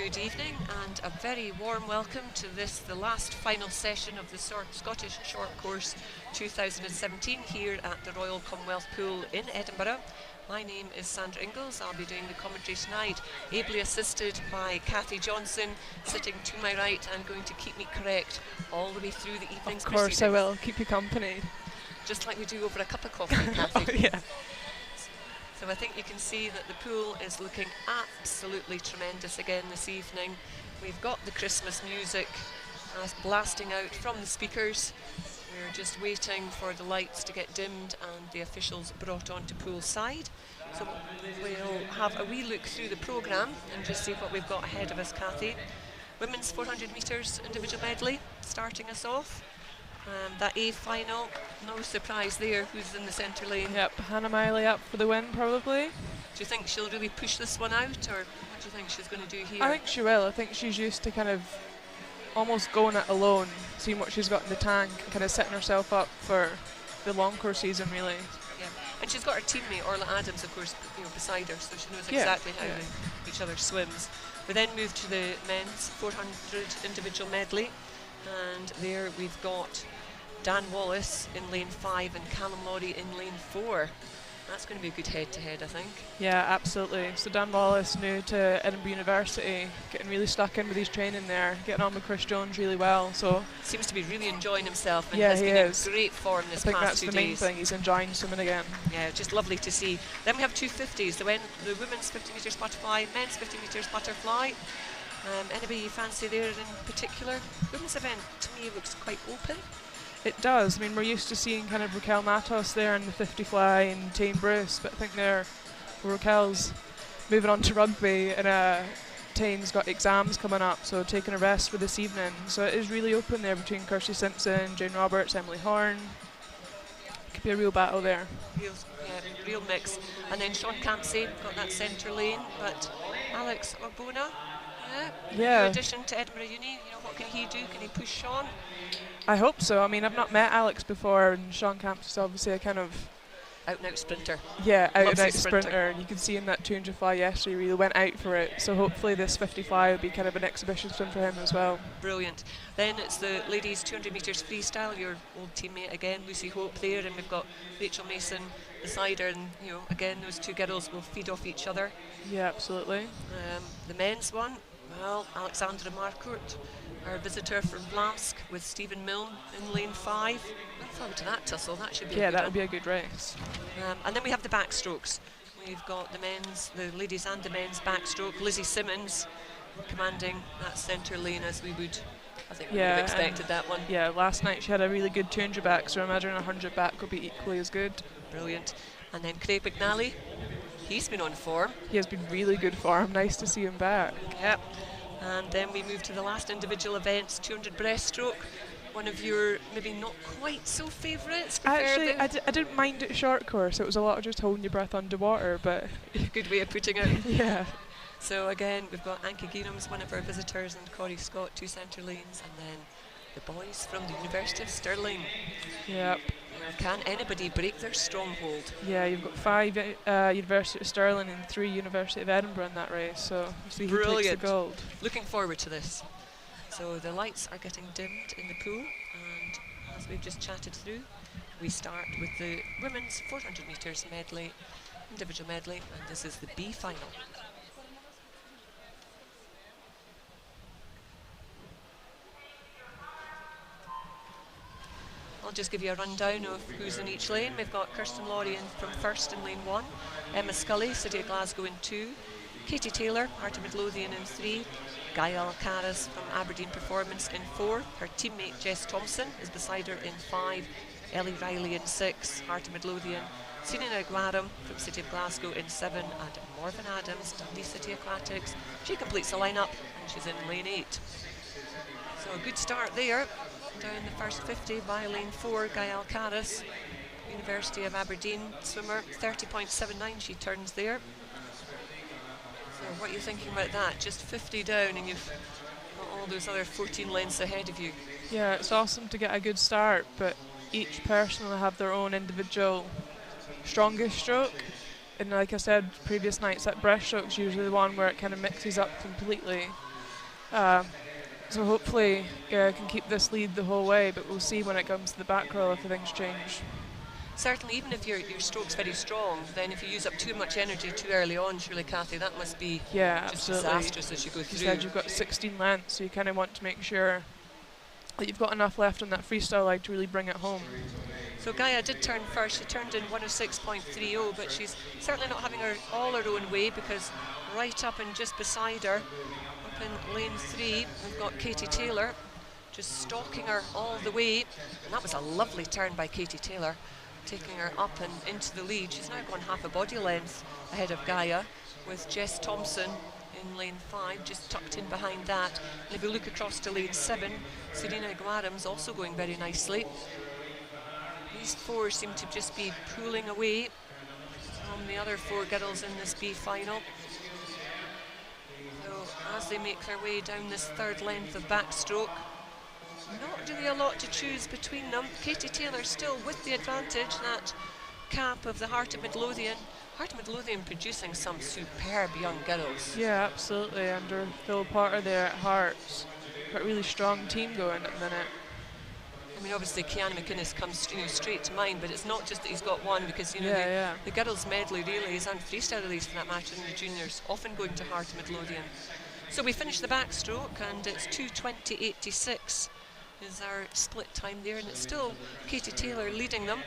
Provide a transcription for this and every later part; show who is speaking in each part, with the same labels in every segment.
Speaker 1: Good evening and a very warm welcome to this, the last final session of the Scottish Short Course 2017 here at the Royal Commonwealth Pool in Edinburgh. My name is Sandra Ingalls. I'll be doing the commentary tonight, ably assisted by Cathy Johnson, sitting to my right and going to keep me correct all the way through the evening's
Speaker 2: Of course
Speaker 1: proceedings.
Speaker 2: I will, keep you company.
Speaker 1: Just like we do over a cup of coffee, Cathy.
Speaker 2: Oh, yeah.
Speaker 1: So I think you can see that the pool is looking absolutely tremendous again this evening. We've got the Christmas music blasting out from the speakers. We're just waiting for the lights to get dimmed and the officials brought onto poolside. So we'll have a wee look through the programme and just see what we've got ahead of us, Cathy. Women's 400 metres individual medley starting us off. That A final, no surprise there, who's in the centre lane.
Speaker 2: Yep, Hannah Miley up for the win probably.
Speaker 1: Do you think she'll really push this one out, or what do you think she's going to do here?
Speaker 2: I think she will. I think she's used to kind of almost going it alone, seeing what she's got in the tank and kind of setting herself up for the long course season really.
Speaker 1: Yeah, and she's got her teammate Orla Adams, of course, beside her, so she knows exactly how each other swims. We then move to the men's 400 individual medley, and there we've got Dan Wallace in lane 5 and Callum Lawrie in lane 4. That's going to be a good head-to-head, I think.
Speaker 2: Yeah, absolutely. So Dan Wallace, new to Edinburgh University, getting really stuck in with his training there, getting on with Chris Jones really well. So
Speaker 1: seems to be really enjoying himself and
Speaker 2: yeah,
Speaker 1: has
Speaker 2: he
Speaker 1: been
Speaker 2: is.
Speaker 1: in great form this
Speaker 2: I think
Speaker 1: past
Speaker 2: that's
Speaker 1: 2
Speaker 2: the
Speaker 1: days.
Speaker 2: main thing, he's enjoying swimming again.
Speaker 1: Yeah, just lovely to see. Then we have 250s, the women's 50 metres butterfly, men's 50 metres butterfly. Anybody you fancy there in particular? Women's event to me looks quite open.
Speaker 2: It does. I mean, we're used to seeing kind of Raquel Matos there in the 50 fly and Tane Bruce, but I think Raquel's moving on to rugby and Tane's got exams coming up, so taking a rest for this evening. So it is really open there between Kirsty Simpson, Jane Roberts, Emily Horn. Could be a real battle there.
Speaker 1: Real mix. And then Sean Campsey got that centre lane, but Alex Ogbonna, new addition to Edinburgh Uni. What can he do? Can he push Sean?
Speaker 2: I hope so. I mean, I've not met Alex before, and Sean Camps is obviously a kind of
Speaker 1: out-and-out sprinter.
Speaker 2: Yeah, out-and-out sprinter. You can see in that 200 fly yesterday, he really went out for it. So hopefully this 50 fly will be kind of an exhibition swim for him as well.
Speaker 1: Brilliant. Then it's the ladies 200 metres freestyle. Your old teammate again, Lucy Hope there, and we've got Rachel Mason beside her, and again those two girls will feed off each other.
Speaker 2: Yeah, absolutely.
Speaker 1: The men's one, well, Alexandra Marcourt, our visitor from Blamsk, with Stephen Milne in lane 5. Look forward to that tussle. That should be
Speaker 2: that would be a good race.
Speaker 1: And then we have the backstrokes. We've got the ladies and the men's backstroke. Lizzie Simmons commanding that centre lane as we would. I think we would have expected that one.
Speaker 2: Yeah, last night she had a really good 200 back, so I imagine 100 back will be equally as good.
Speaker 1: Brilliant. And then Craig McNally, he's been on form.
Speaker 2: He has been really good form. Nice to see him back.
Speaker 1: Yep. And then we move to the last individual events, 200 breaststroke. One of your maybe not quite so favourites.
Speaker 2: Actually, I didn't mind it short course. It was a lot of just holding your breath underwater, but
Speaker 1: good way of putting it.
Speaker 2: Yeah.
Speaker 1: So again, we've got Anke Geenham's one of our visitors, and Corey Scott, 2 centre lanes, and then the boys from the University of Stirling.
Speaker 2: Yep.
Speaker 1: Can anybody break their stronghold?
Speaker 2: Yeah, you've got 5 University of Stirling and 3 University of Edinburgh in that race, so see who takes the gold.
Speaker 1: Looking forward to this. So the lights are getting dimmed in the pool, and as we've just chatted through, we start with the women's 400 metres medley, individual medley, and this is the B final. I'll just give you a rundown of who's in each lane. We've got Kirsten Lawrie from first in lane 1, Emma Scully, City of Glasgow in 2, Katie Taylor, Heart of Midlothian in 3, Gael Caras from Aberdeen Performance in 4, her teammate Jess Thompson is beside her in 5, Ellie Riley in 6, Heart of Midlothian, Serena Gwaram from City of Glasgow in 7, and Morven Adams, Dundee City Aquatics. She completes the lineup and she's in lane 8. So a good start there. Down the first 50 by lane 4, Gael Caras, University of Aberdeen swimmer, 30.79 she turns there. So what are you thinking about that? Just 50 down and you've got all those other 14 lengths ahead of you.
Speaker 2: Yeah, it's awesome to get a good start, but each person will have their own individual strongest stroke. And like I said previous nights, that breaststroke's usually the one where it kind of mixes up completely. So hopefully Gaia can keep this lead the whole way, but we'll see when it comes to the back roll if things change.
Speaker 1: Certainly, even if your stroke's very strong, then if you use up too much energy too early on, surely, Cathy, that must be just
Speaker 2: absolutely
Speaker 1: disastrous as you go through.
Speaker 2: You said you've got 16 lengths, so you kind of want to make sure that you've got enough left on that freestyle leg to really bring it home.
Speaker 1: So Gaia did turn first. She turned in 106.30, but she's certainly not having all her own way, because right up and just beside her, up in lane 3, we've got Katie Taylor just stalking her all the way. And that was a lovely turn by Katie Taylor, taking her up and into the lead. She's now gone half a body length ahead of Gaia, with Jess Thompson in lane 5, just tucked in behind that. And if you look across to lane 7, Serena Guaram's also going very nicely. These 4 seem to just be pulling away from the other 4 girls in this B final. So as they make their way down this 3rd length of backstroke, not really a lot to choose between them. Katie Taylor still with the advantage, that cap of the Heart of Midlothian. Heart of Midlothian producing some superb young girls.
Speaker 2: Yeah, absolutely. Under Phil Potter there at Hearts, got a really strong team going at the minute.
Speaker 1: I mean, obviously Kiana McInnes comes straight to mind, but it's not just that he's got one, because the girls' medley relays and freestyle relays, for that matter, and the juniors often going to Heart of Midlothian. So we finish the backstroke, and it's 2:20.86 is our split time there, and it's still Katie Taylor leading them.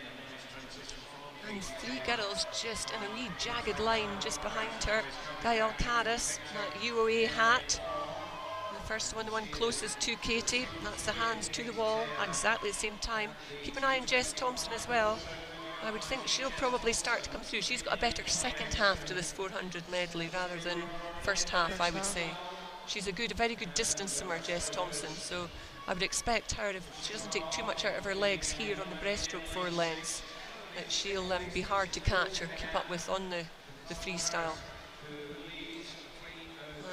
Speaker 1: And 3 girls just in a wee jagged line just behind her. Gael Caris, that UOA hat. The first one, the one closest to Katie, that's the hands to the wall at exactly the same time. Keep an eye on Jess Thompson as well. I would think she'll probably start to come through. She's got a better second half to this 400 medley rather than first half, I would say. She's a very good distance swimmer, Jess Thompson, so I would expect her, if she doesn't take too much out of her legs here on the breaststroke 4 lengths, that she'll be hard to catch or keep up with on the freestyle.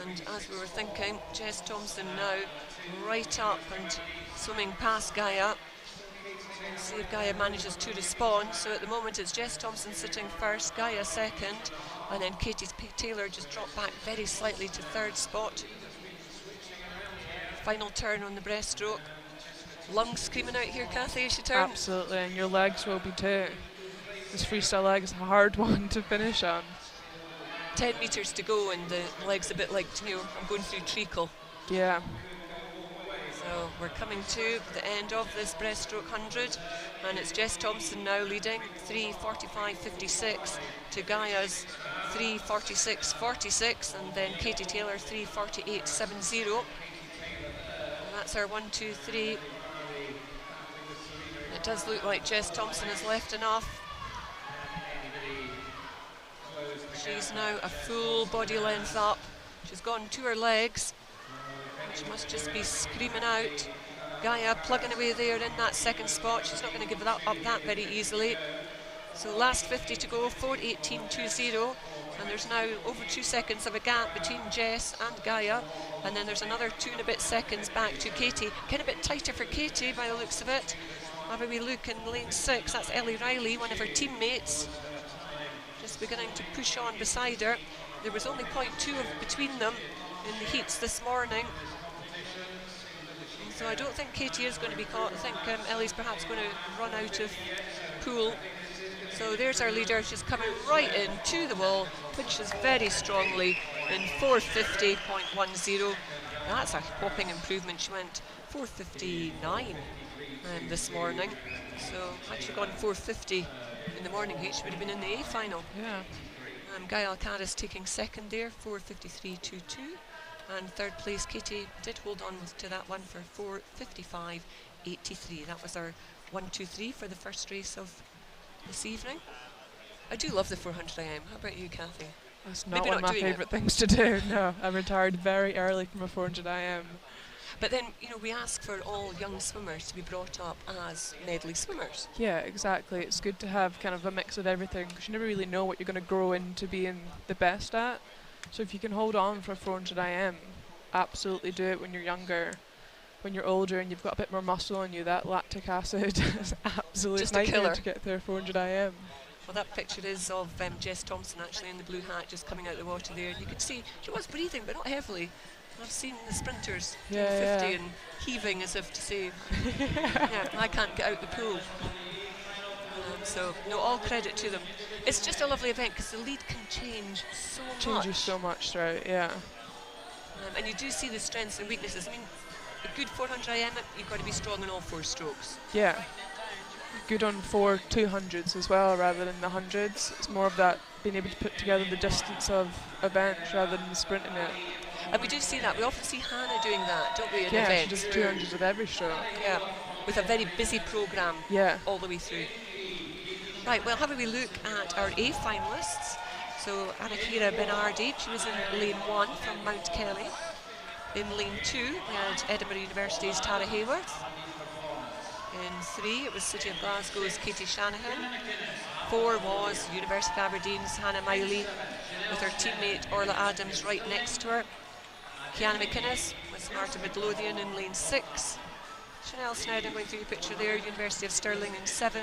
Speaker 1: And as we were thinking, Jess Thompson now right up and swimming past Gaia. See if Gaia manages to respond. So at the moment it's Jess Thompson sitting first, Gaia second, and then Katie Taylor just dropped back very slightly to 3rd spot. Final turn on the breaststroke. Lungs screaming out here, Cathy, as she turns.
Speaker 2: Absolutely, and your legs will be too. This freestyle leg is a hard one to finish on.
Speaker 1: 10 metres to go, and the leg's a bit like, I'm going through treacle.
Speaker 2: Yeah.
Speaker 1: So we're coming to the end of this breaststroke 100, and it's Jess Thompson now leading, 3:45.56 to Gaia's 3:46.46, and then Katie Taylor 3:48.70. And that's our 1, 2, 3. It does look like Jess Thompson has left enough. She's now a full body length up. She's gone to her legs. She must just be screaming out. Gaia plugging away there in that 2nd spot. She's not going to give that up that very easily. So last 50 to go, 4:18.20. And there's now over 2 seconds of a gap between Jess and Gaia. And then there's another 2 and a bit seconds back to Katie. Kind of a bit tighter for Katie by the looks of it. Have a wee look in lane 6. That's Ellie Riley, one of her teammates, just beginning to push on beside her. There was only 0.2 between them in the heats this morning. And so I don't think Katie is going to be caught. I think Ellie's perhaps going to run out of pool. So there's our leader. She's coming right in to the wall, pinches very strongly in 4:50.10. That's a whopping improvement. She went 4:59 this morning. So actually gone 4:50 in the morning heat. She would have been in the A final.
Speaker 2: Yeah.
Speaker 1: Gael Caris taking 2nd there, 4:53.22. And 3rd place, Katie did hold on to that one for 4:55.83. That was our 1, 2, 3 for the first race of this evening. I do love the 400 IM. How about you, Cathy?
Speaker 2: That's not one of my favourite things to do. No, I retired very early from a 400 IM.
Speaker 1: But then, we ask for all young swimmers to be brought up as medley swimmers.
Speaker 2: Yeah, exactly. It's good to have kind of a mix of everything, because you never really know what you're going to grow into being the best at. So if you can hold on for a 400 IM, absolutely do it when you're younger. When you're older and you've got a bit more muscle on you, that lactic acid is absolute nightmare to get through a 400 IM.
Speaker 1: Well, that picture is of Jess Thompson actually in the blue hat just coming out of the water there. You could see she was breathing, but not heavily. I've seen the sprinters doing
Speaker 2: Yeah,
Speaker 1: 50
Speaker 2: yeah.
Speaker 1: and heaving as if to say, yeah, I can't get out the pool. So, no, all credit to them. It's just a lovely event because the lead can change so much.
Speaker 2: Changes so much throughout, yeah.
Speaker 1: And you do see the strengths and weaknesses. I mean, a good 400 IM, you've got to be strong in all 4 strokes.
Speaker 2: Yeah. Good on 4 200s as well rather than the hundreds. It's more of that being able to put together the distance of a bench rather than sprinting it.
Speaker 1: And we do see that. We often see Hannah doing that, don't we, in
Speaker 2: Yeah,
Speaker 1: events?
Speaker 2: she does 200s with every stroke.
Speaker 1: Yeah, with a very busy programme all the way through. Right, well, have a wee look at our A finalists. So Anakira Benardi, she was in lane 1 from Mount Kelly. In lane 2, we had Edinburgh University's Tara Hayworth. In 3, it was City of Glasgow's Katie Shanahan. 4 was University of Aberdeen's Hannah Miley, with her teammate Orla Adams right next to her. Kiana McInnes with Marta Midlothian in lane 6. Chanel Snedden going through your picture there, University of Stirling in 7.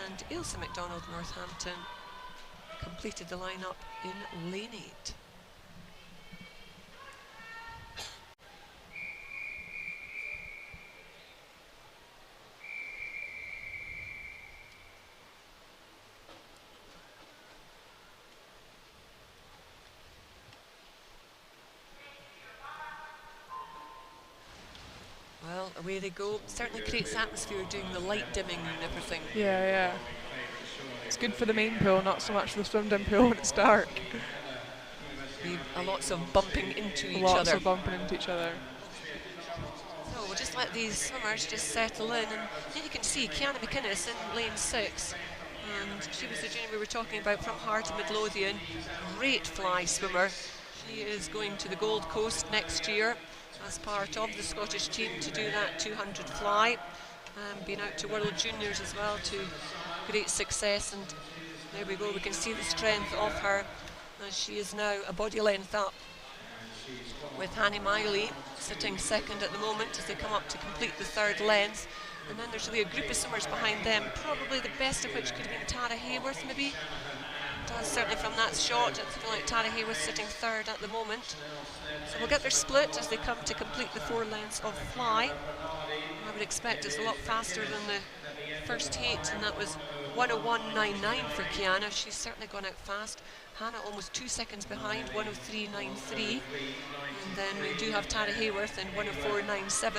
Speaker 1: And Ailsa McDonald, Northampton, completed the lineup in lane 8. Well, away they go. Certainly creates atmosphere doing the light dimming and everything.
Speaker 2: Yeah, yeah. It's good for the main pool, not so much for the swim dim pool when it's dark.
Speaker 1: Lots of bumping into each
Speaker 2: Lots
Speaker 1: other.
Speaker 2: of bumping into each other.
Speaker 1: So we'll just let these swimmers just settle in, and then you can see Kiana McInnes in lane 6, and she was the junior we were talking about from Harden, Midlothian. Great fly swimmer. She is going to the Gold Coast next year as part of the Scottish team to do that 200 fly. Been out to World Juniors as well to great success, and there we go, we can see the strength of her as she is now a body length up, with Hanny Miley sitting second at the moment as they come up to complete the 3rd length. And then there's really a group of swimmers behind them, probably the best of which could have been Tara Hayworth maybe. Does certainly from that shot, it's feeling like Tara Hayworth sitting 3rd at the moment. So we'll get their split as they come to complete the 4 lengths of fly. I would expect it's a lot faster than the first heat, and that was 101.99 for Kiana. She's certainly gone out fast. Hannah almost 2 seconds behind, 103.93. And then we do have Tara Hayworth in 104.97.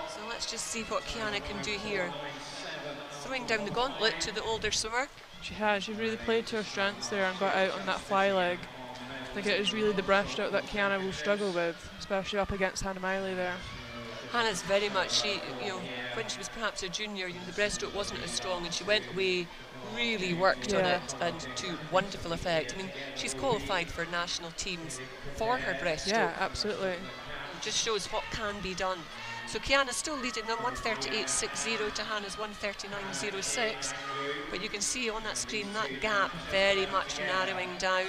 Speaker 1: So let's just see what Kiana can do here. Throwing down the gauntlet to the older swimmer.
Speaker 2: She has. She really played to her strengths there and got out on that fly leg. I think it is really the breaststroke that Kiana will struggle with, especially up against Hannah Miley there.
Speaker 1: Hannah's very much, when she was perhaps a junior, the breaststroke wasn't as strong, and she went away, really worked on it, and to wonderful effect. I mean, she's qualified for national teams for her breaststroke.
Speaker 2: Yeah, absolutely.
Speaker 1: It just shows what can be done. So Kiana's still leading them 138.60 to Hannah's 139.06, but you can see on that screen that gap very much narrowing down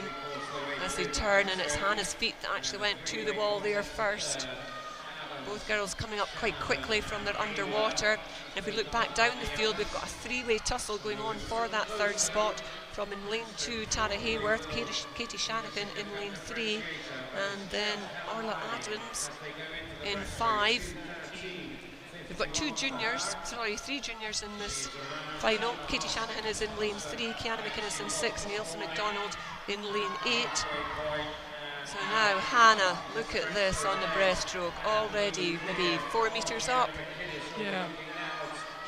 Speaker 1: as they turn, and it's Hannah's feet that actually went to the wall there first. Both girls coming up quite quickly from their underwater. And if we look back down the field, we've got a 3-way tussle going on for that 3rd spot. From in lane 2, Tara Hayworth, Katie Shanahan in lane 3, and then Orla Adams in 5. We've got 3 juniors in this final. Katie Shanahan is in lane 3, Kiana McInnes in 6, and Ailsa McDonald in lane 8. So now Hannah, look at this on the breaststroke, already maybe 4 metres up.
Speaker 2: Yeah,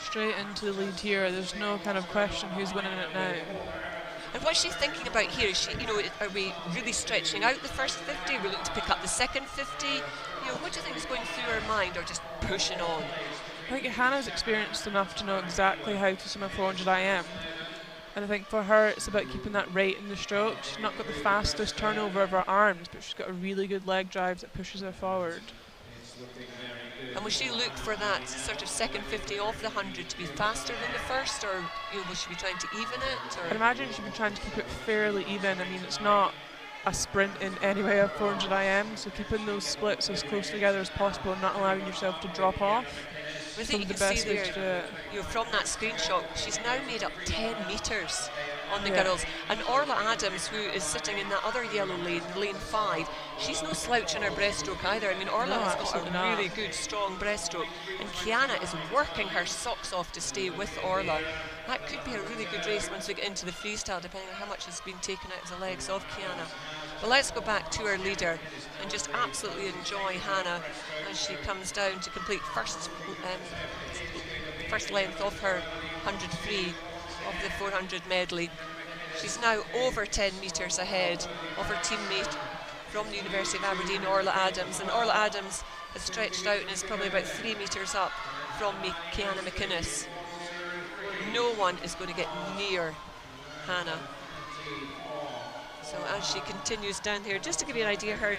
Speaker 2: straight into the lead here. There's no kind of question who's winning it now.
Speaker 1: And what's she thinking about here? Is she, are we really stretching out the first 50? Are we looking to pick up the second 50? What do you think is going through her mind, or just pushing on?
Speaker 2: I think Hannah's experienced enough to know exactly how to swim a 400 IM. And I think for her, it's about keeping that rate in the stroke. She's not got the fastest turnover of her arms, but she's got a really good leg drive that pushes her forward.
Speaker 1: And will she look for that sort of second 50 of the 100 to be faster than the first, or will she be trying to even it? Or?
Speaker 2: I'd imagine she'd be trying to keep it fairly even. I mean, it's not a sprint in any way of 400 IM, so keeping those splits as close together as possible and not allowing yourself to drop off.
Speaker 1: I think you can see there, from that screenshot, she's now made up 10 metres on the girls. And Orla Adams, who is sitting in that other yellow lane, lane 5, she's no slouch in her breaststroke either. I mean, Orla has got a really good, strong breaststroke. And Kiana is working her socks off to stay with Orla. That could be a really good race once we get into the freestyle, depending on how much has been taken out of the legs of Kiana. But let's go back to our leader and just absolutely enjoy Hannah as she comes down to complete first length of her 100 free of the 400 medley. She's now over 10 metres ahead of her teammate from the University of Aberdeen, Orla Adams. And Orla Adams has stretched out and is probably about 3 metres up from Kiana McInnes. No one is going to get near Hannah. So as she continues down here, just to give you an idea, her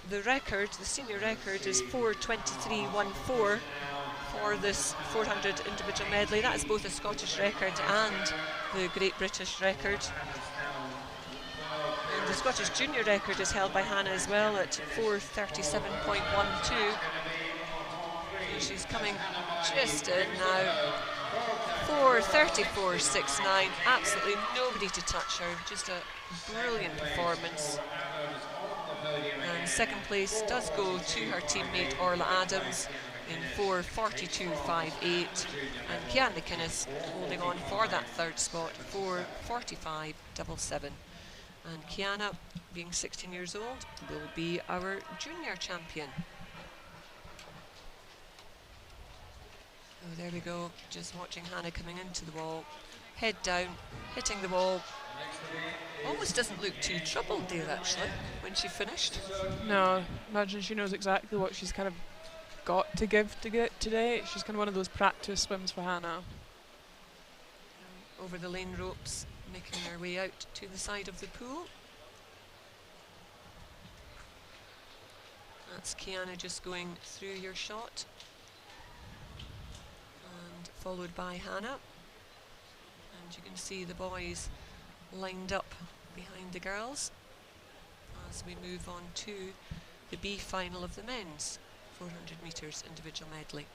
Speaker 1: the record, the senior record, is 4:23.14 for this 400 individual medley. That is both a Scottish record and the Great British record. And the Scottish junior record is held by Hannah as well at 4:37.12. She's coming just in now. 4:34.69. Absolutely nobody to touch her. Just a brilliant performance. And second place does go to her teammate Orla Adams in 4:42.58, and Kiana McInnes holding on for that third spot, 4:45.77. And Kiana, being 16 years old, will be our junior champion. Oh, there we go, just watching Hannah coming into the wall, head down, hitting the wall. Almost doesn't look too troubled there, actually, when she finished.
Speaker 2: No, imagine she knows exactly what she's kind of got to give to get today. She's kind of one of those practice swims for Hannah.
Speaker 1: Over the lane ropes, making her way out to the side of the pool. That's Kiana just going through your shot. And followed by Hannah. And you can see the boys lined up behind the girls as we move on to the B final of the men's 400 metres individual medley.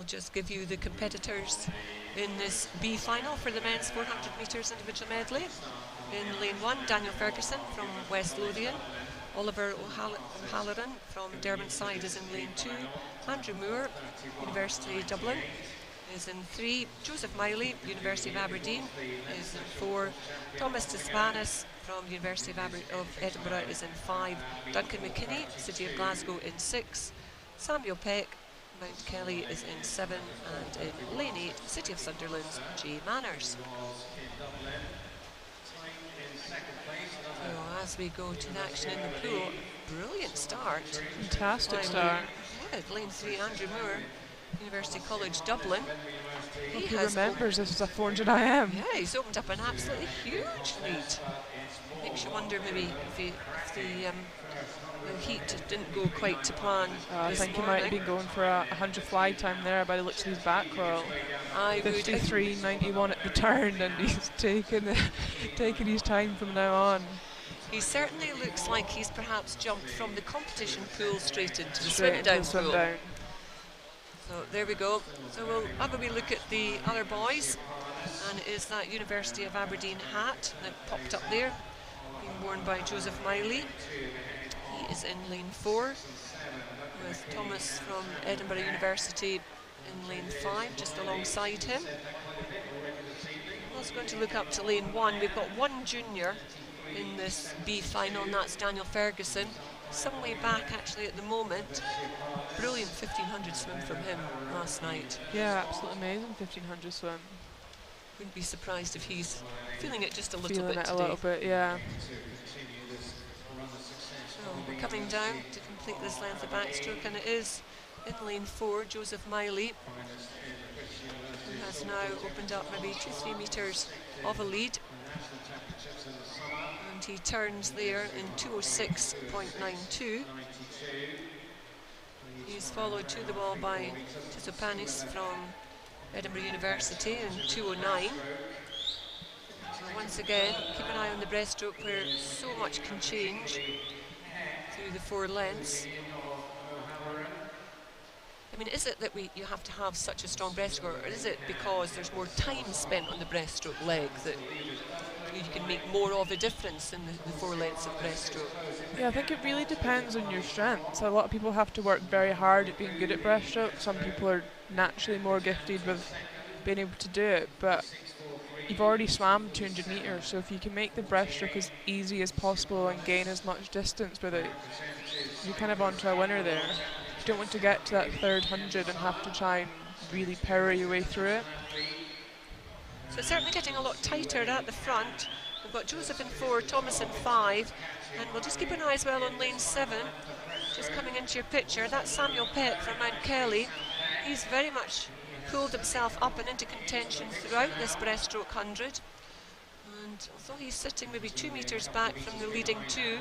Speaker 1: Just give you the competitors in this B final for the men's 400 metres individual medley. In lane 1, Daniel Ferguson from West Lothian. Oliver O'Halloran from Derbantside is in lane 2. Andrew Moore, University of Dublin, is in 3. Joseph Miley, University of Aberdeen, is in 4. Thomas Tispanis from University of Edinburgh is in 5. Duncan McKinney, City of Glasgow, in 6. Samuel Peck, Mount Kelly, is in 7, and in lane 8, City of Sunderland's Jay Manners. So as we go to the action in the pool, brilliant start.
Speaker 2: Fantastic start.
Speaker 1: With lane 3, Andrew Moore, University College Dublin.
Speaker 2: He remembers this is a 400 IM.
Speaker 1: Yeah, he's opened up an absolutely huge lead. Makes you wonder maybe if the heat didn't go quite to plan.
Speaker 2: I think he might have been going for a 100 fly time there by the looks of his back roll. 53.91 at the turn, and he's taking his time from now on.
Speaker 1: He certainly looks like he's perhaps jumped from the competition pool straight into the swim down pool. So there we go. So we'll have a wee look at the other boys, and it is that University of Aberdeen hat that popped up there, being worn by Joseph Miley. He is in lane 4, with Thomas from Edinburgh University in lane 5, just alongside him. I was going to look up to lane 1. We've got one junior in this B final, and that's Daniel Ferguson. Some way back actually at the moment. Brilliant 1500 swim from him last night.
Speaker 2: Yeah, absolutely amazing 1500 swim.
Speaker 1: Wouldn't be surprised if he's feeling it just a little
Speaker 2: feeling
Speaker 1: bit
Speaker 2: it
Speaker 1: today.
Speaker 2: A little bit, yeah.
Speaker 1: So we're coming down to complete this length of backstroke, and it is in lane 4, Joseph Miley, who has now opened up maybe 2-3 metres of a lead. And and he turns there in 2:06.92. He's followed to the wall by Tisopanis from Edinburgh University in 2:09. So once again, keep an eye on the breaststroke where so much can change through the 4 lengths. I mean, is it that you have to have such a strong breaststroke, or is it because there's more time spent on the breaststroke leg that you can make more of a difference in the 4 lengths of breaststroke?
Speaker 2: Yeah, I think it really depends on your strengths. A lot of people have to work very hard at being good at breaststroke. Some people are naturally more gifted with being able to do it, but you've already swam 200 metres, so if you can make the breaststroke as easy as possible and gain as much distance with it, you're kind of onto a winner there. You don't want to get to that third 100 and have to try and really power your way through it.
Speaker 1: So it's certainly getting a lot tighter at the front. We've got Joseph in 4, Thomas in 5, and we'll just keep an eye as well on lane 7. Just coming into your picture, that's Samuel Peck from Mount Kelly. He's very much pulled himself up and into contention throughout this breaststroke 100. And although he's sitting maybe 2 metres back from the leading 2,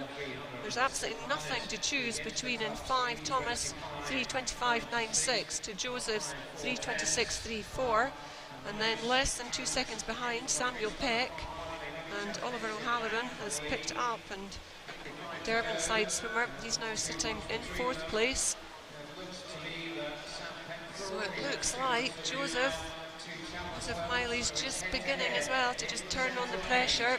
Speaker 1: there's absolutely nothing to choose between in 5 Thomas 3:25.96 to Joseph's 3:26.34, and then less than 2 seconds behind Samuel Peck, and Oliver O'Halloran has picked up, and Durban side swimmer, he's now sitting in 4th place. So it looks like Joseph Miley's just beginning as well to just turn on the pressure.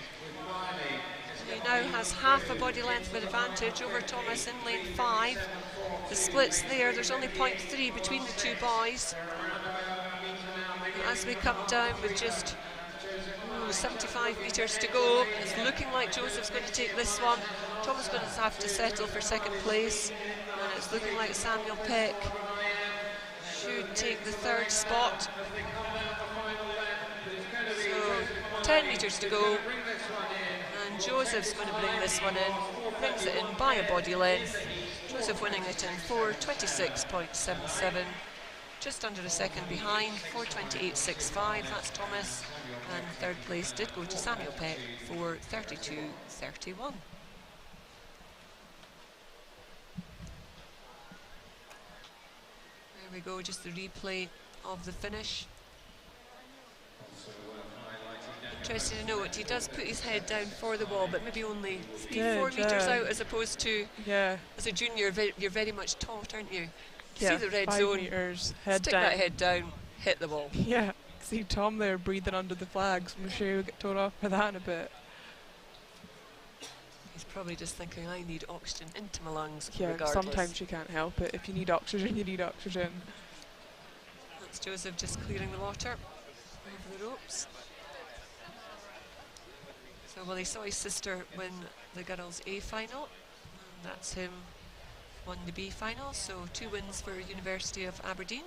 Speaker 1: He now has half a body length of advantage over Thomas in lane 5. The split's there, there's only 0.3 between the 2 boys. As we come down with just 75 metres to go, it's looking like Joseph's going to take this one. Thomas is going to have to settle for 2nd place, and it's looking like Samuel Peck should take the 3rd spot. So 10 metres to go, and Joseph's going to bring this one in, brings it in by a body length. Joseph winning it in 4:26.77, just under a second behind, 4:28.65, that's Thomas, and 3rd place did go to Samuel Peck, 4:32.31. There we go, just the replay of the finish. Interested to note, he does put his head down for the wall, but maybe only 3-4 metres out, as opposed to, as a junior, you're very much taut, aren't you? See the red
Speaker 2: 5
Speaker 1: zone,
Speaker 2: metres, head
Speaker 1: stick
Speaker 2: down.
Speaker 1: that head down, hit the wall.
Speaker 2: Yeah, see Tom there breathing under the flags. I'm sure you'll get told off for that in a bit.
Speaker 1: He's probably just thinking, I need oxygen into my lungs,
Speaker 2: Yeah,
Speaker 1: regardless.
Speaker 2: sometimes you can't help it. If you need oxygen, you need oxygen.
Speaker 1: That's Joseph just clearing the water over the ropes. So, well, he saw his sister win the girls' A final, and that's him won the B final, so 2 wins for University of Aberdeen.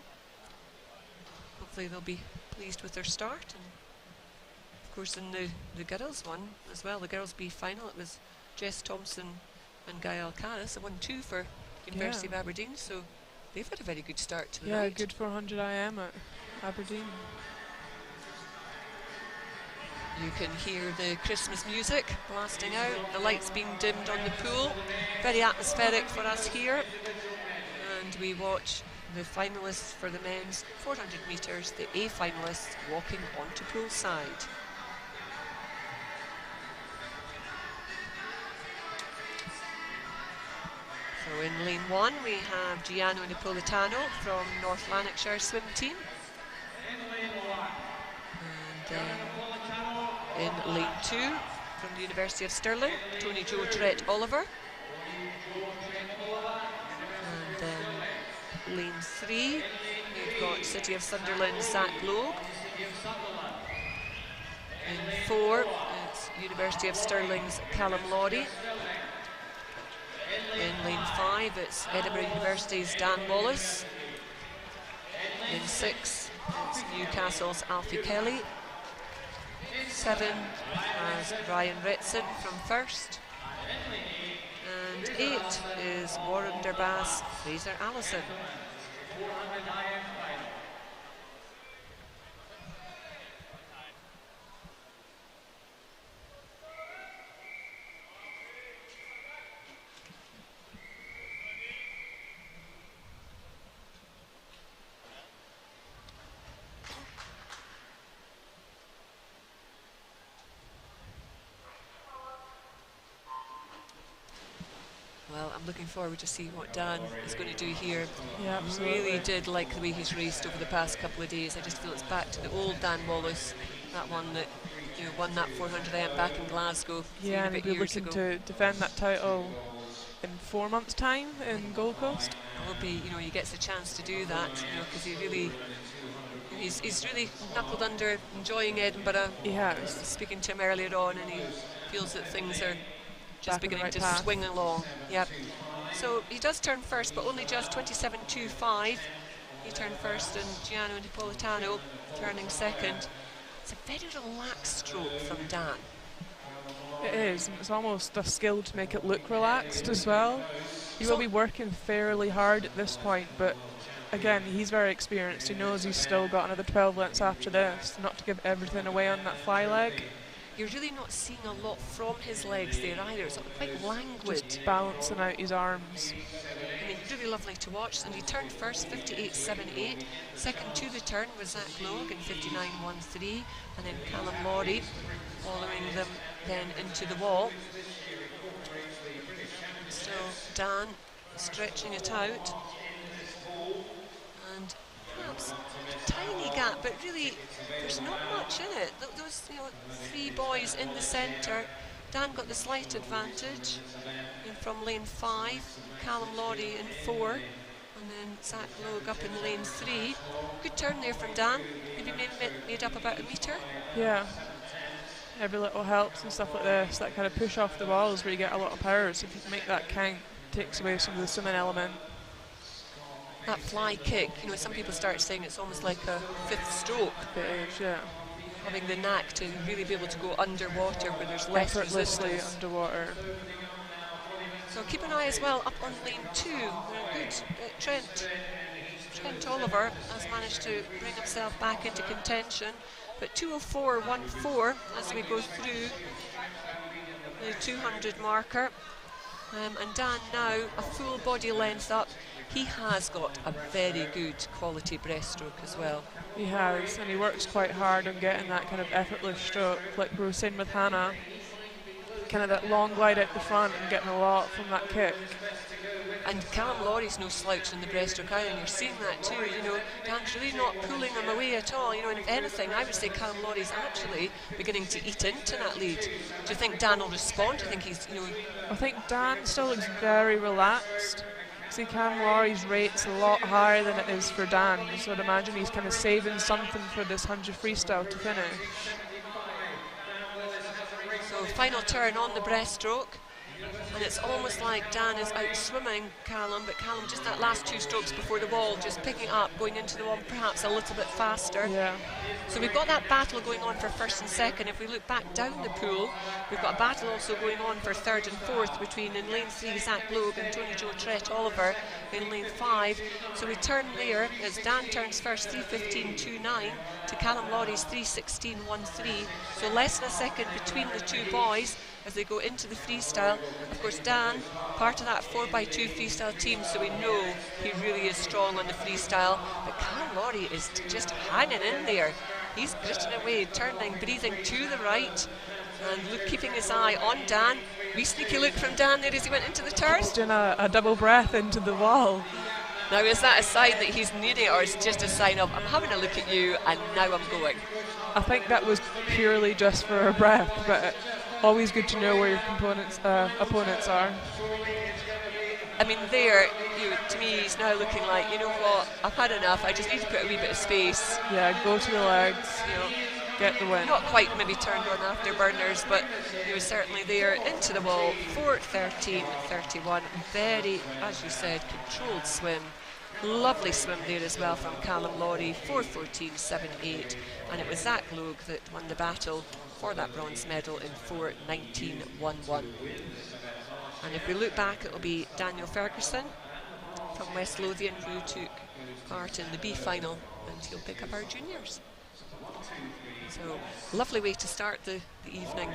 Speaker 1: Hopefully they'll be pleased with their start, and of course in the girls' one as well, the girls' B final, it was Jess Thompson and Gael Caris, a 1-2 for University of Aberdeen, so they've had a very good start to the night.
Speaker 2: Yeah, good 400 IM at Aberdeen.
Speaker 1: You can hear the Christmas music blasting out, the lights being dimmed on the pool. Very atmospheric for us here. And we watch the finalists for the men's 400 metres, the A finalists walking onto poolside. So in lane 1 we have Giano Napolitano from North Lanarkshire swim team. And then in lane 2, from the University of Stirling, Tony Joe Trett Oliver. And then lane 3, we've got City of Sunderland, Zach Globe. In 4, it's University of Stirling's Callum Lawrie. In lane 5, it's Edinburgh University's Dan Wallace. In 6, it's Newcastle's Alfie Kelly. 7 has Ryan Retson from First, and 8 is Warren Derbass, Fraser Allison. Well, I'm looking forward to see what Dan is going to do here.
Speaker 2: Yeah, absolutely.
Speaker 1: Really did like the way he's raced over the past couple of days. I just feel it's back to the old Dan Wallace, that one that won that 400M back in Glasgow.
Speaker 2: Yeah, and
Speaker 1: a
Speaker 2: he'll
Speaker 1: bit
Speaker 2: be
Speaker 1: years
Speaker 2: looking
Speaker 1: ago.
Speaker 2: to defend that title in 4 months' time in Gold Coast.
Speaker 1: I hope he gets a chance to do that, because he's really knuckled under, enjoying Edinburgh.
Speaker 2: He has.
Speaker 1: Speaking to him earlier on, and he feels that things are just beginning to swing along. Yep. So he does turn first, but only just 27.25. He turned first, and Gianno Napolitano turning second. It's a very relaxed stroke from Dan.
Speaker 2: It is, and it's almost a skill to make it look relaxed as well. He will be working fairly hard at this point, but again, he's very experienced. He knows he's still got another 12 lengths after this, not to give everything away on that fly leg.
Speaker 1: You're really not seeing a lot from his legs there either. It's quite languid.
Speaker 2: Just balancing out his arms.
Speaker 1: I mean, really lovely to watch. And he turned first, 58.78. Second to the turn was Zach Logue in 59.13. And then Callum Laurie following them then into the wall. So Dan stretching it out. And perhaps a tiny gap, but really there's not much in it. Those 3 boys in the centre. Dan got the slight advantage from lane 5, Callum Laurie in 4, and then Zach Logue up in lane 3. Good turn there from Dan. Maybe made up about a metre.
Speaker 2: Yeah. Every little helps and stuff like this. That kind of push off the walls where you get a lot of power. So if you can make that count, takes away some of the swimming element.
Speaker 1: That fly kick, some people start saying it's almost like a 5th stroke.
Speaker 2: It is, yeah.
Speaker 1: Having the knack to really be able to go underwater where there's less
Speaker 2: effortlessly
Speaker 1: resistance.
Speaker 2: Underwater.
Speaker 1: So keep an eye as well up on lane 2. Good. Trent Oliver has managed to bring himself back into contention. But 2:04.14 as we go through the 200 marker. And Dan now a full body length up. He has got a very good quality breaststroke as well.
Speaker 2: He has, and he works quite hard on getting that kind of effortless stroke, like we were saying with Hannah. Kind of that long glide out the front and getting a lot from that kick.
Speaker 1: And Callum Laurie's no slouch in the breaststroke either, and you're seeing that too. Dan's really not pulling him away at all. And if anything, I would say Callum Laurie's actually beginning to eat into that lead. Do you think Dan will respond? Do you think he's,
Speaker 2: I think Dan still looks very relaxed. See, Callum Laurie's rate's a lot higher than it is for Dan, so I'd imagine he's kind of saving something for this 100 freestyle to finish.
Speaker 1: So final turn on the breaststroke. And it's almost like Dan is out swimming Callum, but Callum just that last 2 strokes before the wall, just picking up, going into the wall perhaps a little bit faster.
Speaker 2: Yeah.
Speaker 1: So we've got that battle going on for first and second. If we look back down the pool, we've got a battle also going on for third and fourth between in lane 3 Zach Logue and Tony Joe Trent Oliver in lane 5. So we turn there as Dan turns first 3:15.29 to Callum Laurie's 3:16.13. So less than a second between the 2 boys as they go into the freestyle. Of course, Dan, part of that 4x2 freestyle team, so we know he really is strong on the freestyle. But Callum Laurie is just hanging in there. He's gritting away, turning, breathing to the right, and keeping his eye on Dan. Wee sneaky look from Dan there as he went into the turn.
Speaker 2: He's doing a double breath into the wall.
Speaker 1: Now, is that a sign that he's needing it, or is it just a sign of, I'm having a look at you, and now I'm going?
Speaker 2: I think that was purely just for a breath, but always good to know where your opponents are.
Speaker 1: I mean, there, to me, he's now looking like, you know what, I've had enough, I just need to put a wee bit of space.
Speaker 2: Yeah, go to the legs, get the win.
Speaker 1: Not quite maybe turned on afterburners, but he was certainly there into the wall. 4:13.31, very, as you said, controlled swim. Lovely swim there as well from Callum Laurie, 4:14.78, and it was Zach Logue that won the battle for that bronze medal in 4:19.11. And if we look back, it'll be Daniel Ferguson from West Lothian who took part in the B final, and he'll pick up our juniors. So lovely way to start the evening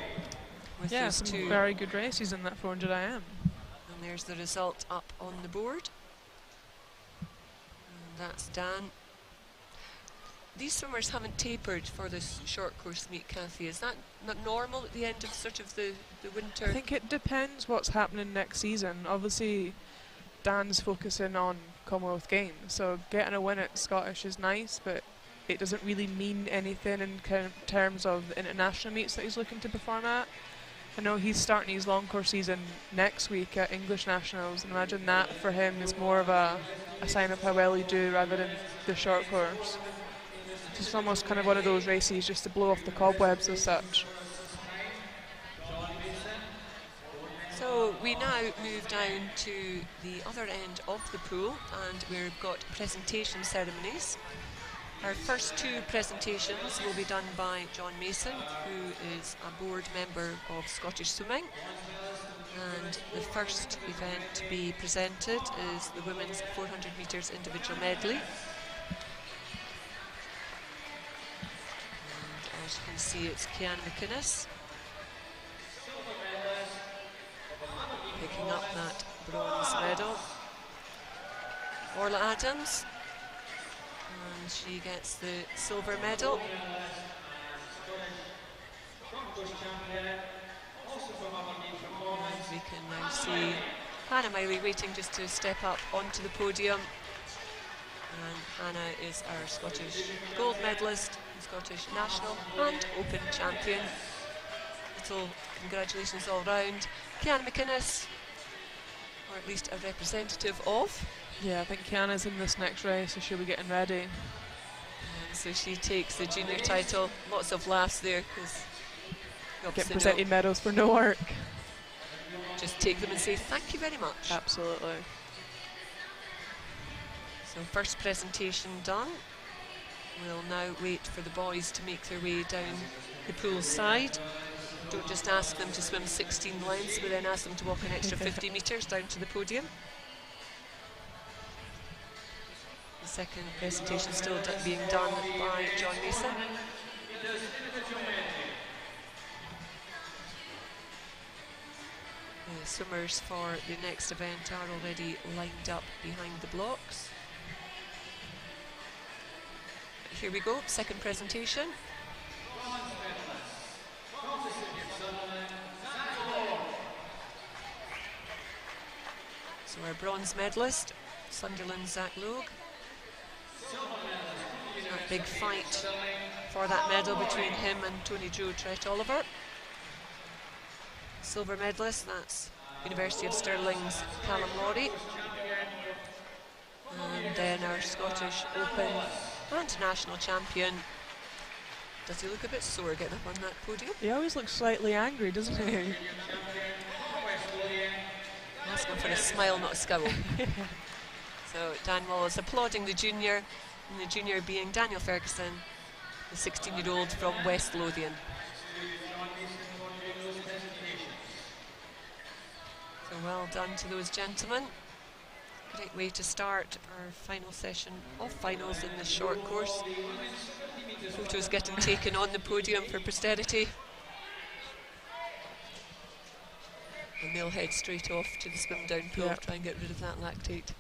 Speaker 1: with those
Speaker 2: some
Speaker 1: two.
Speaker 2: Very good races in that 400 IM.
Speaker 1: And there's the result up on the board. And that's Dan. these swimmers haven't tapered for this short course meet, Cathy. Is that not normal at the end of sort of the winter?
Speaker 2: I think it depends what's happening next season. Obviously, Dan's focusing on Commonwealth Games, so getting a win at Scottish is nice, but it doesn't really mean anything in kind of terms of the international meets that he's looking to perform at. I know he's starting his long course season next week at English Nationals, and imagine that for him is more of a sign of how well he do rather than the short course. Just almost kind of one of those races just to blow off the cobwebs as such.
Speaker 1: So we now move down to the other end of the pool, and we've got presentation ceremonies. Our first two presentations will be done by John Mason, who is a board member of Scottish Swimming. And the first event to be presented is the women's 400 metres individual medley. And as you can see, it's Cian McInnes picking up that bronze medal. Orla Adams, and she gets the silver medal. And we can now see Hannah Miley waiting just to step up onto the podium. And Hannah is our Scottish gold medalist, Scottish national and open champion. Little congratulations all round. Cian McInnes, or at least a representative of.
Speaker 2: Yeah, I think Kiana's in this next race, so she'll be getting ready.
Speaker 1: And so she takes the junior title. Lots of laughs there, because
Speaker 2: get presented medals for no work.
Speaker 1: Just take them and say thank you very much.
Speaker 2: Absolutely.
Speaker 1: So first presentation done. We'll now wait for the boys to make their way down the pool side. Don't just ask them to swim 16 lengths, but then ask them to walk an extra 50 metres down to the podium. The second presentation still being done by John Mason. The swimmers for the next event are already lined up behind the blocks. Here we go, second presentation. So our bronze medalist, Sunderland's Zach Logue. That big fight for that medal between him and Tony Joe Trett Oliver. Silver medalist, that's University of Stirling's Callum Laurie. And then our Scottish Open and national champion. Does he look a bit sore getting up on that podium?
Speaker 2: He always looks slightly angry, doesn't he?
Speaker 1: Asking for a smile, not a scowl. So Dan Wallace applauding the junior, and the junior being Daniel Ferguson, the 16-year-old from West Lothian. So well done to those gentlemen. Great way to start our final session of finals in this short course. Photos getting taken on the podium for posterity. And they'll head straight off to the swim down pool,
Speaker 2: yep.
Speaker 1: Try and get rid of that lactate.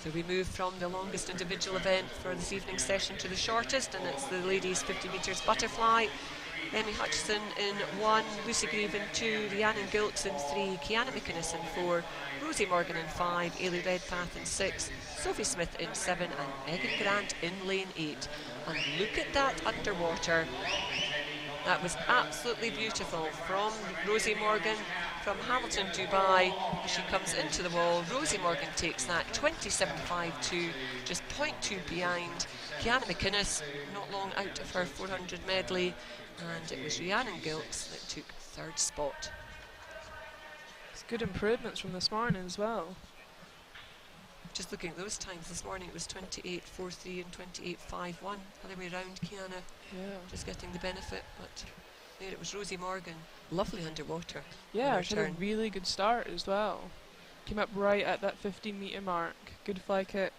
Speaker 1: So we move from the longest individual event for this evening's session to the shortest, and it's the ladies 50 metres butterfly. Emmy Hutchison in 1, Lucy Grieve in 2, Rhiannon Gilks in 3, Ciana McInnes in 4, Rosie Morgan in 5, Ailey Redpath in 6, Sophie Smith in 7, and Megan Grant in lane 8. And look at that underwater. That was absolutely beautiful from Rosie Morgan from Hamilton, Dubai. As she comes into the wall, Rosie Morgan takes that 27.52, just 0.2 behind. Ciana McInnes not long out of her 400 medley, and it was Rhiannon Gilks that took third spot.
Speaker 2: It's good improvements from this morning as well.
Speaker 1: Just looking at those times this morning, it was 28.43 and 28.51. Other way around, Ciana just getting the benefit, but there it was Rosie Morgan, lovely underwater.
Speaker 2: Yeah, she had a really good start as well. Came up right at that 15 metre mark. Good fly kick.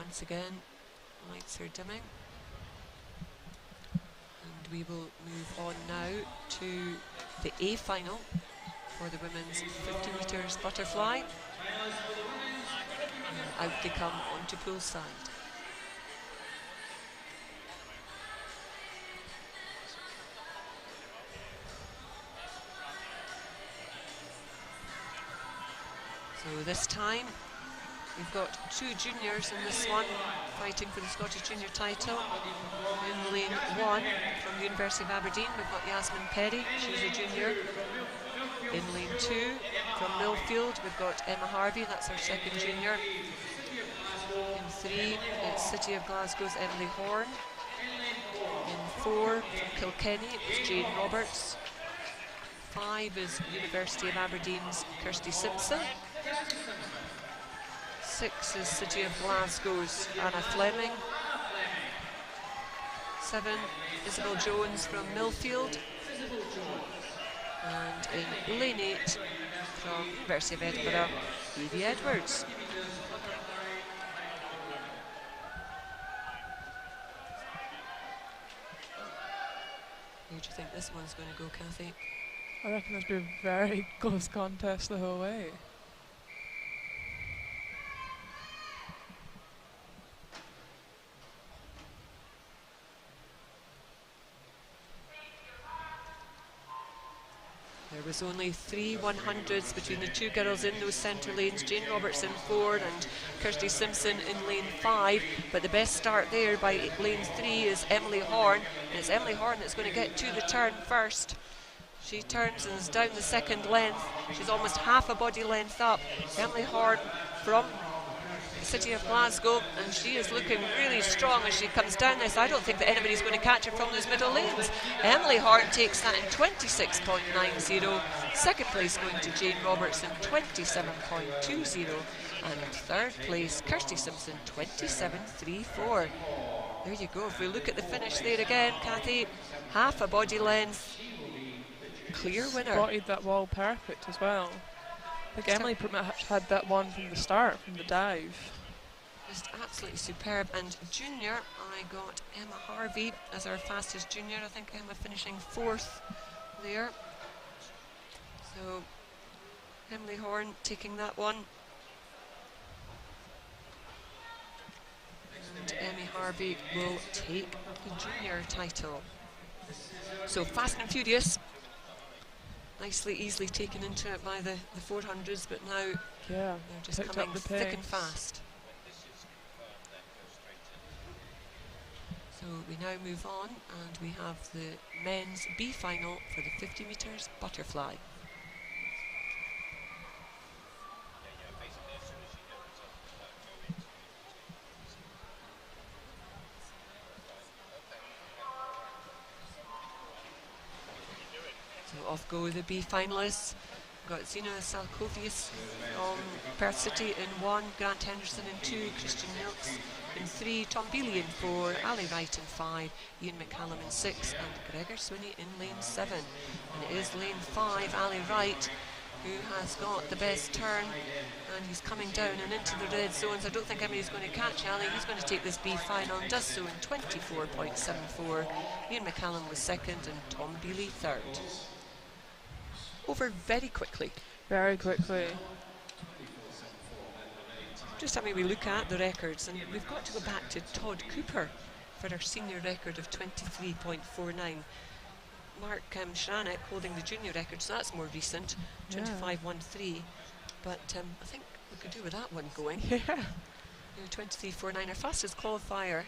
Speaker 1: once again, lights are dimming. And we will move on now to the A final for the women's 50 metres butterfly. And out they come onto poolside. So this time we've got two juniors in this one fighting for the Scottish Junior title. In lane 1 from the University of Aberdeen, we've got Yasmin Perry, she's a junior. In lane 2 from Millfield, we've got Emma Harvey, that's our second junior. In 3, it's City of Glasgow's Emily Horn. In 4, from Kilkenny, it's Jane Roberts. 5 is University of Aberdeen's Kirsty Simpson. 6 is City of Glasgow's Anna Fleming. 7, Isabel Jones from Millfield. And in lane 8 from University of Edinburgh, Evie Edwards. Where do you think this one's going to go, Cathy?
Speaker 2: I reckon it's been a very close contest the whole way.
Speaker 1: There was only 3 100s between the two girls in those centre lanes, Jane Robertson 4 and Kirsty Simpson in lane 5, but the best start there by lane 3 is Emily Horn, and it's Emily Horn that's going to get to the turn first. She turns and is down the second length. She's almost half a body length up. Emily Horn from the City of Glasgow, and she is looking really strong as she comes down this. I don't think that anybody's going to catch her from those middle lanes. Emily Horn takes that in 26.90. Second place going to Jane Robertson, 27.20. And third place, Kirsty Simpson, 27.34. There you go. If we look at the finish there again, Cathy, half a body length. Clear winner.
Speaker 2: Spotted that wall perfect as well. I think Emily pretty much had that one from the start, from the dive.
Speaker 1: Just absolutely superb. And junior, I got Emma Harvey as our fastest junior. I think Emma finishing 4th there. So Emily Horn taking that one. And Emmy Harvey will take the junior title. So Fast and Furious. Nicely, easily taken into it by the 400s, but now they're just coming thick and fast. So we now move on, and we have the men's B final for the 50 metres butterfly. Off go the B finalists. We've got Zina Salkovius from Perth City in 1, Grant Henderson in 2, Christian Milks in 3, Tom Bealey in 4, Ali Wright in 5, Ian McCallum in 6, and Gregor Swinney in lane 7. And it is lane 5, Ali Wright, who has got the best turn, and he's coming down and into the red zones. I don't think anybody's going to catch Ali. He's going to take this B final and does so in 24.74. Ian McCallum was 2nd and Tom Bealey 3rd. Over very quickly.
Speaker 2: Very quickly.
Speaker 1: Just having a look at the records, and we've got to go back to Todd Cooper for our senior record of 23.49. Mark Schranek holding the junior record, so that's more recent, 25.13. But I think we could do with that one going.
Speaker 2: Yeah.
Speaker 1: 23.49. Our fastest qualifier,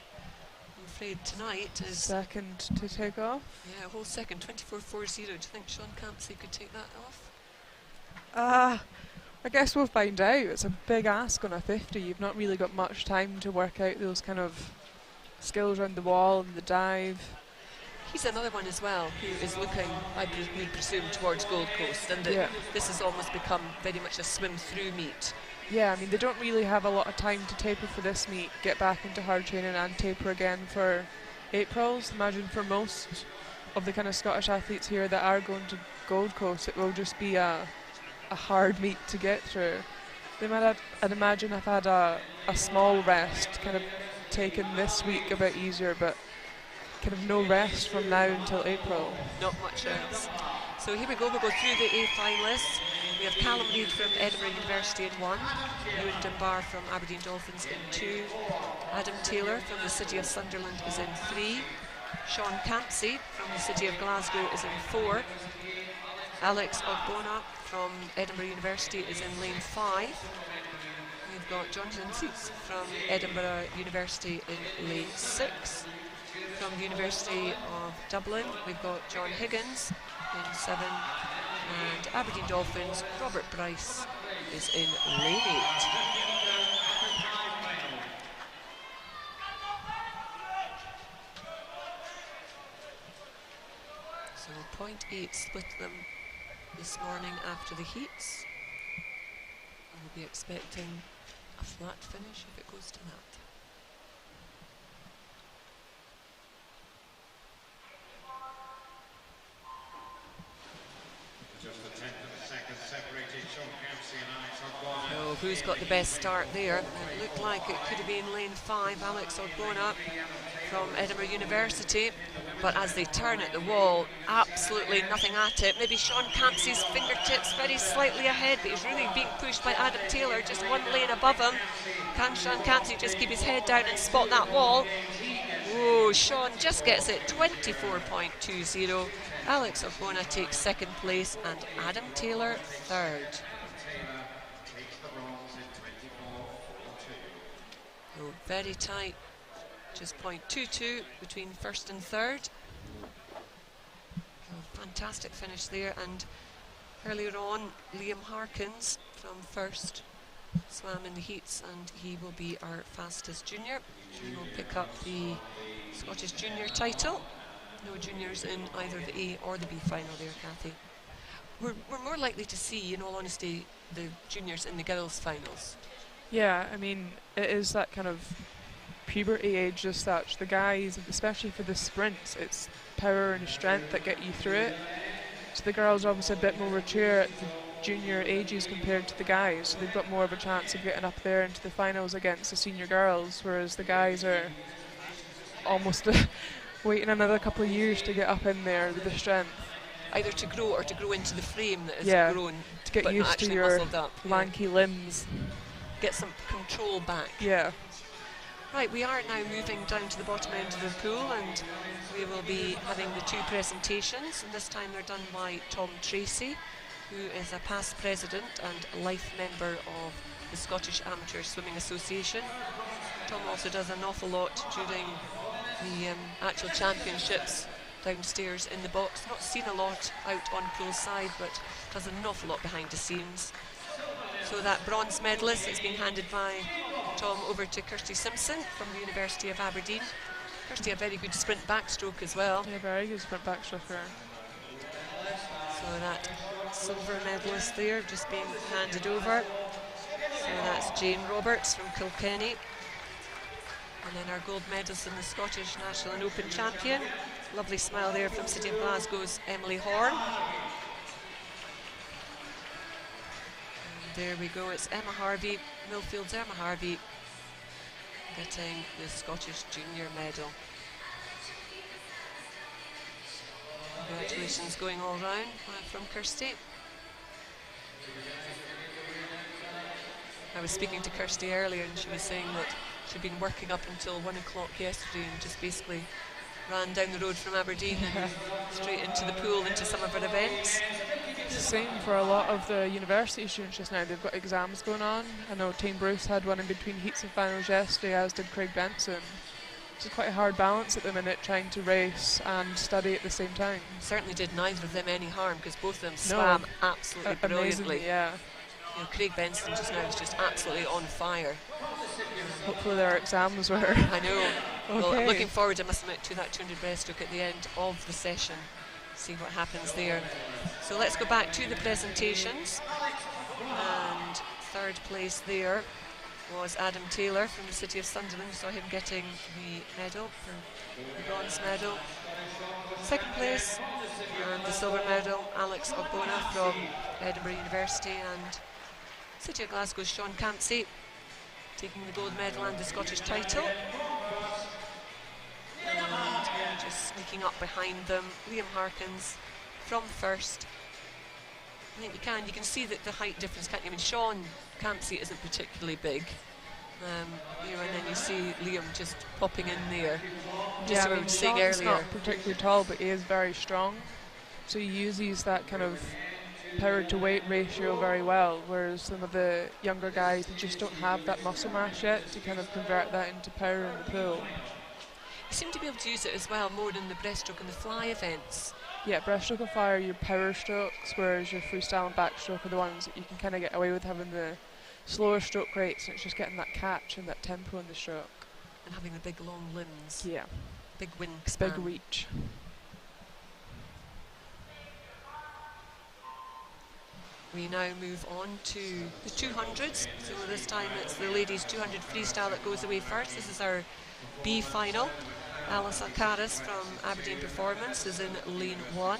Speaker 1: I'm afraid, tonight is...
Speaker 2: Second to take off?
Speaker 1: Yeah, a whole second, 24.40. Do you think Sean Campsey could take that off?
Speaker 2: I guess we'll find out. It's a big ask on a 50. You've not really got much time to work out those kind of skills around the wall and the dive.
Speaker 1: He's another one as well who is looking, we presume, towards Gold Coast, and this has almost become very much a swim-through meet.
Speaker 2: Yeah, I mean, they don't really have a lot of time to taper for this meet, get back into hard training and taper again for Aprils. Imagine for most of the kind of Scottish athletes here that are going to Gold Coast, it will just be a hard meet to get through. They might have, I'd imagine, have had a small rest, kind of taken this week a bit easier, but kind of no rest from now until April.
Speaker 1: Not much else. So here we go, we'll go through the A finalists. We have Callum Reid from Edinburgh University in 1, Ewan Dunbar from Aberdeen Dolphins in 2, Adam Taylor from the City of Sunderland is in 3, Sean Campsey from the City of Glasgow is in 4, Alex Ogbonna from Edinburgh University is in lane 5. We've got Jonathan Seats from Edinburgh University in lane 6. From the University of Dublin, we've got John Higgins in 7, and Aberdeen Dolphins, Robert Bryce is in lane 8. So 0.8 split them this morning after the heats. We'll be expecting a flat finish if it goes to that. Oh, who's got the best start there? It looked like it could have been lane 5, Alex Ogbonna from Edinburgh University, but as they turn at the wall, absolutely nothing at it. Maybe Sean Campsey's fingertips very slightly ahead, but he's really being pushed by Adam Taylor, just 1 lane above him. Can Sean Campsey just keep his head down and spot that wall? Oh, Sean just gets it, 24.20. Alex Ogbonna takes 2nd place and Adam Taylor 3rd. Oh, very tight, just 0.22 between 1st and 3rd. Oh, fantastic finish there, and earlier on Liam Harkins from 1st swam in the heats, and he will be our fastest junior. He will pick up the Scottish junior title. No juniors in either the A or the B final there, Cathy. We're more likely to see, in all honesty, the juniors in the girls' finals.
Speaker 2: Yeah, I mean, it is that kind of puberty age as such. The guys, especially for the sprints, it's power and strength that get you through it. So the girls are obviously a bit more mature at the junior ages compared to the guys, so they've got more of a chance of getting up there into the finals against the senior girls, whereas the guys are almost waiting another couple of years to get up in there with the strength.
Speaker 1: Either to grow or to grow into the frame that has grown,
Speaker 2: to get used to your lanky limbs.
Speaker 1: Get some control back.
Speaker 2: Yeah.
Speaker 1: Right, we are now moving down to the bottom end of the pool, and we will be having the 2 presentations, and this time they're done by Tom Tracy, who is a past president and life member of the Scottish Amateur Swimming Association. Tom also does an awful lot during the actual championships downstairs in the box. Not seen a lot out on poolside, but does an awful lot behind the scenes. So that bronze medalist is being handed by Tom over to Kirsty Simpson from the University of Aberdeen. Kirsty, a very good sprint backstroke as well.
Speaker 2: Yeah, very good sprint backstroker.
Speaker 1: So that silver medalist there just being handed over. So that's Jane Roberts from Kilkenny. And then our gold medalist in the Scottish National and Open champion. Lovely smile there from City of Glasgow's Emily Horn. There we go, it's Emma Harvey, Millfield's Emma Harvey, getting the Scottish junior medal. Congratulations going all round from Kirsty. I was speaking to Kirsty earlier and she was saying that she'd been working up until 1 o'clock yesterday and just basically ran down the road from Aberdeen and straight into the pool, into some of her events.
Speaker 2: It's the same for a lot of the university students just now. They've got exams going on. I know Tane Bruce had one in between heats and finals yesterday, as did Craig Benson. It's quite a hard balance at the minute, trying to race and study at the same time.
Speaker 1: Certainly did neither of them any harm, because both of them swam absolutely brilliantly.
Speaker 2: Yeah.
Speaker 1: You know, Craig Benson just now is just absolutely on fire.
Speaker 2: Hopefully their exams were.
Speaker 1: I know.
Speaker 2: Okay.
Speaker 1: Well, I'm looking forward, I must admit, to that 200 breaststroke at the end of the session. See what happens there. So let's go back to the presentations. And 3rd place there was Adam Taylor from the City of Sunderland. Saw him getting the medal, for the bronze medal. 2nd place, and the silver medal, Alex Ogbonna from Edinburgh University, and City of Glasgow's Sean Campsey taking the gold medal and the Scottish title. And just sneaking up behind them, Liam Harkins from first. I think you can see that the height difference, can't you? I mean, Sean Campsey isn't particularly big. You know, and then you see Liam just popping in there. Just
Speaker 2: Yeah,
Speaker 1: what I was saying earlier.
Speaker 2: Sean's not particularly tall, but he is very strong. So he uses that kind of power to weight ratio very well, whereas some of the younger guys, they just don't have that muscle mass yet to kind of convert that into power in the pool.
Speaker 1: You seem to be able to use it as well more in the breaststroke and the fly events.
Speaker 2: Yeah, breaststroke and fly are your power strokes, whereas your freestyle and backstroke are the ones that you can kind of get away with having the slower stroke rates, and it's just getting that catch and that tempo in the stroke.
Speaker 1: And having the big long limbs.
Speaker 2: Yeah.
Speaker 1: Big wingspan.
Speaker 2: Big reach.
Speaker 1: We now move on to the 200s. So this time it's the ladies 200 freestyle that goes away first. This is our B final. Alice Alcaraz from Aberdeen Performance is in lane 1.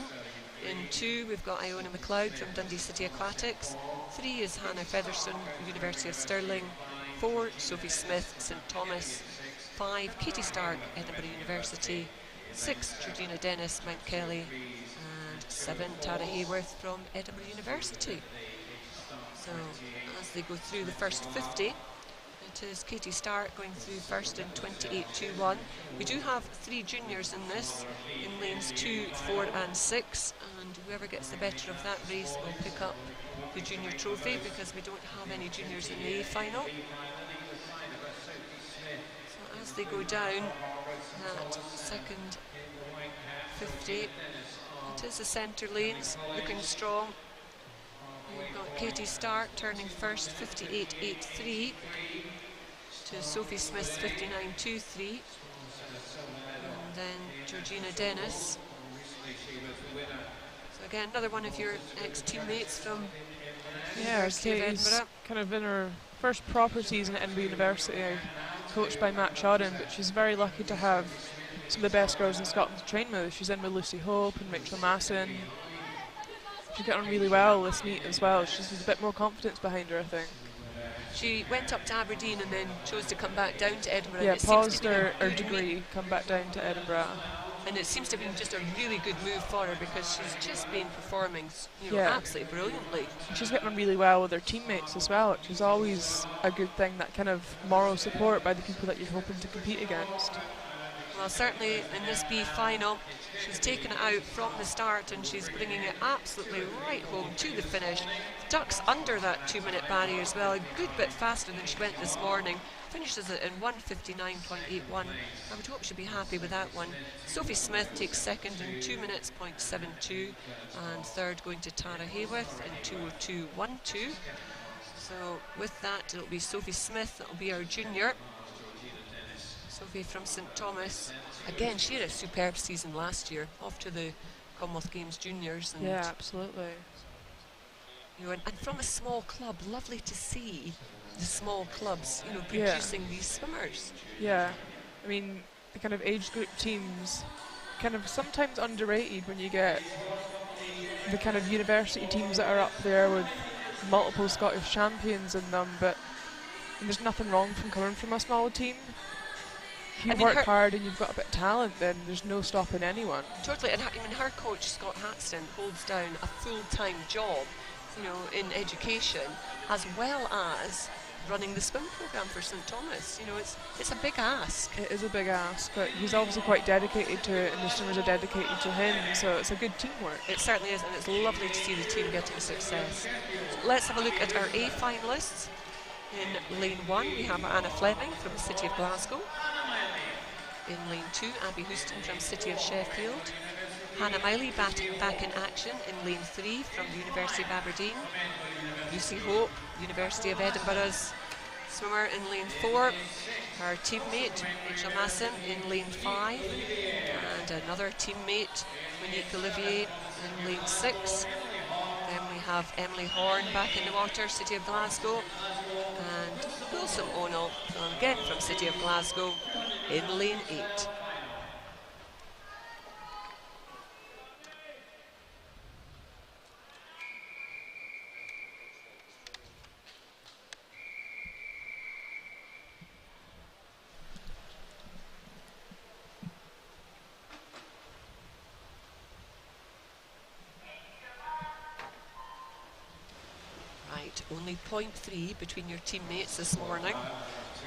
Speaker 1: In 2 we've got Iona McLeod from Dundee City Aquatics. 3 is Hannah Featherstone, University of Stirling. 4, Sophie Smith, St Thomas. 5, Katie Stark, Edinburgh University. 6, Georgina Dennis, Mount Kelly. And 7, Tara Hayworth from Edinburgh University. So as they go through the first 50, it is Katie Stark going through first in 28.21. We do have 3 juniors in this, in lanes 2, 4 and 6, and whoever gets the better of that race will pick up the junior trophy, because we don't have any juniors in the A final. So as they go down that second 50, it is the centre lanes looking strong. We've got Katie Stark turning first, 58.83, to Sophie Smith's 59.23, and then Georgina Dennis. So again, another one of your ex-teammates from University of
Speaker 2: Katie's
Speaker 1: Edinburgh.
Speaker 2: kind of in her first proper season at Edinburgh University, coached by Matt Harden, but she's very lucky to have some of the best girls in Scotland to train with. She's in with Lucy Hope and Rachel Masson. She's getting on really well this meet as well. She's a bit more confidence behind her, I think.
Speaker 1: She went up to Aberdeen and then chose to come back down to Edinburgh.
Speaker 2: Yeah,
Speaker 1: and
Speaker 2: paused her degree, come back down to Edinburgh.
Speaker 1: And it seems to have been just a really good move for her, because she's just been performing, you know, absolutely brilliantly.
Speaker 2: And she's getting on really well with her teammates as well, which is always a good thing, that kind of moral support by the people that you're hoping to compete against.
Speaker 1: Well, certainly in this B final, she's taken it out from the start and she's bringing it absolutely right home to the finish. Ducks under that 2-minute barrier as well, a good bit faster than she went this morning. Finishes it in 1:59.81. I would hope she'll be happy with that one. Sophie Smith takes second in 2 minutes, 0.72, and third going to Tara Hayworth in 2:02.12. So with that, it'll be Sophie Smith, that'll be our junior. Sophie from St Thomas. Again, she had a superb season last year, off to the Commonwealth Games juniors. And
Speaker 2: yeah, absolutely.
Speaker 1: You know, and from a small club, lovely to see the small clubs, you know, producing these swimmers.
Speaker 2: Yeah, I mean, the kind of age group teams, kind of sometimes underrated when you get the kind of university teams that are up there with multiple Scottish champions in them, but there's nothing wrong from coming from a small team. If you work hard and you've got a bit of talent, then there's no stopping anyone.
Speaker 1: Totally, and her coach, Scott Haxton, holds down a full-time job, you know, in education, as well as running the swim programme for St Thomas. You know, it's a big ask.
Speaker 2: It is a big ask, but he's obviously quite dedicated to it, and the swimmers are dedicated to him, so it's a good teamwork.
Speaker 1: It certainly is, and it's lovely to see the team getting success. Let's have a look at our A finalists. In lane 1, we have Anna Fleming from the City of Glasgow. In lane 2, Abby Houston from City of Sheffield. Hannah Miley back in action in lane 3 from the University of Aberdeen. Lucy Hope, University of Edinburgh's swimmer in lane 4. Her teammate, Rachel Masson, in lane 5. And another teammate, Monique Olivier, in lane 6. Then we have Emily Horn back in the water, City of Glasgow. And Wilson O'Neill, again from City of Glasgow, in lane 8. Right, only 0.3 between your teammates this morning.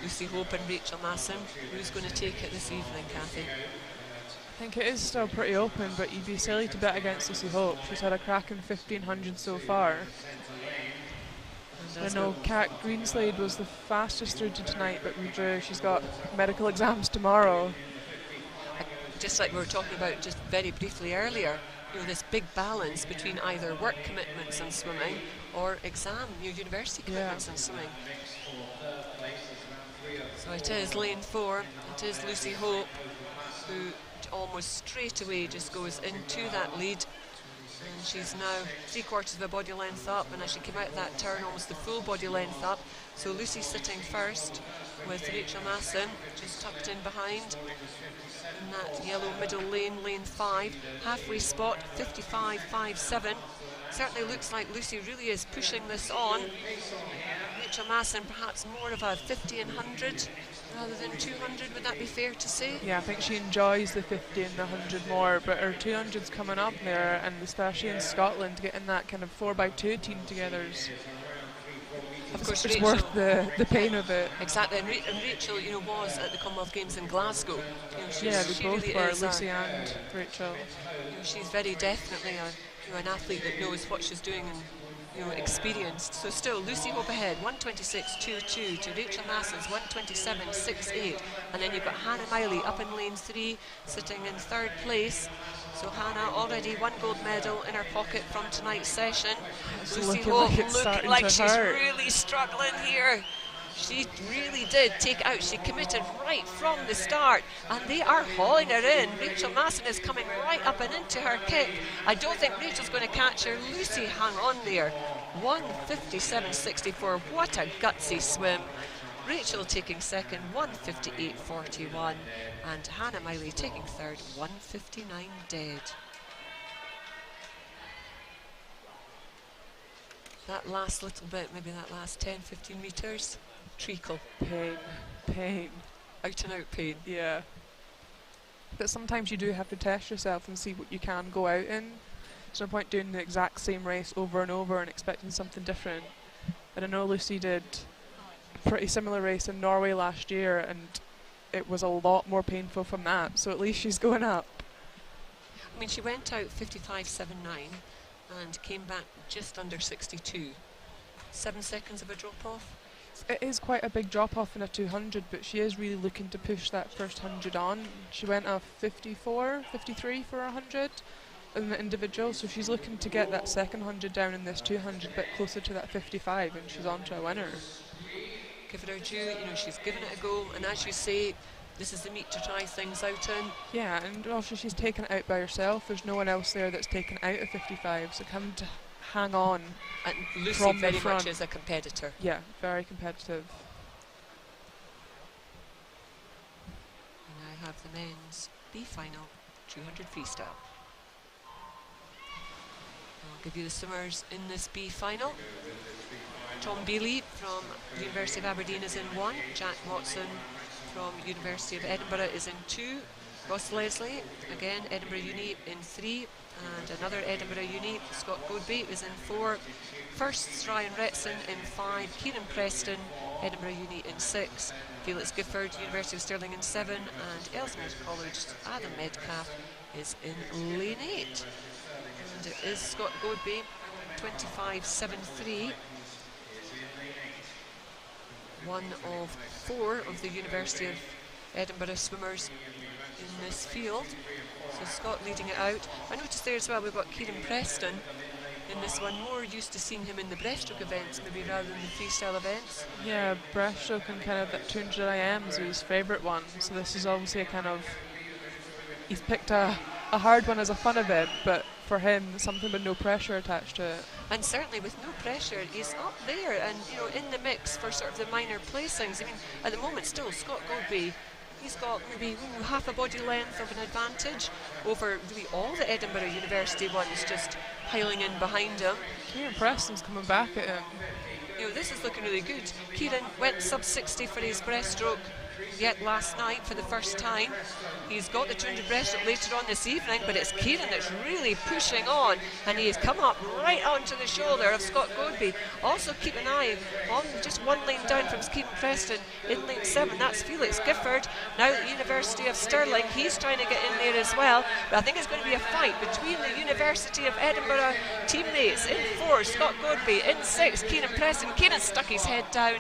Speaker 1: Lucy Hope and Rachel Masson. Who's going to take it this evening, Cathy?
Speaker 2: I think it is still pretty open, but you'd be silly to bet against Lucy Hope. She's had a cracking 1500 so far. I know Kat Greenslade was the fastest through to tonight, but withdrew. She's got medical exams tomorrow.
Speaker 1: Just like we were talking about just very briefly earlier, you know, this big balance between either work commitments and swimming or university commitments and swimming. So it is lane 4, it is Lucy Hope who almost straight away just goes into that lead, and she's now 3/4 of a body length up, and as she came out of that turn almost the full body length up. So Lucy sitting first with Rachel Masson just tucked in behind in that yellow middle lane, lane 5, halfway spot 55.57. Certainly looks like Lucy really is pushing this on. Rachel Masson perhaps more of a 50 and 100 rather than 200, would that be fair to say?
Speaker 2: Yeah, I think she enjoys the 50 and the 100 more, but her 200's coming up there, and especially in Scotland, getting that kind of 4x2 team together
Speaker 1: of course,
Speaker 2: it's
Speaker 1: Rachel,
Speaker 2: worth the pain of it.
Speaker 1: Exactly, and Rachel, you know, was at the Commonwealth Games in Glasgow. You know,
Speaker 2: yeah, they both
Speaker 1: really
Speaker 2: were, Lucy and Rachel.
Speaker 1: You know, she's very definitely an athlete that knows what she's doing and, you know, experienced. So still, Lucy Hope ahead, 1:26.22 to Rachel Masson's 1:27.68, and then you've got Hannah Miley up in lane 3, sitting in 3rd place. So Hannah already 1 gold medal in her pocket from tonight's session. Lucy Hope looking like she's really struggling here. She really did take out, she committed right from the start, and they are hauling her in. Rachel Masson is coming right up and into her kick. I don't think Rachel's going to catch her. Lucy hung on there. 1:57.64, what a gutsy swim. Rachel taking second, 1:58.41, and Hannah Miley taking third, 1:59 dead. That last little bit, maybe that last 10-15 metres, treacle.
Speaker 2: Pain.
Speaker 1: Out and out pain.
Speaker 2: Yeah. But sometimes you do have to test yourself and see what you can go out in. There's no point doing the exact same race over and over and expecting something different. And I know Lucy did a pretty similar race in Norway last year, and it was a lot more painful from that, so at least she's going up.
Speaker 1: I mean, she went out 55.79 and came back just under 62. 7 seconds of a drop off.
Speaker 2: It is quite a big drop off in a 200, but she is really looking to push that first 100 on. She went a 53 for 100 in the individual, so she's looking to get that second 100 down in this 200 a bit closer to that 55, and she's on to a winner.
Speaker 1: Give it her due, you know, she's given it a go, and as you say, this is the meet to try things out in.
Speaker 2: Yeah, and also she's taken it out by herself. There's no one else there that's taken out a 55, so having to hang on.
Speaker 1: And Lucy
Speaker 2: from
Speaker 1: very
Speaker 2: the front
Speaker 1: much is a competitor.
Speaker 2: Yeah, very competitive.
Speaker 1: And I have the men's B final 200 freestyle. I'll give you the swimmers in this B final. Tom Bealey from the University of Aberdeen is in 1. Jack Watson from University of Edinburgh is in 2. Ross Leslie, again Edinburgh Uni, in 3. And another Edinburgh Uni, Scott Godby, is in 4. First, Ryan Retson in 5. Kieran Preston, Edinburgh Uni, in 6. Felix Gifford, University of Stirling, in 7. And Ellesmere College, Adam Medcalf is in lane 8. And it is Scott Godby, 25.73. One of 4 of the University of Edinburgh swimmers in this field. So Scott leading it out. I noticed there as well we've got Kieran Preston in this one. More used to seeing him in the breaststroke events maybe rather than the freestyle events.
Speaker 2: Yeah, breaststroke and kind of that 200 IMs are his favourite one. So this is obviously a kind of, he's picked a hard one as a fun event, but for him something with no pressure attached to it.
Speaker 1: And certainly with no pressure, he's up there and, you know, in the mix for sort of the minor placings. I mean, at the moment still, Scott Godby, he's got maybe half a body length of an advantage over really all the Edinburgh University ones just piling in behind him.
Speaker 2: Kieran Preston's coming back at him.
Speaker 1: You know, this is looking really good. Kieran went sub 60 for his breaststroke yet last night for the first time. He's got the 200 breaststroke later on this evening, but it's Kieran that's really pushing on, and he has come up right onto the shoulder of Scott Godby. Also keep an eye on just one lane down from Keaton Preston in lane 7. That's Felix Gifford, now at the University of Stirling. He's trying to get in there as well, but I think it's going to be a fight between the University of Edinburgh teammates. In 4, Scott Godby. In 6, Kieran Preston. Kieran stuck his head down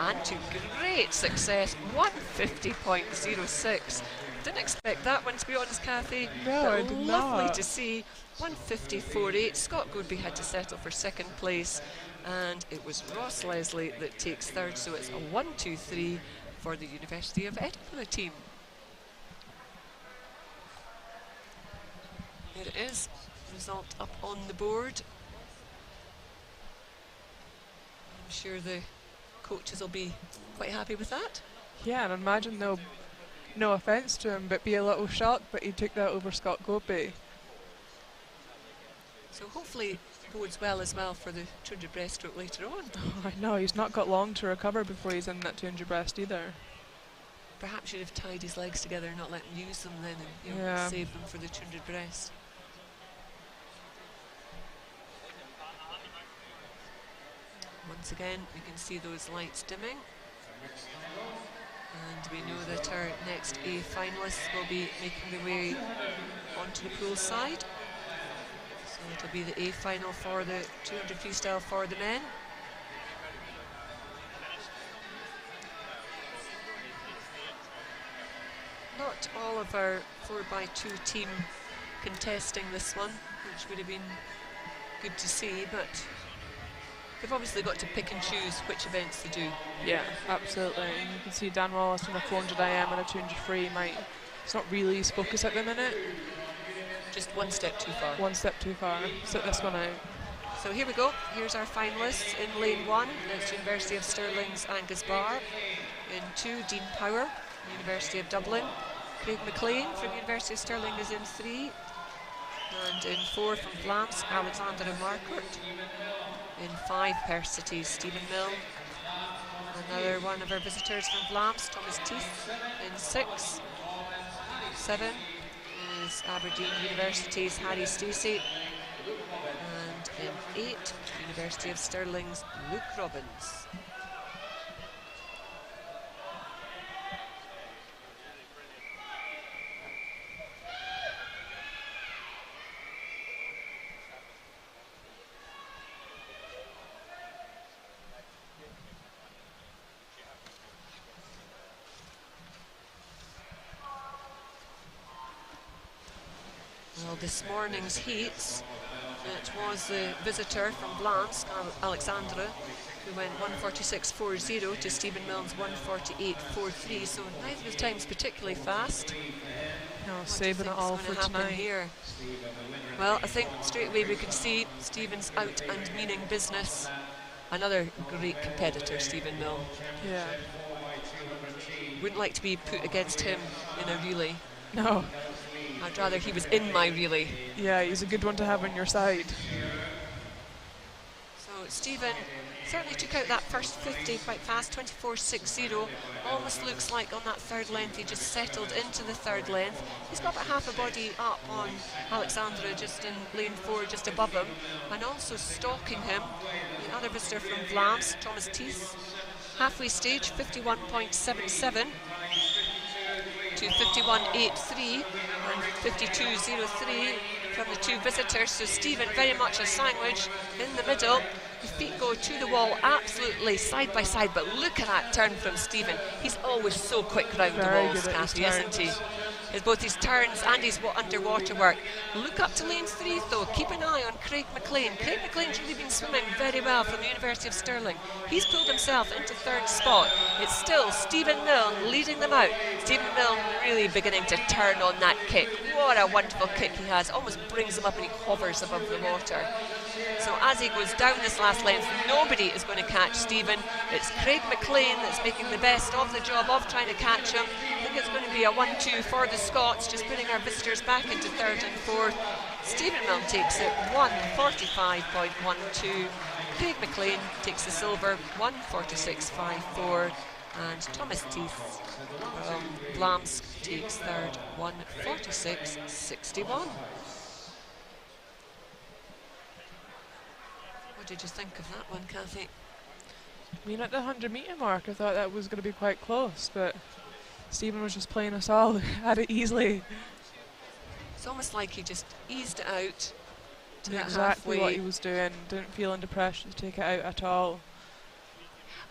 Speaker 1: and to great success, 150.06. Didn't expect that one, to be honest, Cathy.
Speaker 2: No, I did
Speaker 1: lovely
Speaker 2: not.
Speaker 1: to see. 154.8. Scott Godby had to settle for second place, and it was Ross Leslie that takes third, so it's a 1-2-3 for the University of Edinburgh team. Here it is, result up on the board. I'm sure the coaches will be quite happy with that.
Speaker 2: Yeah, and I imagine they'll, no offence to him, but be a little shocked, but he took that over Scott Godby.
Speaker 1: So hopefully bodes well as well for the 200 breaststroke later on.
Speaker 2: Oh, I know, he's not got long to recover before he's in that 200 breast either.
Speaker 1: Perhaps should have tied his legs together and not let him use them then, and
Speaker 2: Yeah.
Speaker 1: save them for the 200 breast. Once again, we can see those lights dimming. And we know that our next A finalists will be making their way onto the pool side. So it'll be the A final for the 200 freestyle for the men. Not all of our 4x2 team contesting this one, which would have been good to see, but they've obviously got to pick and choose which events they do.
Speaker 2: Yeah, absolutely. And you can see Dan Wallace on a 400 IM and a 200 free might, it's not really his focus at the minute.
Speaker 1: Just one step too far.
Speaker 2: One step too far. Sit this one out.
Speaker 1: So here we go. Here's our finalists in lane 1. It's University of Stirling's Angus Barr. In 2, Dean Power, University of Dublin. Craig McLean from University of Stirling is in 3. And in 4 from Vlaams, Alexander Marcourt. In 5, Perth City's Stephen Milne. Another one of our visitors from Vlaams, Thomas Teeth. In 6, 7 is Aberdeen University's Harry Stacey. And in 8, University of Stirling's Luke Robbins. Well, this morning's heats, it was the visitor from Blansk, Alexandra, who went 1:46.40 to Stephen Milne's 1:48.43, so neither of the times particularly fast.
Speaker 2: No,
Speaker 1: What
Speaker 2: saving
Speaker 1: do you
Speaker 2: it all
Speaker 1: think's
Speaker 2: for
Speaker 1: gonna happen
Speaker 2: tonight.
Speaker 1: here? Well, I think straight away we can see Stephen's out and meaning business. Another great competitor, Stephen Milne.
Speaker 2: Yeah.
Speaker 1: Wouldn't like to be put against him in a relay.
Speaker 2: No.
Speaker 1: I'd rather he was in my relay.
Speaker 2: Yeah, he's a good one to have on your side.
Speaker 1: So Stephen certainly took out that first 50 quite fast, 24.60. Almost looks like on that third length he just settled into the third length. He's got about half a body up on Alexandra, just in lane 4, just above him, and also stalking him, the other visitor from Vlaams, Thomas Teeth. Halfway stage, 51.77 to 51.83 and 52.03 from the 2 visitors. So Stephen very much a sandwich in the middle. The feet go to the wall absolutely side by side, but look at that turn from Stephen. He's always so quick round the
Speaker 2: Very
Speaker 1: walls,
Speaker 2: good at his
Speaker 1: Cathy, isn't he? It's both his turns and his underwater work. Look up to lane 3 though, keep an eye on Craig McLean. Craig McLean's really been swimming very well from the University of Stirling. He's pulled himself into 3rd spot. It's still Stephen Milne leading them out. Stephen Milne really beginning to turn on that kick. What a wonderful kick he has, almost brings him up and he hovers above the water. So as he goes down this last length, nobody is going to catch Stephen. It's Craig McLean that's making the best of the job of trying to catch him. I think it's going to be a 1-2 for the Scots, just putting our visitors back into 3rd and 4th. Stephen Milne takes it 1:45.12. Craig McLean takes the silver 1:46.54. And Thomas Teeth from Blamsk takes third, 1:46.61. What did you think of that one, Cathy?
Speaker 2: I mean, at the 100-metre mark, I thought that was going to be quite close, but Stephen was just playing us all, had it easily.
Speaker 1: It's almost like he just eased it out to that
Speaker 2: Exactly
Speaker 1: halfway.
Speaker 2: what he was doing, didn't feel under pressure to take it out at all.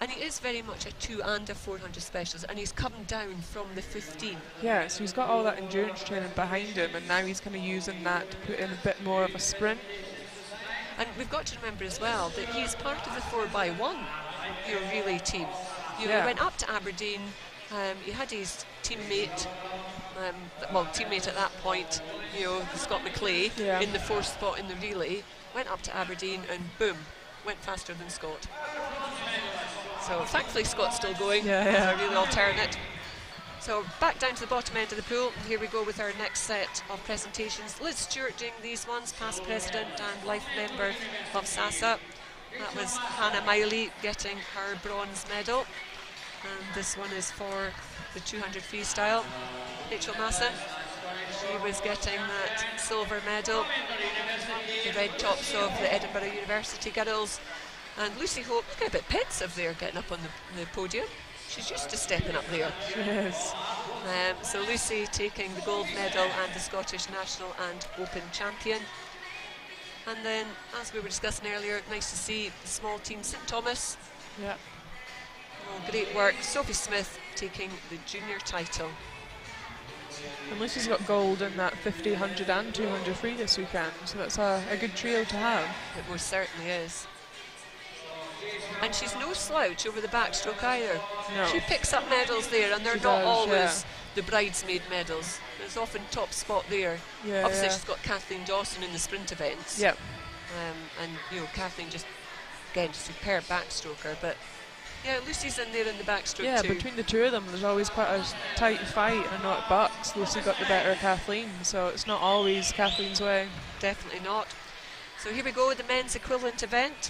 Speaker 1: And he is very much a 2 and a 400 specialist, and he's come down from the 15.
Speaker 2: Yeah, so he's got all that endurance training behind him, and now he's kind of using that to put in a bit more of a sprint.
Speaker 1: And we've got to remember as well that he's part of the 4x1 relay team. He went up to Aberdeen. He had his teammate, teammate at that point, Scott McClay, in the 4th spot in the relay. Went up to Aberdeen and boom, went faster than Scott. So thankfully Scott's still going as a relay alternate. So back down to the bottom end of the pool. Here we go with our next set of presentations. Liz Stewart doing these ones, past president and life member of SASA. That was Hannah Miley getting her bronze medal. And this one is for the 200 freestyle. Rachel Masson, she was getting that silver medal. The red tops of the Edinburgh University girls. And Lucy Hope, looking a bit pensive there, getting up on the podium. She's used to stepping up there.
Speaker 2: Yes.
Speaker 1: So Lucy taking the gold medal and the Scottish National and Open champion. And then, as we were discussing earlier, nice to see the small team St Thomas.
Speaker 2: Yeah.
Speaker 1: Oh, great work. Sophie Smith taking the junior title.
Speaker 2: And Lucy's got gold in that 50, 100 and 200 free this weekend, so that's a good trio to have.
Speaker 1: It most certainly is. And she's no slouch over the backstroke either.
Speaker 2: No.
Speaker 1: She picks up medals there, and they're
Speaker 2: She
Speaker 1: not
Speaker 2: does,
Speaker 1: always the bridesmaid medals. There's often top spot there. Obviously, she's got Kathleen Dawson in the sprint events.
Speaker 2: Yep.
Speaker 1: And Kathleen just, again, superb backstroker. But yeah, Lucy's in there in the backstroke
Speaker 2: Yeah,
Speaker 1: too.
Speaker 2: between the two of them, there's always quite a tight fight, and I know at Bucks, Lucy got the better of Kathleen, so it's not always Kathleen's way.
Speaker 1: Definitely not. So here we go, the men's equivalent event.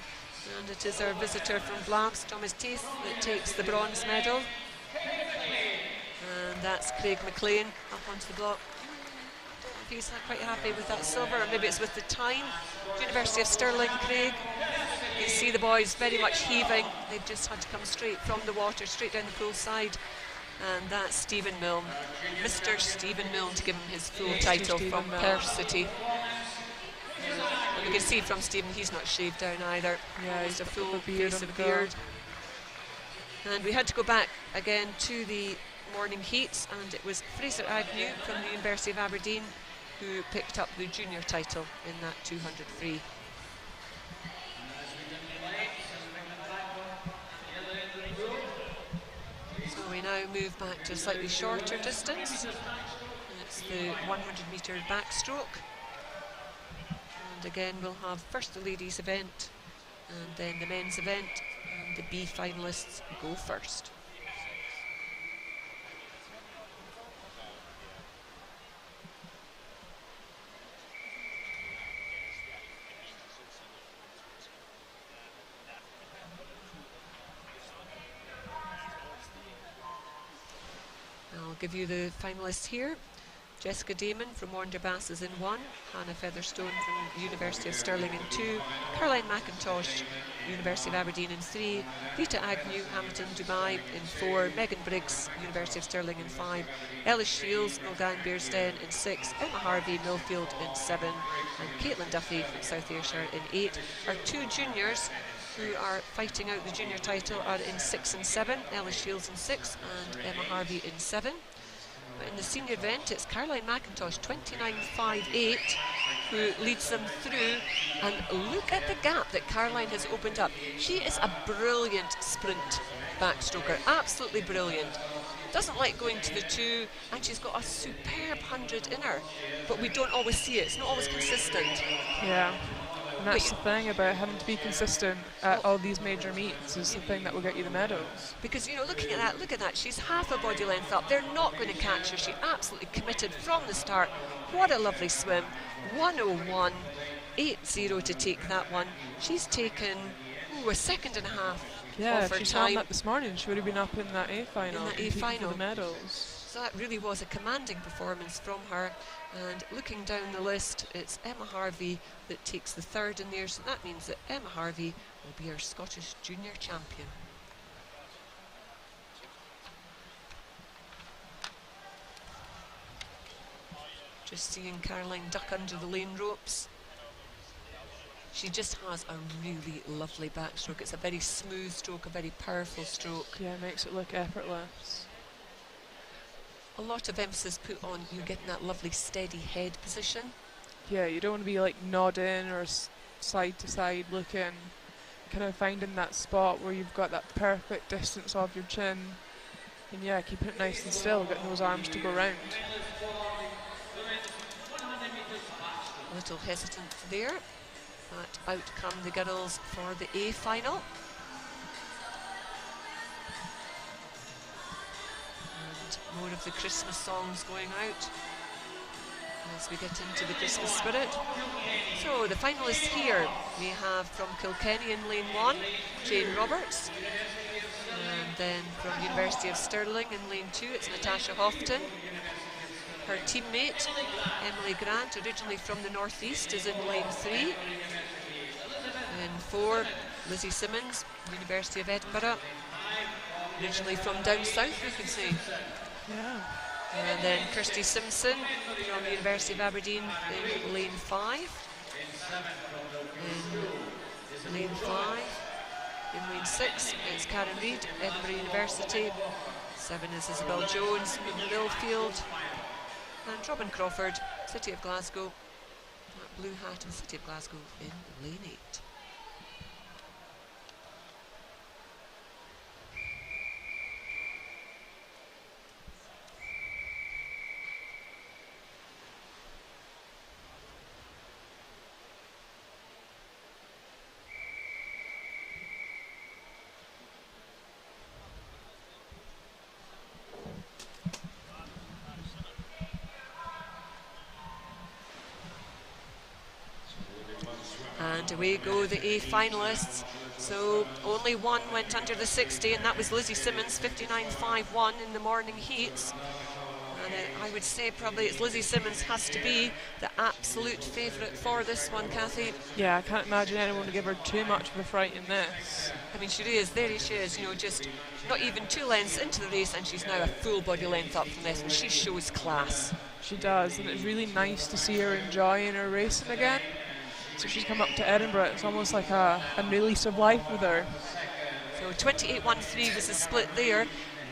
Speaker 1: And it is our visitor from Blamps, Thomas Teeth, that takes the bronze medal. And that's Craig McLean up onto the block. I don't know if he's quite happy with that silver, or maybe it's with the time. University of Stirling, Craig. You can see the boys very much heaving. They've just had to come straight from the water, straight down the pool side. And that's Stephen Milne, Mr. Stephen Milne, to give him his full title
Speaker 2: Stephen
Speaker 1: from
Speaker 2: Milne.
Speaker 1: Perth City. And you can see from Stephen, he's not shaved down either.
Speaker 2: Yeah,
Speaker 1: Just a
Speaker 2: got
Speaker 1: full
Speaker 2: the beard
Speaker 1: face
Speaker 2: on
Speaker 1: of
Speaker 2: the
Speaker 1: beard. And we had to go back again to the morning heats, and it was Fraser Agnew from the University of Aberdeen who picked up the junior title in that 200 free. So we now move back to a slightly shorter distance. And it's the 100-metre backstroke. And again, we'll have first the ladies' event, and then the men's event, and the B finalists go first. I'll give you the finalists here. Jessica Damon from Warner Bass is in 1, Hannah Featherstone from the University of Stirling in 2, Caroline Mcintosh, University of Aberdeen in 3, Rita Agnew, Hamilton, Dubai in 4, Megan Briggs, University of Stirling in 5, Ellis Shields, Mulgan Bearsden in 6, Emma Harvey, Millfield in 7, and Caitlin Duffy from South Ayrshire in 8. Our 2 juniors who are fighting out the junior title are in 6 and 7, Ellis Shields in 6 and Emma Harvey in 7. But in the senior event, it's Caroline Mcintosh, 29.58, who leads them through. And look at the gap that Caroline has opened up. She is a brilliant sprint backstroker, absolutely brilliant. Doesn't like going to the 2, and she's got a superb 100 in her. But we don't always see it, it's not always consistent.
Speaker 2: Yeah. And that's the thing about having to be consistent at all these major meets, is the thing that will get you the medals.
Speaker 1: Because, looking at that, look at that, she's half a body length up. They're not going to catch her. She absolutely committed from the start. What a lovely swim. 101.80 to take that one. She's taken Ooh, a second and a half.
Speaker 2: Yeah,
Speaker 1: off her
Speaker 2: if she swam
Speaker 1: time
Speaker 2: that this morning, she would have been up in that A final.
Speaker 1: in that A
Speaker 2: competing for
Speaker 1: final.
Speaker 2: the medals.
Speaker 1: So that really was a commanding performance from her. And looking down the list, it's Emma Harvey that takes the third in there. So that means that Emma Harvey will be our Scottish junior champion. Just seeing Caroline duck under the lane ropes. She just has a really lovely backstroke. It's a very smooth stroke, a very powerful stroke.
Speaker 2: Yeah, it makes it look effortless.
Speaker 1: A lot of emphasis put on you getting that lovely steady head position.
Speaker 2: Yeah, you don't want to be like nodding or side to side looking. Kind of finding that spot where you've got that perfect distance of your chin. And yeah, keeping it nice and still, getting those arms to go round.
Speaker 1: A little hesitant there, but out come the girls for the A final. And more of the Christmas songs going out as we get into the Christmas spirit. So the finalists here, we have from Kilkenny in lane 1, Jane Roberts. And then from University of Stirling in lane 2, it's Natasha Houghton. Her teammate, Emily Grant, originally from the northeast, is in lane 3. In 4, Lizzie Simmons, University of Edinburgh, originally from down south, we can say.
Speaker 2: Yeah.
Speaker 1: And then Kirsty Simpson from the University of Aberdeen in lane 5. In lane 5. In lane 6, it's Karen Reid, Edinburgh University. 7 is Isabel Jones, Millfield. And Robin Crawford, City of Glasgow. That blue hat in City of Glasgow in lane 8. And away go the A finalists. So only one went under the 60, and that was Lizzie Simmons, 59.51 in the morning heats. And I would say probably it's Lizzie Simmons has to be the absolute favourite for this one, Cathy.
Speaker 2: Yeah, I can't imagine anyone would give her too much of a fright in this.
Speaker 1: I mean, she is, there she is, you know, just not even 2 lengths into the race, and she's now a full body length up from this, and she shows class.
Speaker 2: She does, and it's really nice to see her enjoying her racing again. So she's come up to Edinburgh, it's almost like a new lease of life with her.
Speaker 1: So 28.13 was the split there.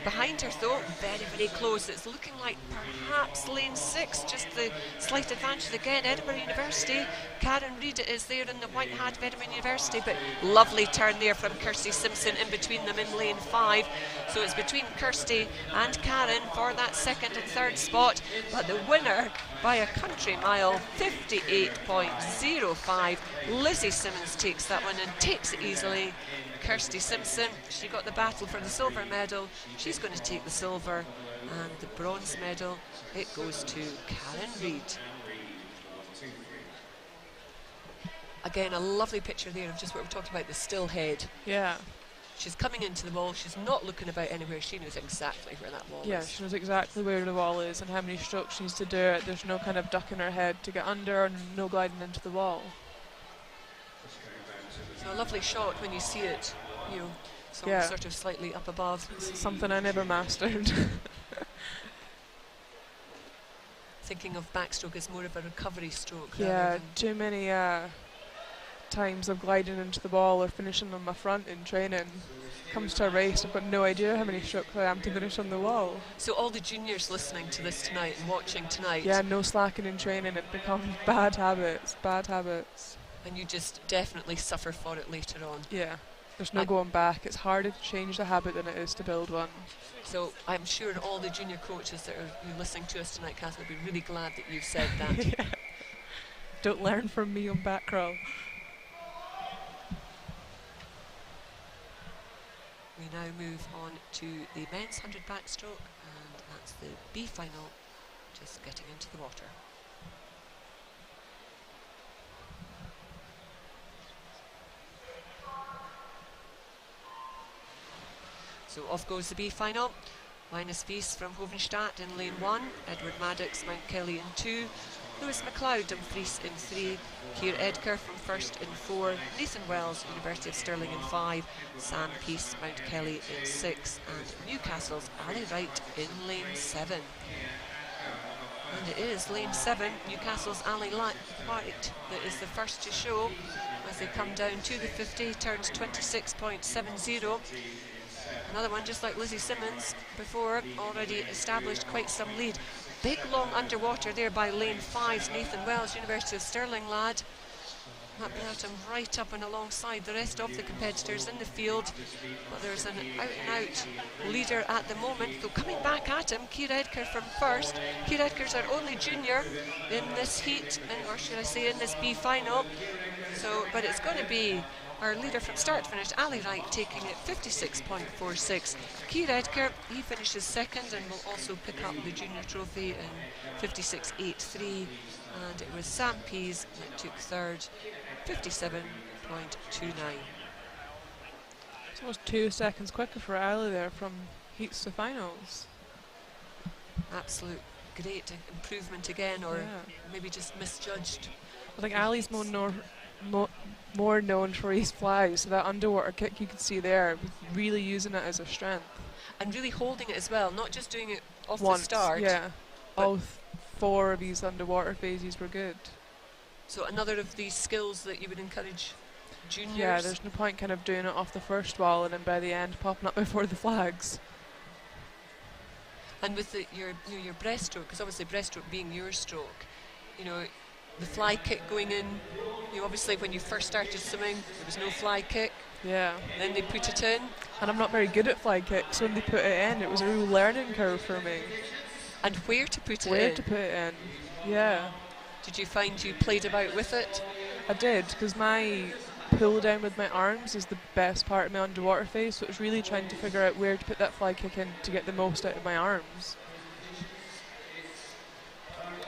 Speaker 1: Behind her though, very, very close. It's looking like perhaps lane 6, just the slight advantage again. Edinburgh University, Karen Reid is there in the white hat of Edinburgh University, but lovely turn there from Kirsty Simpson in between them in lane 5. So it's between Kirsty and Karen for that second and third spot, but the winner by a country mile, 58.05. Lizzie Simmons takes that one and takes it easily. Kirsty Simpson, she got the battle for the silver medal. She's going to take the silver, and the bronze medal, it goes to Karen Reid. Again, a lovely picture there of just what we're talking about, the still head.
Speaker 2: Yeah.
Speaker 1: She's coming into the wall, she's not looking about anywhere, she knows exactly where that wall is.
Speaker 2: Yeah, she knows exactly where the wall is and how many strokes she needs to do it. There's no kind of ducking her head to get under and no gliding into the wall.
Speaker 1: So a lovely shot when you see it, you know, sort of slightly up above.
Speaker 2: It's something I never mastered.
Speaker 1: Thinking of backstroke as more of a recovery stroke.
Speaker 2: Yeah, too many times of gliding into the wall or finishing on my front in training. Comes to a race, I've got no idea how many strokes I am to finish on the wall.
Speaker 1: So all the juniors listening to this tonight and watching tonight.
Speaker 2: Yeah, no slacking in training, it becomes bad habits.
Speaker 1: And you just definitely suffer for it later on.
Speaker 2: Yeah, there's no going back. It's harder to change the habit than it is to build one.
Speaker 1: So I'm sure all the junior coaches that are listening to us tonight, Cathy, will be really glad that you've said that.
Speaker 2: Yeah. Don't learn from me on back crawl.
Speaker 1: We now move on to the men's 100 backstroke, and that's the B final, just getting into the water. So off goes the B final. Linus Wies from Hovenstadt in lane 1, Edward Maddox, Mount Kelly in 2, Lewis MacLeod, Dumfries in 3, Keir Edgar from 1st in 4, Nathan Wells, University of Stirling in 5, Sam Peace, Mount Kelly in 6, and Newcastle's Ali Wright in lane 7. And it is lane 7, Newcastle's Ali Wright, that is the first to show as they come down to the 50, turns 26.70. Another one just like Lizzie Simmons before, already established quite some lead. Big long underwater there by lane 5's Nathan Wells, University of Stirling lad. That brought him right up and alongside the rest of the competitors in the field. But there's an out-and-out leader at the moment. Though coming back at him, Keir Edgar from 1st. Keir Edgar's our only junior in this heat, or should I say in this B final. So, but it's going to be our leader from start to finish, Ali Wright, taking it 56.46. Keir Edgar, he finishes 2nd and will also pick up the junior trophy in 56.83. And it was Sam Pease that took 3rd, 57.29.
Speaker 2: It's almost 2 seconds quicker for Ali there from heats to finals.
Speaker 1: Absolute great improvement again, or maybe just misjudged.
Speaker 2: I think Ali's more known for his flies, so that underwater kick you could see there, really using it as a strength.
Speaker 1: And really holding it as well, not just doing it off
Speaker 2: Once,
Speaker 1: the start.
Speaker 2: Yeah, all 4 of these underwater phases were good.
Speaker 1: So another of these skills that you would encourage juniors.
Speaker 2: Yeah, there's no point kind of doing it off the first wall and then by the end popping up before the flags.
Speaker 1: And with your breaststroke, because obviously breaststroke being your stroke, you know, the fly kick going in, you know, obviously when you first started swimming there was no fly kick.
Speaker 2: Yeah.
Speaker 1: Then they put it in. And
Speaker 2: I'm not very good at fly kicks. When they put it in, it was a real learning curve for me.
Speaker 1: And where to put it in?
Speaker 2: Where to put it in, yeah.
Speaker 1: Did you find you played about with it?
Speaker 2: I did, because my pull down with my arms is the best part of my underwater phase, so it was really trying to figure out where to put that fly kick in to get the most out of my arms.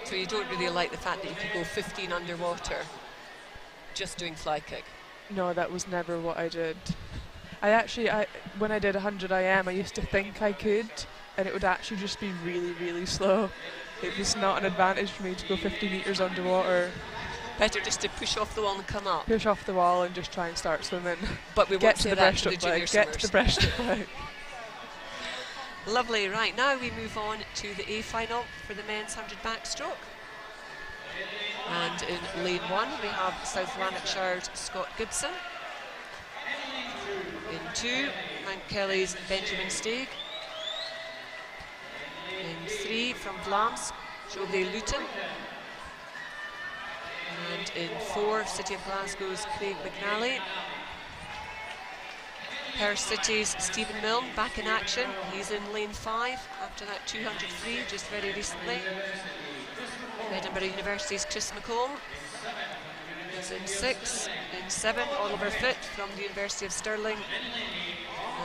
Speaker 1: So you don't really like the fact that you could go 15 underwater just doing fly kick?
Speaker 2: No, that was never what I did. When I did 100 IM, I used to think I could, and it would actually just be really, really slow. It was not an advantage for me to go 50 metres underwater.
Speaker 1: Better just to push off the wall and come up.
Speaker 2: Push off the wall and just try and start swimming.
Speaker 1: But we
Speaker 2: get
Speaker 1: won't
Speaker 2: to
Speaker 1: say
Speaker 2: the
Speaker 1: that to the
Speaker 2: breaststroke
Speaker 1: junior
Speaker 2: flag. Get to the breaststroke flag.
Speaker 1: Lovely. Right, now we move on to the A final for the men's 100 backstroke. And in lane 1 we have South Lanarkshire's Scott Gibson. In 2, Mount Kelly's Benjamin Steig. In 3, from Vlaams, Jode Luton. And in 4, City of Glasgow's Craig McNally. Perth City's Stephen Milne back in action. He's in lane 5 after that 200 free just very recently. Edinburgh University's Chris McComb is in 6. In 7, Oliver Fitt from the University of Stirling.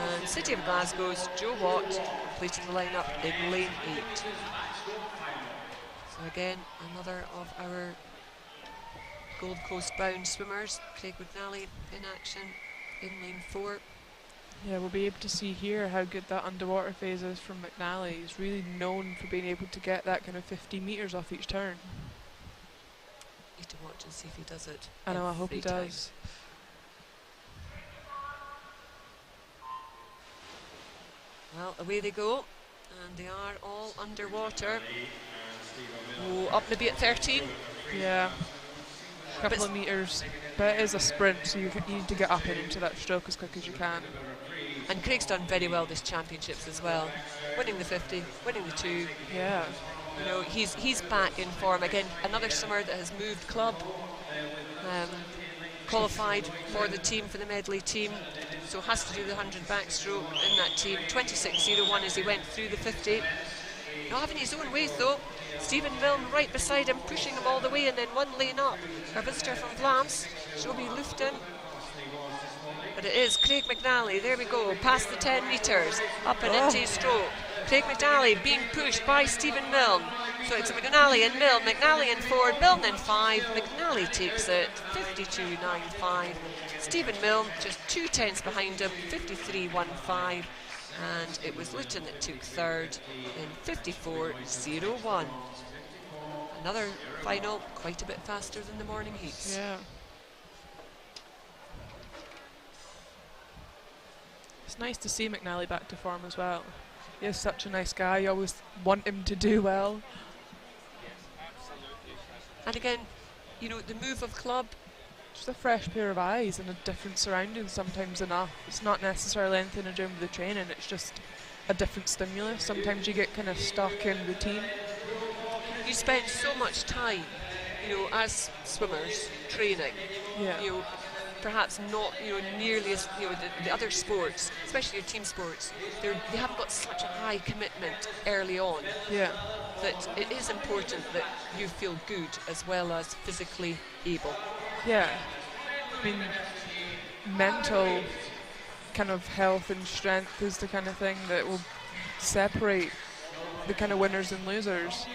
Speaker 1: And City of Glasgow's Joe Watt completing the lineup in lane 8. So again, another of our Gold Coast bound swimmers. Craig McNally in action in lane 4.
Speaker 2: Yeah, we'll be able to see here how good that underwater phase is from McNally. He's really known for being able to get that kind of 50 metres off each turn.
Speaker 1: Need to watch and see if he does it.
Speaker 2: I know, I hope he does.
Speaker 1: Well, away they go, and they are all underwater. Oh, up maybe at 13.
Speaker 2: Yeah, a couple of metres, but it is a sprint, so you need to get up and into that stroke as quick as you can.
Speaker 1: And Craig's done very well this championships as well, winning the 50, winning the 2.
Speaker 2: Yeah,
Speaker 1: you know, he's back in form again. Another swimmer that has moved club, qualified for the team, for the Medley team, so has to do the 100 backstroke in that team. 26.01 as he went through the 50. Not having his own way though. Stephen Milne right beside him, pushing him all the way, and then 1 lane up. Our visitor from Vlaams, Joby Lufton. But it is Craig McNally, there we go, past the 10 metres, up and into his stroke. Craig McNally being pushed by Stephen Milne. So it's McNally and Milne, McNally in 4, Milne in 5, McNally takes it, 52.95. Stephen Milne just 2 tenths behind him, 53.15. and it was Luton that took third in 54.01. Another final quite a bit faster than the morning heats.
Speaker 2: Yeah. It's nice to see McNally back to form as well. He is such a nice guy. You always want him to do well.
Speaker 1: And again, you know, the move of club.
Speaker 2: Just a fresh pair of eyes and a different surroundings sometimes enough. It's not necessarily anything to do with the training, it's just a different stimulus. Sometimes you get kind of stuck in routine.
Speaker 1: You spend so much time, you know, as swimmers training.
Speaker 2: Yeah.
Speaker 1: You know, perhaps not, you know, nearly as, you know, the other sports, especially your team sports. They haven't got such a high commitment early on.
Speaker 2: Yeah.
Speaker 1: That it is important that you feel good as well as physically able.
Speaker 2: Yeah. I mean, mental kind of health and strength is the kind of thing that will separate the kind of winners and losers.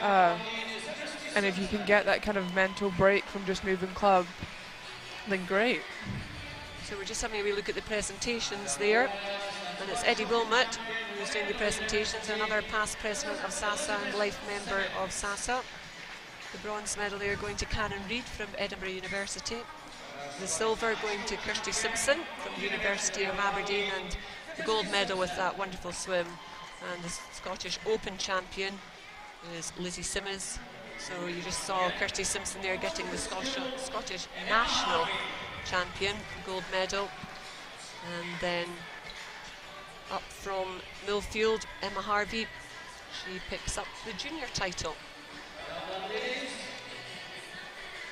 Speaker 2: And if you can get that kind of mental break from just moving club, then great.
Speaker 1: So we're just having a wee look at the presentations there. And it's Eddie Wilmot who's doing the presentations, another past president of SASA and life member of SASA. The bronze medal there going to Cannon Reid from Edinburgh University. The silver going to Kirsty Simpson from the University of Aberdeen, and the gold medal with that wonderful swim. And the Scottish Open champion is Lizzie Simmons. So you just saw Kirsty Simpson there getting the Scottish national champion gold medal. And then up from Millfield, Emma Harvey, she picks up the junior title.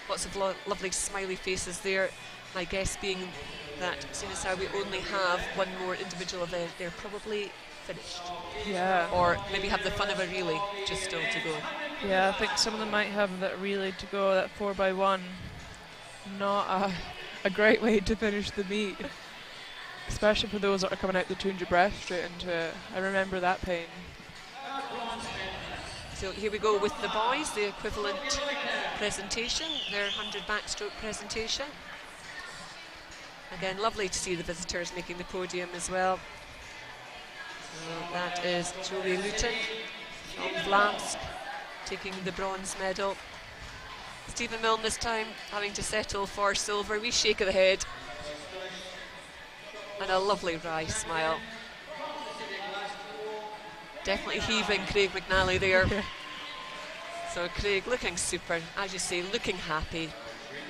Speaker 1: Lots of lovely smiley faces there. My guess being that seeing as how we only have one more individual event, they're probably finished.
Speaker 2: Yeah.
Speaker 1: Or maybe have the fun of a relay just still to go.
Speaker 2: Yeah, I think some of them might have that relay to go, that 4x1. Not a great way to finish the meet. Especially for those that are coming out the 200 breaststroke into it. I remember that pain.
Speaker 1: So here we go with the boys, the equivalent presentation, their 100 backstroke presentation. Again, lovely to see the visitors making the podium as well. So that is Jolie Luton from Vlamsk taking the bronze medal. Stephen Milne this time having to settle for silver. Wee shake of the head. And a lovely wry smile. Definitely heaving Craig McNally there. So Craig looking super, as you say, looking happy.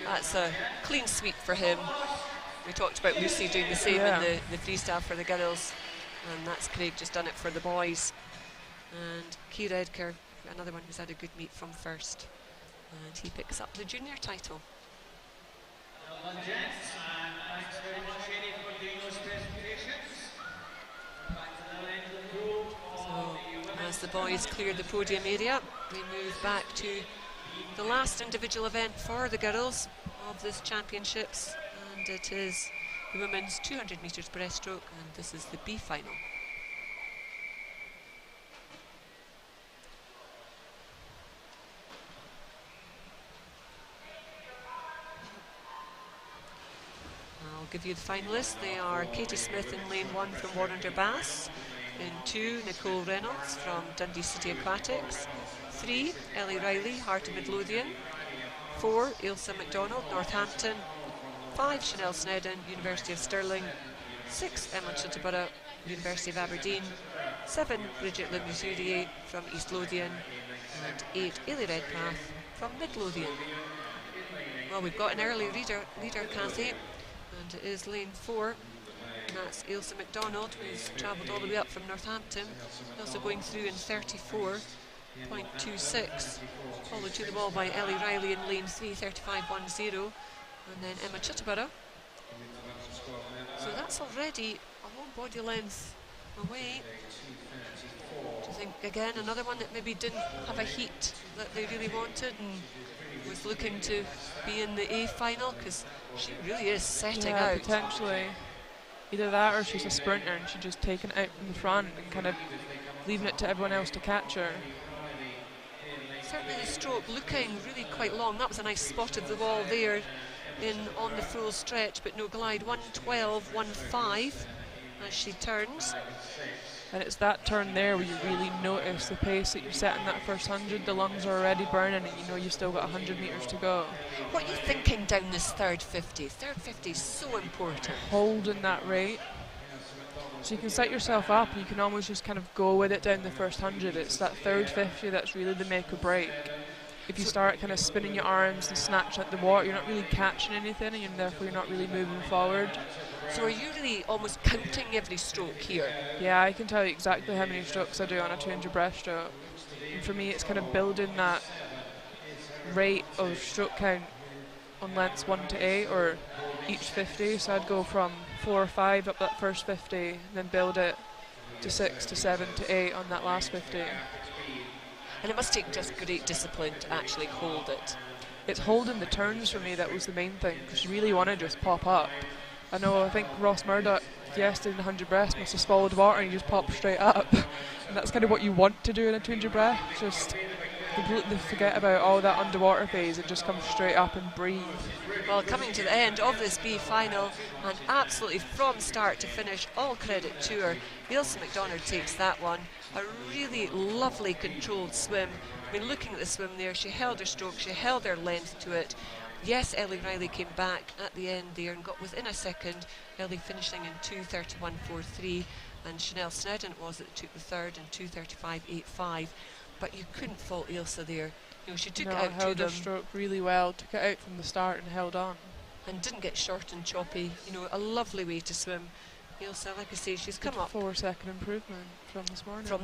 Speaker 1: That's a clean sweep for him. We talked about Lucy doing the same in the freestyle for the girls, and that's Craig just done it for the boys. And Keir Edgar, another one who's had a good meet from first, and he picks up the junior title.
Speaker 3: Well done, gents, and thanks very much, Katie, for doing those presentations. Back to the end of the pool.
Speaker 1: So, as the boys clear the podium area, we move back to the last individual event for the girls of this championships, and it is the women's 200 metres breaststroke, and this is the B final. I'll give you the finalists. They are Katie Smith in lane 1 from Warrender-Bass. In 2, Nicole Reynolds from Dundee City Aquatics. 3, Ellie Riley, Heart of Midlothian. 4, Ailsa MacDonald, Northampton. 5, Chanel Snedden, University of Stirling. 6, Emma Chittaborough, University of Aberdeen. 7, Bridget Limousourier from East Lothian. And 8, Ailey Redpath from Midlothian. Well, we've got an early leader Cathy, and it is lane 4. And that's Ailsa MacDonald, who's travelled all the way up from Northampton, also going through in 34.26. Followed to the wall by Ellie Riley in lane 3, 35.10, and then Emma Chittaborough. So that's already a whole body length away. Do you think, again, another one that maybe didn't have a heat that they really wanted and was looking to be in the A final, because she really is setting out.
Speaker 2: Potentially. Either that or she's a sprinter and she's just taking it out from the front and kind of leaving it to everyone else to catch her.
Speaker 1: Certainly the stroke looking really quite long. That was a nice spot of the wall there on the full stretch, but no glide. 1:12.15. as she turns.
Speaker 2: And it's that turn there where you really notice the pace that you set in that first 100. The lungs are already burning and you know you've still got 100 metres to go.
Speaker 1: What are you thinking down this third 50? Third 50 is so important.
Speaker 2: Holding that rate. So you can set yourself up and you can almost just kind of go with it down the first 100. It's that third 50 that's really the make or break. If you start kind of spinning your arms and snatching at the water, you're not really catching anything and therefore you're not really moving forward.
Speaker 1: So are you really almost counting every stroke here?
Speaker 2: Yeah, I can tell you exactly how many strokes I do on a 200 breaststroke. And for me, it's kind of building that rate of stroke count on lengths 1 to 8 or each 50. So I'd go from 4 or 5 up that first 50 and then build it to 6 to 7 to 8 on that last 50.
Speaker 1: And it must take just great discipline to actually hold it.
Speaker 2: It's holding the turns for me that was the main thing, because you really want to just pop up. I think Ross Murdoch yesterday in the 100 breast must have swallowed water and he just popped straight up. And that's kind of what you want to do in a 200 breast, just completely forget about all that underwater phase and just come straight up and breathe.
Speaker 1: Well, coming to the end of this B final, and absolutely from start to finish, all credit to her. Ailsa McDonald takes that one. A really lovely controlled swim. I mean, looking at the swim there, she held her stroke, she held her length to it. Yes, Ellie Riley came back at the end there and got within a second. Ellie finishing in 2:31.43, and Chanel Snedden it was that took the third in 2:35.85. But you couldn't fault Ailsa there. You know, she took it out
Speaker 2: held
Speaker 1: to
Speaker 2: her
Speaker 1: them
Speaker 2: stroke really well, took it out from the start and held on.
Speaker 1: and didn't get short and choppy. You know, a lovely way to swim. Ailsa, like I say, she's come up
Speaker 2: 4-second improvement from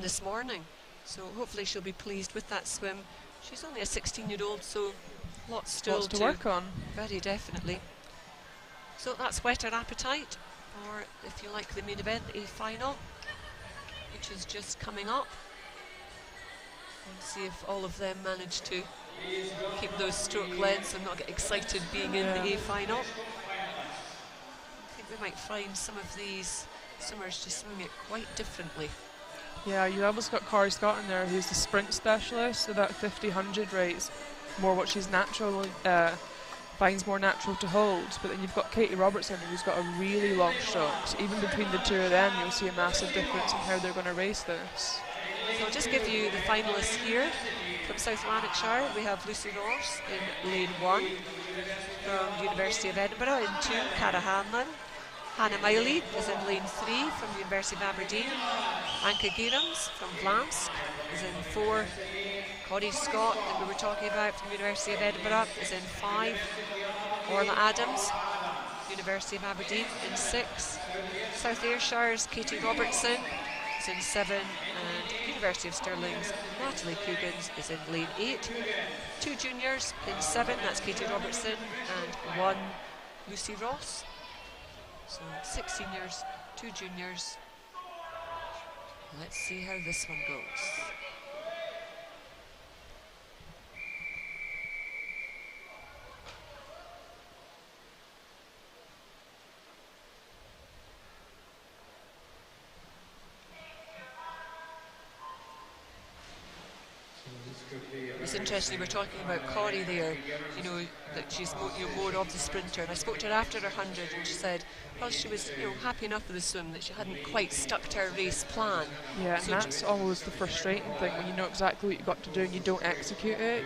Speaker 2: this morning.
Speaker 1: So hopefully she'll be pleased with that swim. She's only a 16-year-old, so lots still
Speaker 2: to work on.
Speaker 1: Very definitely. So that's whet her appetite, or if you like the main event, the A final, which is just coming up. And see if all of them manage to keep those stroke lengths and not get excited being in the A final. I think we might find some of these swimmers just swimming it quite differently.
Speaker 2: Yeah, you almost got Corey Scott in there, who's the sprint specialist, so that 50-100 rate's more what she's naturally finds more natural to hold. But then you've got Katie Robertson, who's got a really long stroke. So even between the two of them, you'll see a massive difference in how they're going to race this.
Speaker 1: So I'll just give you the finalists here. From South Lanarkshire, we have Lucy Ross in lane 1. From the University of Edinburgh in 2, Cara Hanlon. Hannah Miley is in lane 3 from the University of Aberdeen. Anka Geerams from Glansk is in 4. Corey Scott, that we were talking about from the University of Edinburgh, is in 5. Orla Adams, University of Aberdeen, in 6. South Ayrshire's Katie Robertson is in 7. And University of Stirling's Natalie Coogans is in lane 8. 2 juniors in 7, that's Katie Robertson, and 1 Lucy Ross. So 6 seniors, 2 juniors. Let's see how this one goes. It's interesting, we were talking about Corey there, you know, that she's more of the sprinter. And I spoke to her after her 100 and she said, well, she was happy enough with the swim that she hadn't quite stuck to her race plan.
Speaker 2: Yeah,
Speaker 1: so
Speaker 2: and that's always the frustrating thing, when you know exactly what you've got to do and you don't execute it.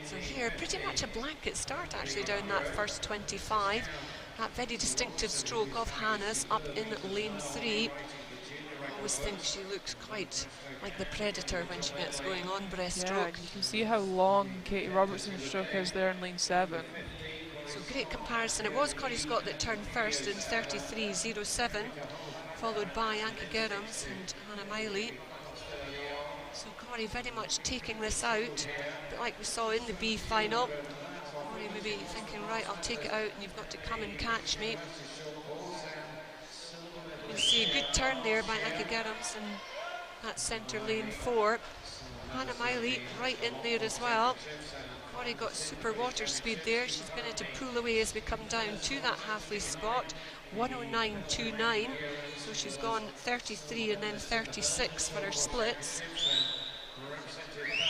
Speaker 1: So here, pretty much a blanket start actually down that first 25. That very distinctive stroke of Hannah's up in lane 3. I always think she looks quite like the Predator when she gets going on breaststroke.
Speaker 2: Yeah, and you can see how long Katie Robertson's stroke is there in lane 7.
Speaker 1: So great comparison. It was Corey Scott that turned first in 33.07, followed by Anka Geerams and Hannah Miley. So Corey very much taking this out, but like we saw in the B final, Corey maybe thinking, right, I'll take it out and you've got to come and catch me. You can see a good turn there by Anka Geerams in that centre lane 4. Hannah Miley right in there as well. Corey got super water speed there. She's going to pull away as we come down to that halfway spot. 109.29. So she's gone 33 and then 36 for her splits.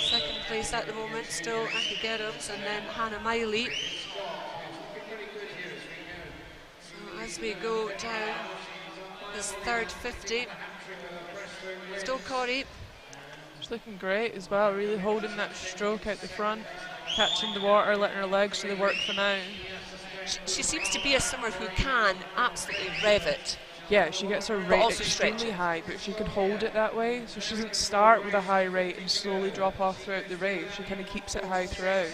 Speaker 1: Second place at the moment still Anka Geerams and then Hannah Miley. So as as we go down this third 50. Still Corrie.
Speaker 2: She's looking great as well, really holding that stroke out the front, catching the water, letting her legs do the work for now.
Speaker 1: She seems to be a swimmer who can absolutely rev it.
Speaker 2: Yeah, she gets her rate extremely high, but she can hold it that way. So she doesn't start with a high rate and slowly drop off throughout the race. She kind of keeps it high throughout.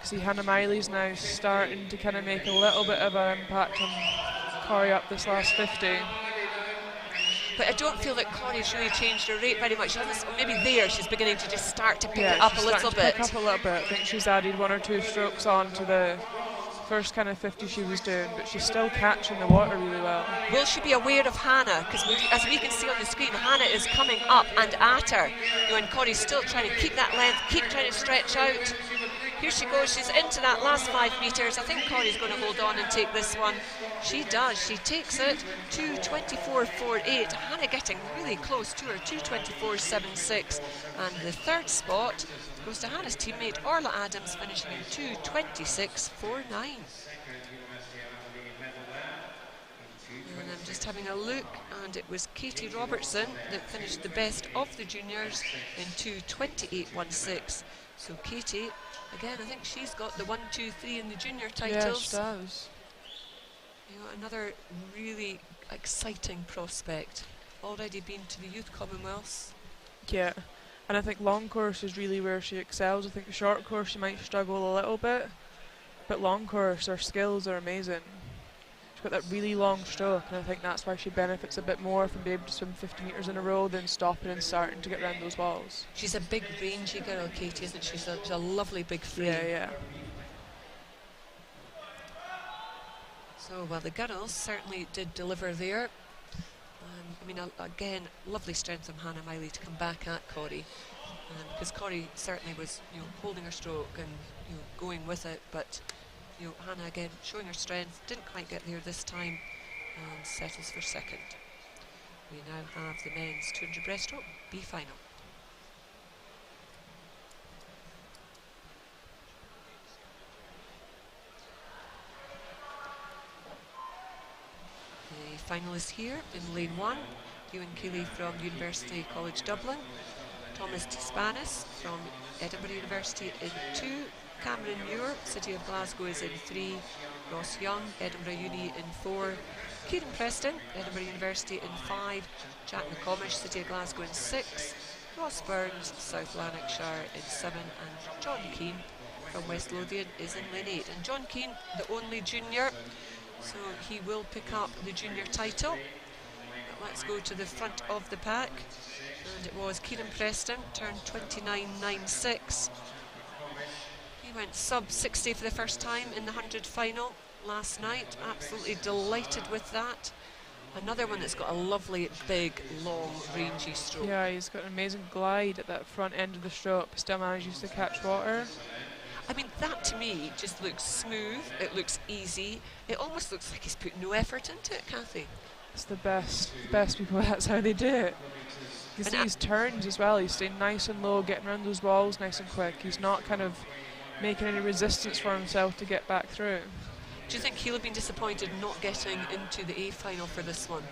Speaker 2: See, Hannah Miley's now starting to kind of make a little bit of an impact on Corrie up this last 50.
Speaker 1: But I don't feel that Corrie's really changed her rate very much. Maybe there she's beginning to just start to pick it up a little bit.
Speaker 2: Pick up a little bit. I think she's added 1 or 2 strokes on to the first kind of 50 she was doing, but she's still catching the water really well.
Speaker 1: Will she be aware of Hannah? Because as we can see on the screen, Hannah is coming up and at her. And Corrie's still trying to keep that length, keep trying to stretch out. Here she goes, she's into that last 5 metres. I think Corrie's going to hold on and take this one. She does, she takes it, 2:24.48. Hannah getting really close to her, 2:24.76. And the third spot goes to Hannah's teammate Orla Adams, finishing in 2:26.49. And I'm just having a look, and it was Katie Robertson that finished the best of the juniors in 2:28.16. So Katie, again, I think she's got the 1, 2, 3 in the junior titles.
Speaker 2: Yeah, she does.
Speaker 1: You know, another really exciting prospect. Already been to the Youth Commonwealths.
Speaker 2: Yeah, and I think long course is really where she excels. I think the short course she might struggle a little bit, but long course, her skills are amazing. She's got that really long stroke, and I think that's why she benefits a bit more from being able to swim 50 metres in a row than stopping and starting to get around those walls.
Speaker 1: She's a big rangy girl, Katie, isn't she? She's a lovely big frame.
Speaker 2: Yeah.
Speaker 1: So, well, the girls certainly did deliver there. I mean, again, lovely strength from Hannah Miley to come back at Corrie, because Corrie certainly was, holding her stroke and going with it, but Hannah again showing her strength, didn't quite get there this time, and settles for second. We now have the men's 200 breaststroke B final. The finalists here in lane 1, Ewan Keeley from University College Dublin, Thomas Tispanis from Edinburgh University in 2, Cameron Muir, City of Glasgow is in 3, Ross Young, Edinburgh Uni in 4, Kieran Preston, Edinburgh University in 5, Jack McComish, City of Glasgow in 6, Ross Burns, South Lanarkshire in 7, and John Keane from West Lothian is in lane 8. And John Keane, the only junior, so he will pick up the junior title. But let's go to the front of the pack, and it was Kieran Preston, turned 29.96. He went sub 60 for the first time in the 100 final last night. Absolutely delighted with that. Another one that's got a lovely, big, long, rangy stroke.
Speaker 2: Yeah, he's got an amazing glide at that front end of the stroke, but still manages to catch water.
Speaker 1: I mean, that to me just looks smooth, it looks easy, it almost looks like he's put no effort into it, Cathy.
Speaker 2: It's the best people, that's how they do it. You see his turns as well, he's staying nice and low, getting around those walls nice and quick. He's not kind of making any resistance for himself to get back through.
Speaker 1: Do you think he'll have been disappointed not getting into the A final for this one?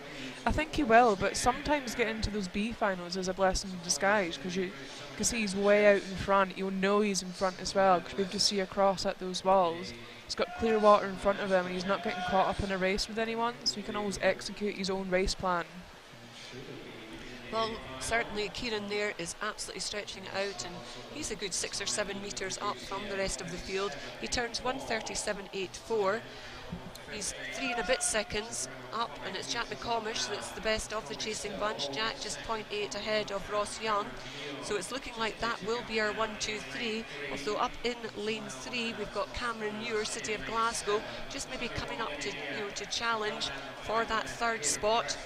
Speaker 2: I think he will, but sometimes getting into those B finals is a blessing in disguise, because you can see he's way out in front. You'll know he's in front as well, because you'll be able to see across at those walls. He's got clear water in front of him, and he's not getting caught up in a race with anyone, so he can always execute his own race plan.
Speaker 1: Well, certainly Kieran there is absolutely stretching it out, and he's a good 6 or 7 metres up from the rest of the field. He turns 1:37.84. He's 3 and a bit seconds up, and it's Jack McComish that's the best of the chasing bunch. Jack just 0.8 ahead of Ross Young, so it's looking like that will be our 1, 2, 3. Although up in lane 3 we've got Cameron Muir, City of Glasgow, just maybe coming up to to challenge for that third spot.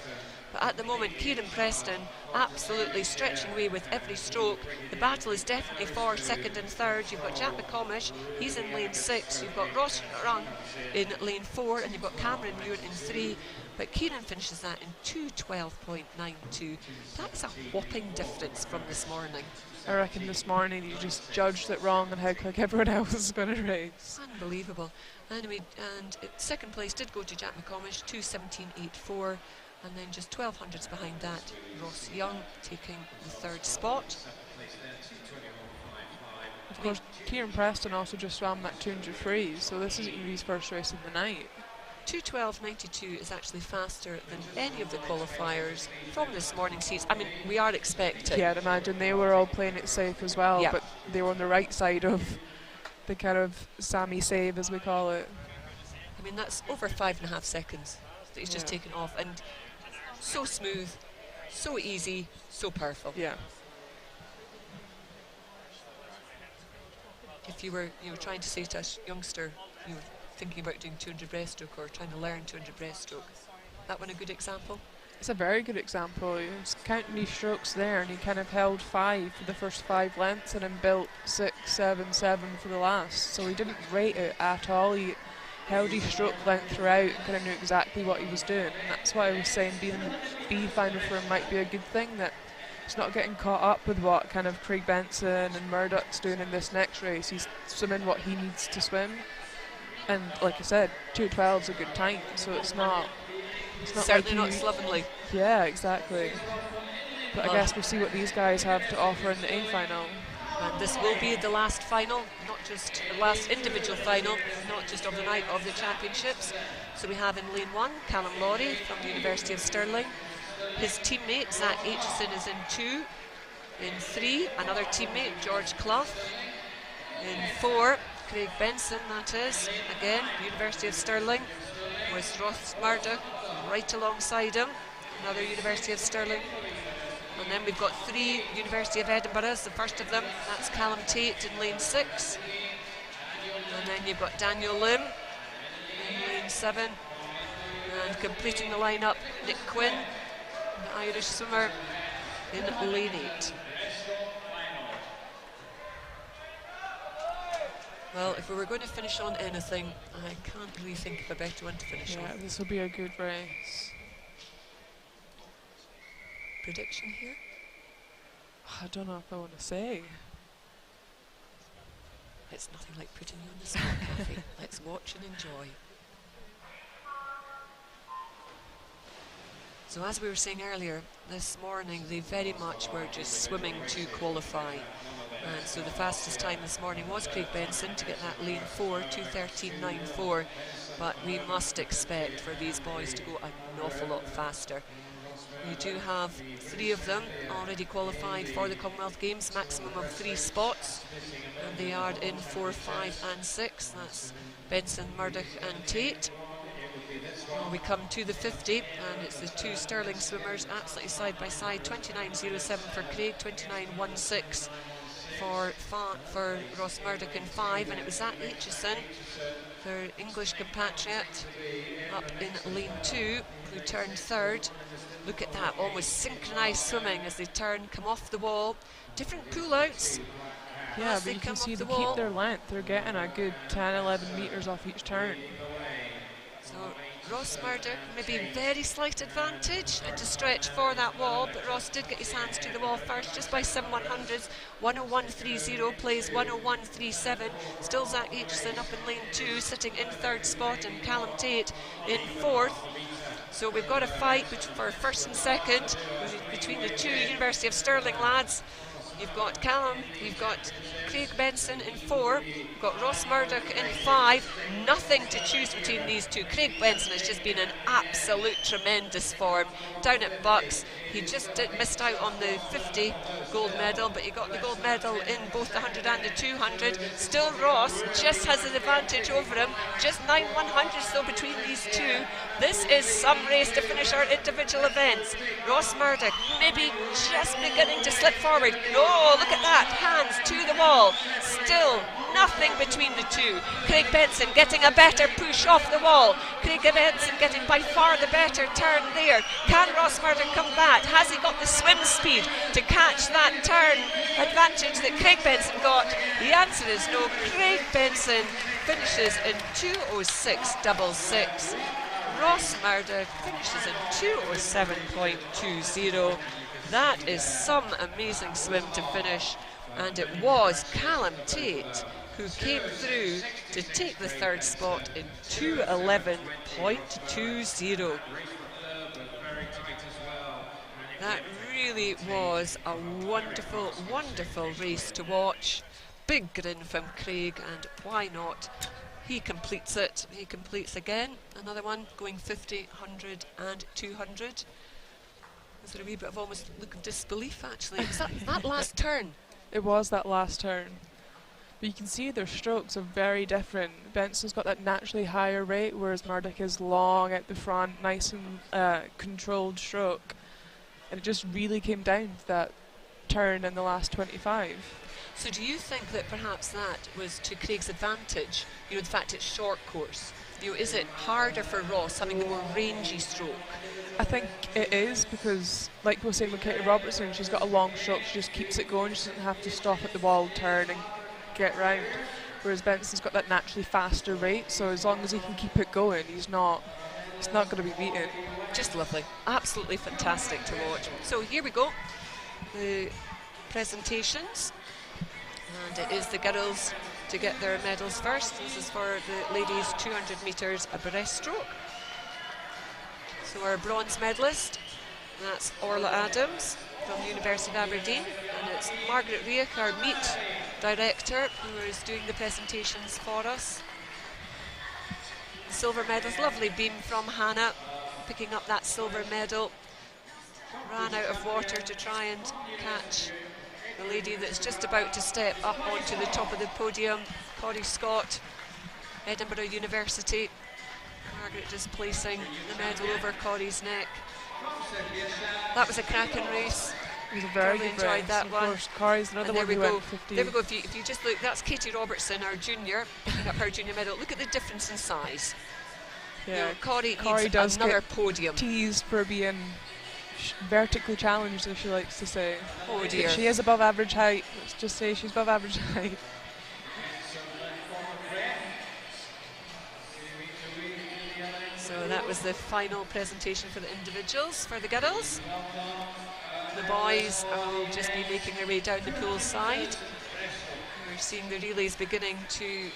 Speaker 1: But at the moment, Kieran Preston absolutely stretching away with every stroke. The battle is definitely for second and third. You've got Jack McComish, he's in lane 6. You've got Ross Young in lane 4, and you've got Cameron Muir in 3. But Kieran finishes that in 2:12.92. That's a whopping difference from this morning.
Speaker 2: I reckon this morning you just judged it wrong and how quick everyone else is going to race.
Speaker 1: Unbelievable. And second place did go to Jack McComish, 2:17.84, and then just 1200s behind that, Ross Young taking the third spot.
Speaker 2: Of course, Kieran Preston also just swam that 200 free, so this isn't even his first race of the night.
Speaker 1: 2:12.92 is actually faster than any of the qualifiers from this morning's heats. I mean, we are expecting.
Speaker 2: Yeah, I'd imagine they were all playing it safe as well,
Speaker 1: Yeah.
Speaker 2: but they were on the right side of the kind of Sammy save, as we call it.
Speaker 1: I mean, that's over 5.5 seconds that he's just
Speaker 2: Yeah.
Speaker 1: taken off, and so smooth, so easy, so powerful.
Speaker 2: Yeah.
Speaker 1: If you were, trying to say to a youngster, thinking about doing 200 breaststroke or trying to learn 200 breaststroke, that one a good example?
Speaker 2: It's a very good example. He was counting his strokes there, and he kind of held 5 for the first 5 lengths and then built 6, 7, 7 for the last. So he didn't rate it at all. He held his stroke length throughout and kind of knew exactly what he was doing. And that's why I was saying being in the B final for him might be a good thing, that he's not getting caught up with what kind of Craig Benson and Murdoch's doing in this next race. He's swimming what he needs to swim. And like I said, 2:12 is a good time, so it's not
Speaker 1: Certainly
Speaker 2: like
Speaker 1: not slovenly.
Speaker 2: Yeah, exactly. But I guess we'll see what these guys have to offer in the A final.
Speaker 1: And this will be the last final, not just the last individual final, not just of the night of the championships. So we have in lane 1, Callum Lawrie from the University of Stirling. His teammate, Zach Aitchison, is in 2. In 3, another teammate, George Clough. In 4, Craig Benson, that is, again, University of Stirling, with Ross Murdoch right alongside him, another University of Stirling. And then we've got 3 University of Edinburghs, the first of them, that's Callum Tate in lane 6. And then you've got Daniel Lim in lane 7. And completing the lineup, Nick Quinn, the Irish swimmer, in lane 8. Well, if we were going to finish on anything, I can't really think of a better one to finish
Speaker 2: Yeah,
Speaker 1: on.
Speaker 2: this will be a good race.
Speaker 1: Prediction here?
Speaker 2: I don't know if I want to say.
Speaker 1: It's nothing like putting you on the spot, Cathy. Let's watch and enjoy. So as we were saying earlier, this morning they very much were just swimming to qualify. And so the fastest time this morning was Craig Benson to get that lane 4, 2:13.94. But we must expect for these boys to go an awful lot faster. You do have 3 of them already qualified for the Commonwealth Games, maximum of 3 spots. And they are in 4, 5 and 6. That's Benson, Murdoch and Tate. We come to the 50, and it's the 2 Stirling swimmers absolutely side by side. 29.07 for Craig, 29.16 for Ross Murdoch in 5, and it was Zach Aitchison, their English compatriot, up in lane 2, who turned 3rd. Look at that, almost synchronised swimming as they turn, come off the wall. Different pull-outs.
Speaker 2: Yeah,
Speaker 1: as
Speaker 2: but
Speaker 1: they
Speaker 2: you
Speaker 1: come
Speaker 2: can see
Speaker 1: off
Speaker 2: they
Speaker 1: the wall.
Speaker 2: keep their length. They're getting a good 10, 11 metres off each turn.
Speaker 1: So Ross Murdoch, maybe very slight advantage and to stretch for that wall, but Ross did get his hands to the wall first just by 7 100s. 101.30 plays 101.37. Still Zach Aitchison up in lane 2, sitting in 3rd spot, and Callum Tate in 4th. So we've got a fight for 1st and 2nd between the 2 University of Stirling lads. You've got Callum, you've got Craig Benson in 4, you've got Ross Murdoch in 5. Nothing to choose between these 2. Craig Benson has just been in absolute tremendous form down at Bucks. He just missed out on the 50 gold medal, but he got the gold medal in both the 100 and the 200. Still Ross just has an advantage over him, just 9 100s though between these 2. This is some race to finish our individual events. Ross Murdoch maybe just beginning to slip forward. No, look at that, hands to the wall. Still nothing between the 2. Craig Benson getting a better push off the wall. Craig Benson getting by far the better turn there. Can Ross Murdoch come back? Has he got the swim speed to catch that turn advantage that Craig Benson got? The answer is no. Craig Benson finishes in 2:06.66. Ross Murdoch finishes in 2:07.20. That is some amazing swim to finish, and it was Callum Tate who came through to take the third spot in 2:11.20. That really was a wonderful, wonderful race to watch. Big grin from Craig, and why not? He completes it. He completes again. Another one going 50, 100 and 200. Was there a wee bit of almost look of disbelief, actually? Was that last turn?
Speaker 2: It was that last turn. But you can see their strokes are very different. Benson's got that naturally higher rate, whereas Murdoch is long at the front, nice and controlled stroke. And it just really came down to that turn in the last 25.
Speaker 1: So do you think that perhaps that was to Craig's advantage? You know, the fact it's short course. You know, is it harder for Ross having the more rangy stroke?
Speaker 2: I think it is, because like we were saying with Katie Robertson, she's got a long stroke, she just keeps it going, she doesn't have to stop at the walled turn and get round. Whereas Benson's got that naturally faster rate, so as long as he can keep it going, he's not going to be beaten.
Speaker 1: Just lovely, absolutely fantastic to watch. So here we go, the presentations, and it is the girls to get their medals first. This is for the ladies 200 metres a breaststroke. So our bronze medalist, that's Orla Adams from the University of Aberdeen, and it's Margaret Riach, our meet director, who is doing the presentations for us. The silver medals, lovely beam from Hannah, picking up that silver medal. Ran out of water to try and catch the lady that's just about to step up onto the top of the podium, Corrie Scott, Edinburgh University. Margaret just placing the medal over Corrie's neck. That was a cracking race.
Speaker 2: It was a very
Speaker 1: Really
Speaker 2: good
Speaker 1: enjoyed
Speaker 2: race.
Speaker 1: that
Speaker 2: Of
Speaker 1: one.
Speaker 2: course, Corrie's another one who went 50.
Speaker 1: There we go. If you just look, that's Katie Robertson, our junior, picking up her junior medal. Look at the difference in size.
Speaker 2: Yeah,
Speaker 1: You know, Corrie
Speaker 2: does
Speaker 1: needs another
Speaker 2: get
Speaker 1: podium.
Speaker 2: teased for being vertically challenged, as she likes to say.
Speaker 1: Oh dear.
Speaker 2: She is above average height. Let's just say she's above average height.
Speaker 1: So that was the final presentation for the individuals. For the girls, the boys will just be making their way down the pool side. We're seeing the relays beginning to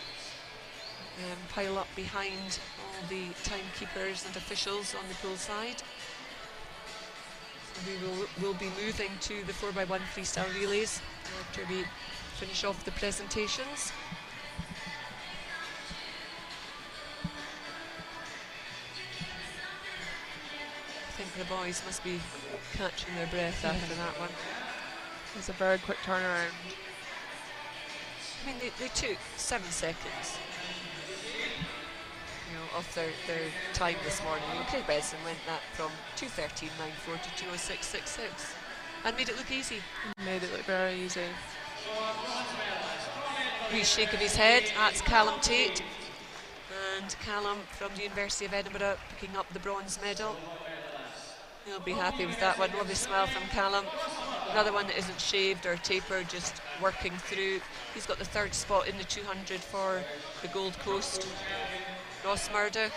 Speaker 1: pile up behind all the timekeepers and officials on the pool side. So we will be moving to the 4x1 freestyle relays after we finish off the presentations. I think the boys must be catching their breath after that one.
Speaker 2: It's a very quick turnaround.
Speaker 1: I mean, they took 7 seconds, you know, off their time this morning. You know, Craig Breaststroke went that from 2:13.94 to 2:06.66 and made it look easy.
Speaker 2: Made it look very easy.
Speaker 1: He's shaking his head. That's Callum Tate, and Callum from the University of Edinburgh picking up the bronze medal. He'll be happy with that one. Lovely smile from Callum. Another one that isn't shaved or tapered, just working through. He's got the third spot in the 200 for the Gold Coast. Ross Murdoch,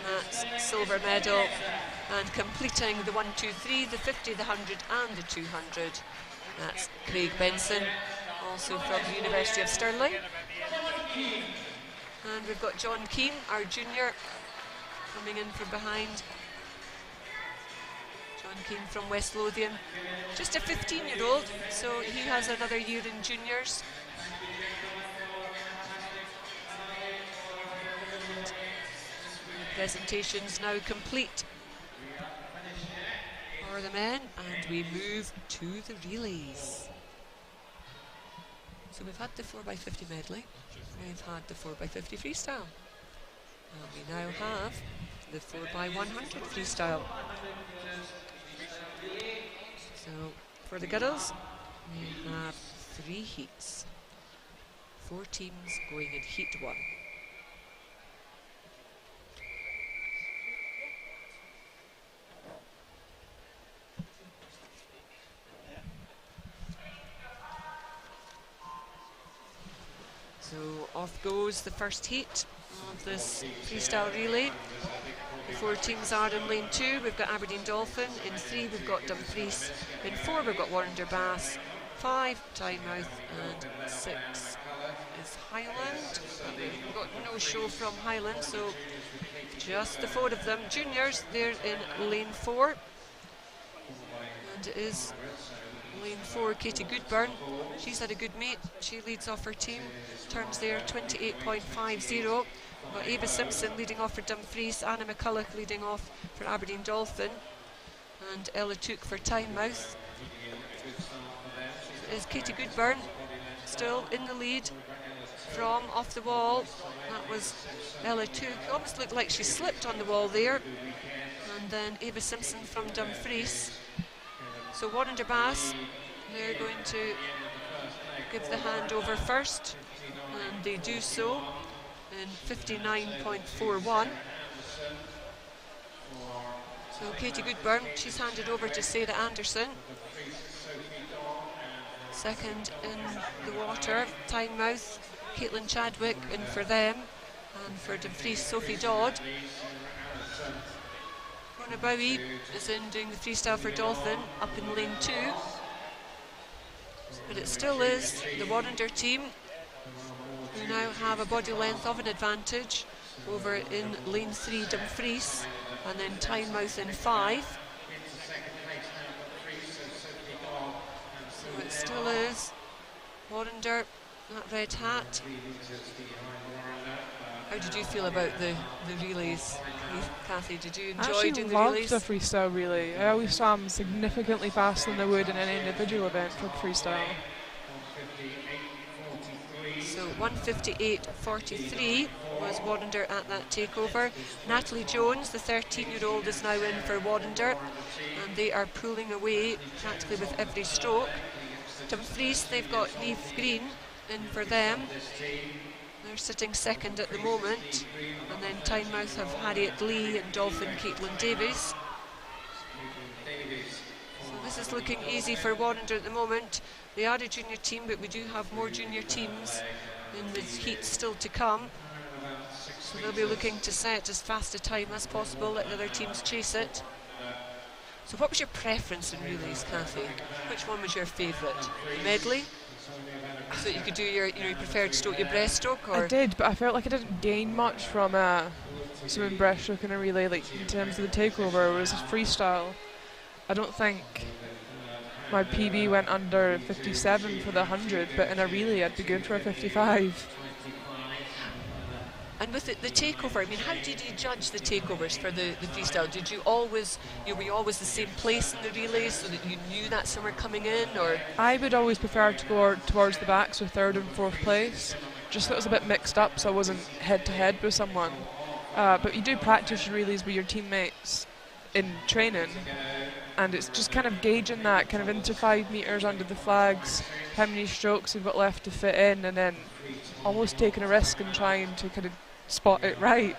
Speaker 1: that's silver medal, and completing the 1, 2, 3, the 50, the 100 and the 200. That's Craig Benson, also from the University of Stirling. And we've got John Keane, our junior, coming in from behind. John Keane from West Lothian, just a 15-year-old, so he has another year in juniors. And the presentation's now complete for the men, and we move to the relays. So we've had the 4x50 medley, we've had the 4x50 freestyle, and we now have the 4x100 freestyle. So for the girls, we have 3 heats, 4 teams going in heat 1. So off goes the first heat of this freestyle relay. The 4 teams are in lane 2. We've got Aberdeen Dolphin. In 3 we've got Dumfries. In 4 we've got Warrender Bass. 5 Tynemouth, and 6 is Highland. We've got no show from Highland, so just the 4 of them. Juniors, they're in lane 4. And it is lane 4, Katie Goodburn. She's had a good meet. She leads off her team. Turns there 28.50. We've got Ava Simpson leading off for Dumfries, Anna McCulloch leading off for Aberdeen Dolphin, and Ella Took for Tynemouth. Is Katie Goodburn still in the lead from off the wall. That was Ella Took. Almost looked like she slipped on the wall there. And then Ava Simpson from Dumfries. So Warrender Bass, they're going to give the handover first, and they do so in 59.41. So Katie Goodburn, she's handed over to Sarah Anderson. Second in the water, Tynemouth, Caitlin Chadwick in for them, and for Dumfries, Sophie Dodd. Rona Bowie is in doing the freestyle for Dolphin up in lane 2. But it still is the Warrender team who now have a body length of an advantage over in lane 3 Dumfries, and then Tynemouth in 5. So it still is Warrender, that red hat. How did you feel about the relays, Cathy? Did you enjoy doing the relays?
Speaker 2: I actually loved the freestyle relay. I always saw them significantly faster than they would in any individual event for freestyle.
Speaker 1: So 1:58.43 was Warrender at that takeover. Natalie Jones, the 13-year-old, is now in for Warrender, and they are pulling away practically with every stroke. Dumfries, they've got Neve Green in for them. They're sitting second at the moment. And then Tynemouth have Harriet Lee and Dolphin Caitlin Davies. So this is looking easy for Warrender at the moment. They are a junior team, but we do have more junior teams in the heat still to come. So they'll be looking to set as fast a time as possible, let the other teams chase it. So what was your preference in relays, Cathy? Which one was your favourite? The medley? So you could do your, you preferred stroke, your breaststroke? Or?
Speaker 2: I did, but I felt like I didn't gain much from swimming breaststroke in a relay, like in terms of the takeover, whereas freestyle, I don't think my PB went under 57 for the 100, but in a relay I'd be good for a 55.
Speaker 1: And with the takeover, I mean, how did you judge the takeovers for the freestyle? Did you always, were you always the same place in the relays so that you knew that some were coming in, or?
Speaker 2: I would always prefer to go towards the back, so 3rd and 4th place, just so it was a bit mixed up, so I wasn't head-to-head with someone. But you do practice your relays with your teammates in training, and it's just kind of gauging that kind of into 5 metres under the flags, how many strokes you've got left to fit in, and then almost taking a risk and trying to kind of spot it right.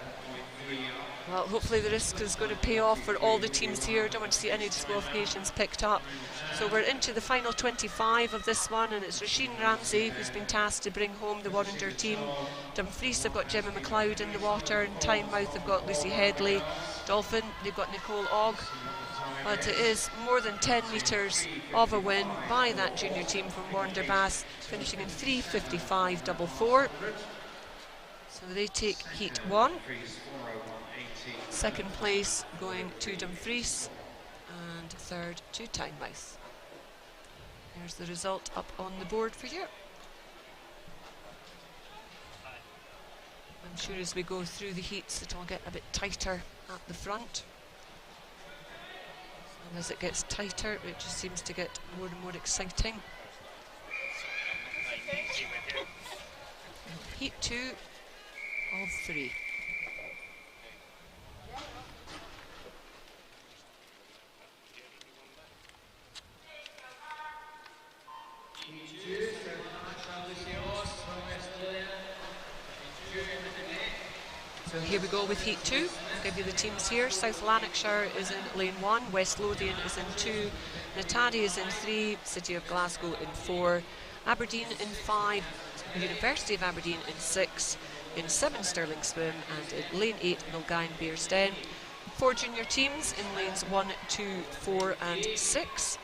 Speaker 1: Well, hopefully the risk is going to pay off for all the teams here. Don't want to see any disqualifications picked up. So we're into the final 25 of this one, and it's Roisin Ramsey who's been tasked to bring home the Warrender team. Dumfries have got Gemma McLeod in the water, and Tynemouth have got Lucy Headley. Dolphin, they've got Nicole Ogg. But it is more than 10 metres of a win by that junior team from Warrender Bass, finishing in 3:55.44. So they take heat 1. Second place going to Dumfries, and 3rd to Tynemouth. There's the result up on the board for you. I'm sure as we go through the heats it'll get a bit tighter at the front. And as it gets tighter, it just seems to get more and more exciting. Heat 2 of 3. So here we go with Heat 2. I'll give you the teams here. South Lanarkshire is in lane 1, West Lothian is in 2, Natari is in 3, City of Glasgow in 4, Aberdeen in 5, University of Aberdeen in 6, in 7 Stirling Swim, and in lane 8 Milgine Bearsden. 4 junior teams in lanes 1, 2, 4 and 6.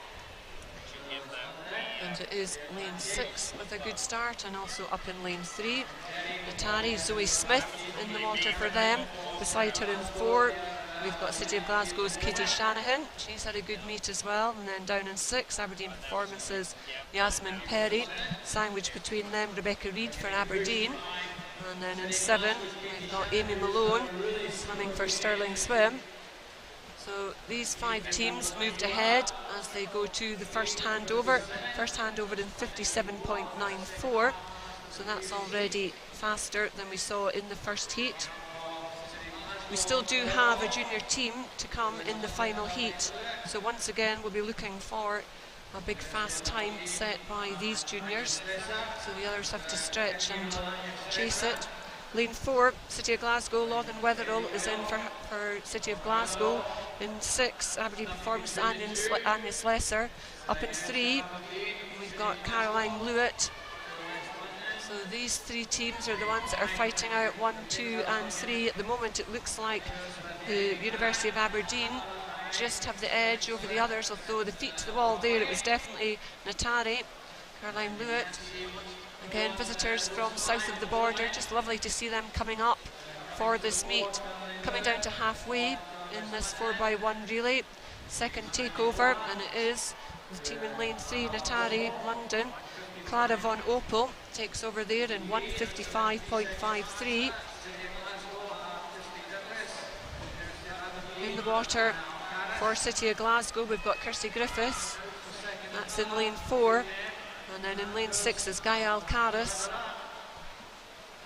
Speaker 1: And And it is lane 6 with a good start, and also up in lane 3. Natari, Zoe Smith in the water for them. Beside her in 4, we've got City of Glasgow's Katie Shanahan. She's had a good meet as well. And then down in 6, Aberdeen Performances, Yasmin Perry. Sandwich between them, Rebecca Reid for Aberdeen. And then in 7, we've got Amy Malone swimming for Stirling Swim. So these 5 teams moved ahead as they go to the first handover. First handover in 57.94. So that's already faster than we saw in the first heat. We still do have a junior team to come in the final heat. So once again, we'll be looking for a big fast time set by these juniors. So the others have to stretch and chase it. Lane 4, City of Glasgow, Lothan Wetherall is in for City of Glasgow. In 6, Aberdeen Performance, Anya Slesser. Up in 3, we've got Caroline Blewett. So these 3 teams are the ones that are fighting out 1, 2 and 3. At the moment it looks like the University of Aberdeen just have the edge over the others, although the feet to the wall there, it was definitely Natari, Caroline Blewett. Again, visitors from south of the border, just lovely to see them coming up for this meet. Coming down to halfway in this 4x1 relay. Second takeover, and it is the team in lane 3, Natari, London. Clara von Opel takes over there in 1:55.53. In the water for City of Glasgow, we've got Kirsty Griffiths. That's in lane 4. And then in lane 6 is Gaia Alcaraz.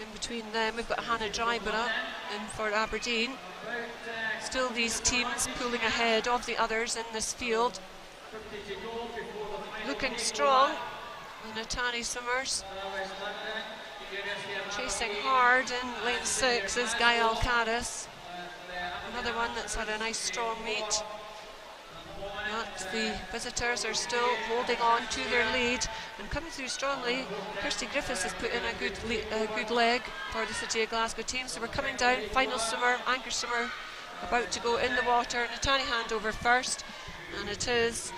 Speaker 1: In between them, we've got Hannah Dryborough in for Aberdeen. Still these teams pulling ahead of the others in this field. Looking strong. Natari Summers chasing hard in lane 6 is Gaia Alcaraz. Another one that's had a nice strong meet. But the visitors are still holding on to their lead and coming through strongly. Kirsty Griffiths has put in a good leg for the City of Glasgow team. So we're coming down, final swimmer, anchor swimmer, about to go in the water. Natari handover first, and it is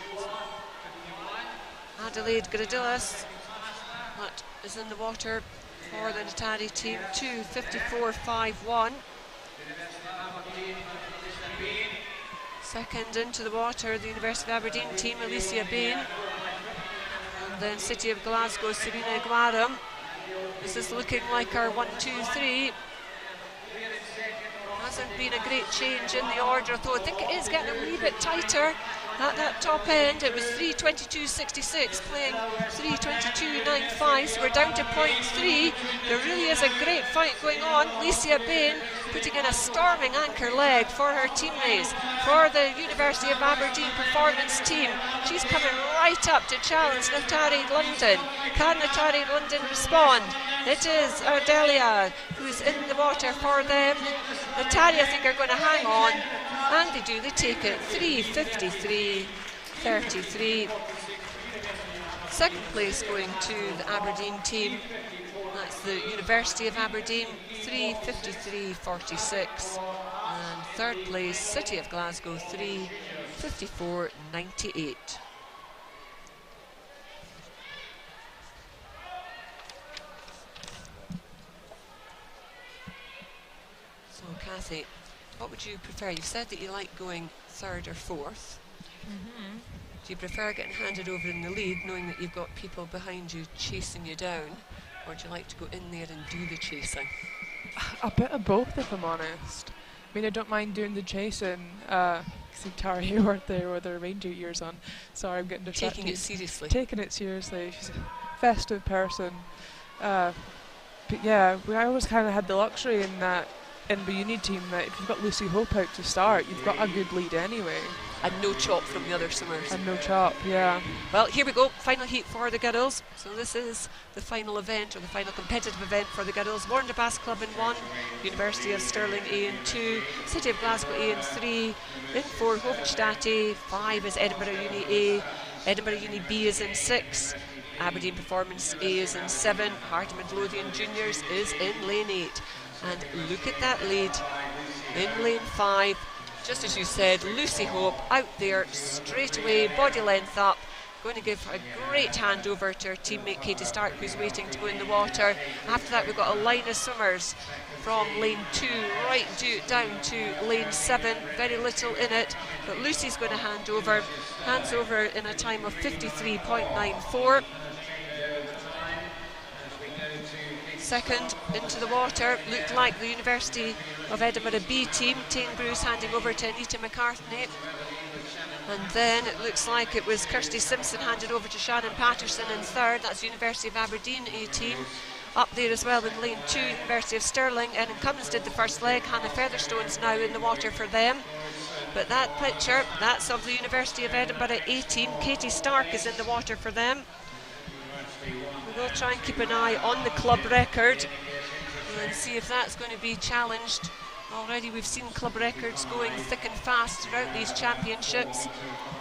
Speaker 1: Adelaide Gradillas that is in the water for the Natari team, 2:54.51. Second into the water, the University of Aberdeen team, Alicia Bain. And then City of Glasgow, Serena Guaram. This is looking like our 1, 2, 3. Hasn't been a great change in the order, though I think it is getting a wee bit tighter at that top end. It was 3:22.66, playing 3:22.95, so we're down to point 3. There really is a great fight going on. Alicia Bain putting in a storming anchor leg for her teammates, for the University of Aberdeen performance team. She's coming right up to challenge Natari London. Can Natari London respond? It is Ardelia who's in the water for them. Natari, I think, are going to hang on, and they do, they take it 3:53.33. Second place going to the Aberdeen team. That's the University of Aberdeen, 3:53.46. And third place, City of Glasgow, 3:54.98. So, Cathy, what would you prefer? You said that you like going third or fourth. Do you prefer getting handed over in the lead, knowing that you've got people behind you chasing you down? Or do you like to go in there and do the chasing?
Speaker 2: A bit of both, if I'm honest. I mean, I don't mind doing the chasing. See Tara Hayward there with her rain ears on. Sorry, I'm getting distracted.
Speaker 1: Taking it seriously.
Speaker 2: Taking it seriously. She's a festive person. But yeah, I always kind of had the luxury in that in the uni team that if you've got Lucy Hope out to start, you've got a good lead anyway.
Speaker 1: And no chop from the other swimmers.
Speaker 2: And no chop, yeah.
Speaker 1: Well, here we go, final heat for the girls. So this is the final event, or the final competitive event for the girls. Warner Bass Club in 1, University of Stirling A in 2, City of Glasgow A in 3, in 4, Hovenstadt A, 5 is Edinburgh Uni A, Edinburgh Uni B is in 6, Aberdeen Performance A is in 7, Harden Midlothian Juniors is in lane 8. And look at that lead in lane 5. Just as you said, Lucy Hope out there straight away, body length up, going to give a great handover to her teammate Katie Stark, who's waiting to go in the water. After that, we've got a line of swimmers from lane 2 right down to lane 7. Very little in it, but Lucy's going to hands over in a time of 53.94. Second into the water looked like the University of Edinburgh B team. Tane Bruce handing over to Anita McCartney. And then it looks like it was Kirsty Simpson handed over to Shannon Patterson in third. That's University of Aberdeen A team. Up there as well in lane 2, University of Stirling. Erin Cummins did the first leg. Hannah Featherstone's now in the water for them. But that picture, that's of the University of Edinburgh A team. Katie Stark is in the water for them. We will try and keep an eye on the club record and see if that's going to be challenged. Already we've seen club records going thick and fast throughout these championships.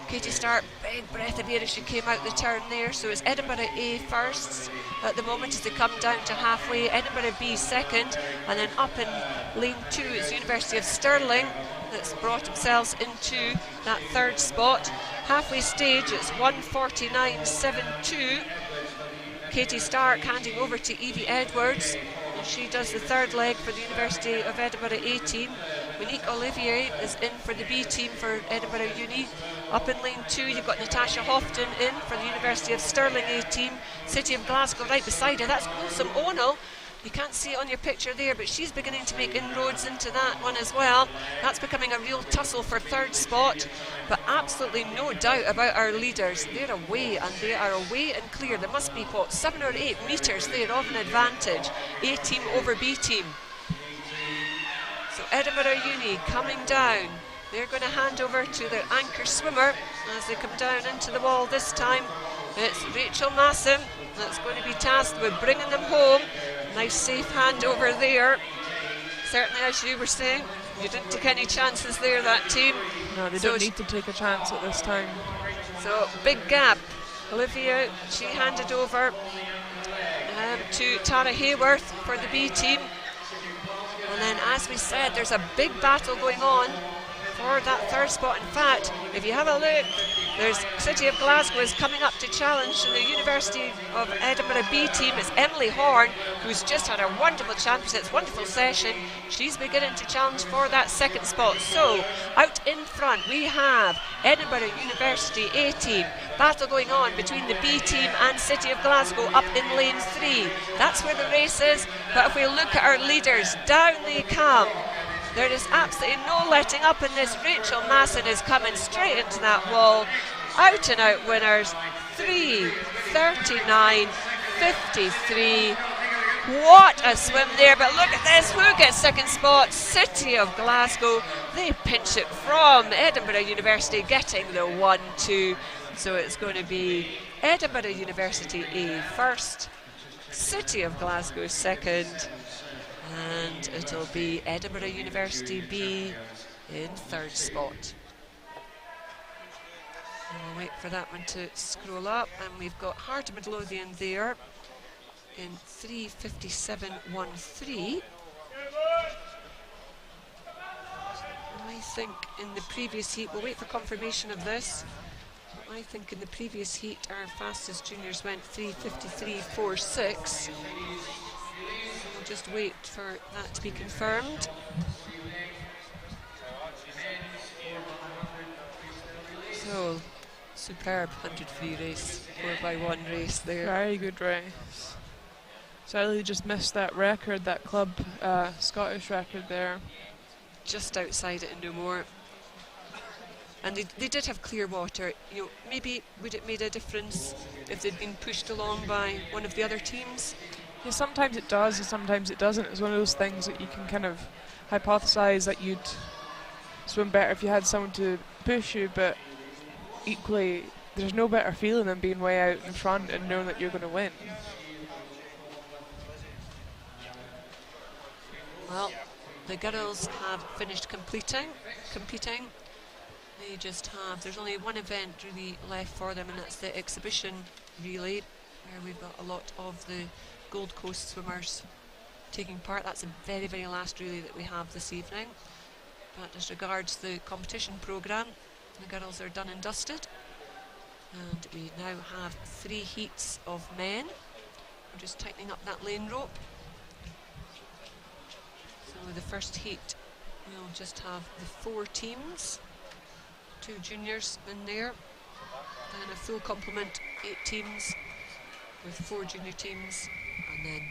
Speaker 1: Katie Stark, big breath of air as she came out the turn there. So it's Edinburgh A first at the moment as they come down to halfway. Edinburgh B second, and then up in lane 2 it's University of Stirling that's brought themselves into that third spot. Halfway stage it's 1:49.72. Katie Stark handing over to Evie Edwards. She does the third leg for the University of Edinburgh A team. Monique Olivier is in for the B team for Edinburgh Uni. Up in lane 2 you've got Natasha Houghton in for the University of Stirling A team. City of Glasgow right beside her. That's Wholesome O'Neill. You can't see it on your picture there, but she's beginning to make inroads into that one as well. That's becoming a real tussle for third spot, but absolutely no doubt about our leaders. They're away, and they are away and clear. There must be, 7 or 8 metres there of an advantage. A team over B team. So Edinburgh Uni coming down. They're going to hand over to their anchor swimmer as they come down into the wall this time. It's Rachel Masson that's going to be tasked with bringing them home. Nice safe handover there. Certainly, as you were saying, you didn't take any chances there, that team.
Speaker 2: No, they don't need to take a chance at this time.
Speaker 1: So, big gap. Olivia, she handed over to Tara Hayworth for the B team. And then, as we said, there's a big battle going on for that third spot. In fact, if you have a look, there's City of Glasgow is coming up to challenge the University of Edinburgh B team. It's Emily Horn, who's just had a wonderful championship, wonderful session. She's beginning to challenge for that second spot. So, out in front we have Edinburgh University A team. Battle going on between the B team and City of Glasgow up in lane 3. That's where the race is. But if we look at our leaders, down they come. There is absolutely no letting up in this. Rachel Masson is coming straight into that wall. Out and out winners. 3:39.53. What a swim there. But look at this. Who gets second spot? City of Glasgow. They pinch it from Edinburgh University, getting the 1-2. So it's going to be Edinburgh University A first, City of Glasgow second, and it'll be Edinburgh University B in third spot. And we'll wait for that one to scroll up, and we've got Harden Midlothian there in 3:57.13. I think in the previous heat, we'll wait for confirmation of this. I think in the previous heat our fastest juniors went 3:53.46. We'll just wait for that to be confirmed. So, superb 100 free race, 4x1 race there.
Speaker 2: Very good race. Sadly just missed that record, that club Scottish record there.
Speaker 1: Just outside it and no more. And they did have clear water. You know, maybe would it made a difference if they'd been pushed along by one of the other teams?
Speaker 2: Yeah, sometimes it does and sometimes it doesn't. It's one of those things that you can kind of hypothesize that you'd swim better if you had someone to push you, but equally there's no better feeling than being way out in front and knowing that you're going to win.
Speaker 1: Well, the girls have finished competing. They just have, there's only one event really left for them, and that's the exhibition relay, where we've got a lot of the Gold Coast swimmers taking part. That's the very, very last relay that we have this evening. But as regards the competition programme, the girls are done and dusted. And we now have 3 heats of men. We're just tightening up that lane rope. So the first heat, we'll just have the 4 teams, 2 juniors in there, then a full complement, 8 teams with 4 junior teams, and then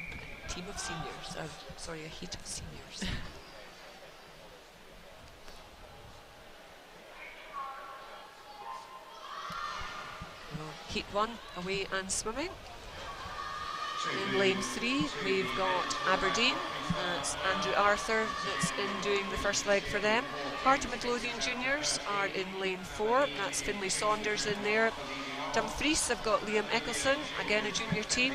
Speaker 1: a team of seniors, sorry, a heat of seniors. Heat 1, away and swimming. In lane 3, we've got Aberdeen. That's Andrew Arthur that's in doing the first leg for them. Heart of Midlothian Juniors are in lane 4. That's Finlay Saunders in there. Dumfries have got Liam Eccleston, again a junior team,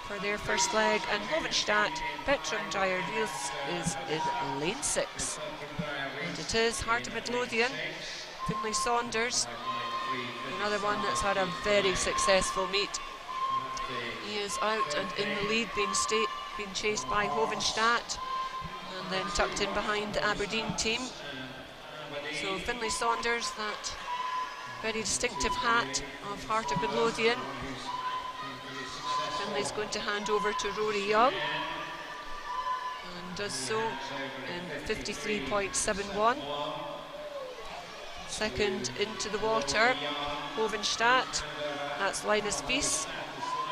Speaker 1: for their first leg. And Hovenstadt, Bertram Dreyer Riels is in lane 6. And it is Heart of Midlothian, Finlay Saunders, another one that's had a very successful meet. He is out and in the lead, being chased by Hovenstadt, and then tucked in behind the Aberdeen team. So Finlay Saunders, that very distinctive hat of Heart of Midlothian. Finlay's going to hand over to Rory Young, and does so in 53.71. Second into the water, Hovenstadt, that's Linus Bies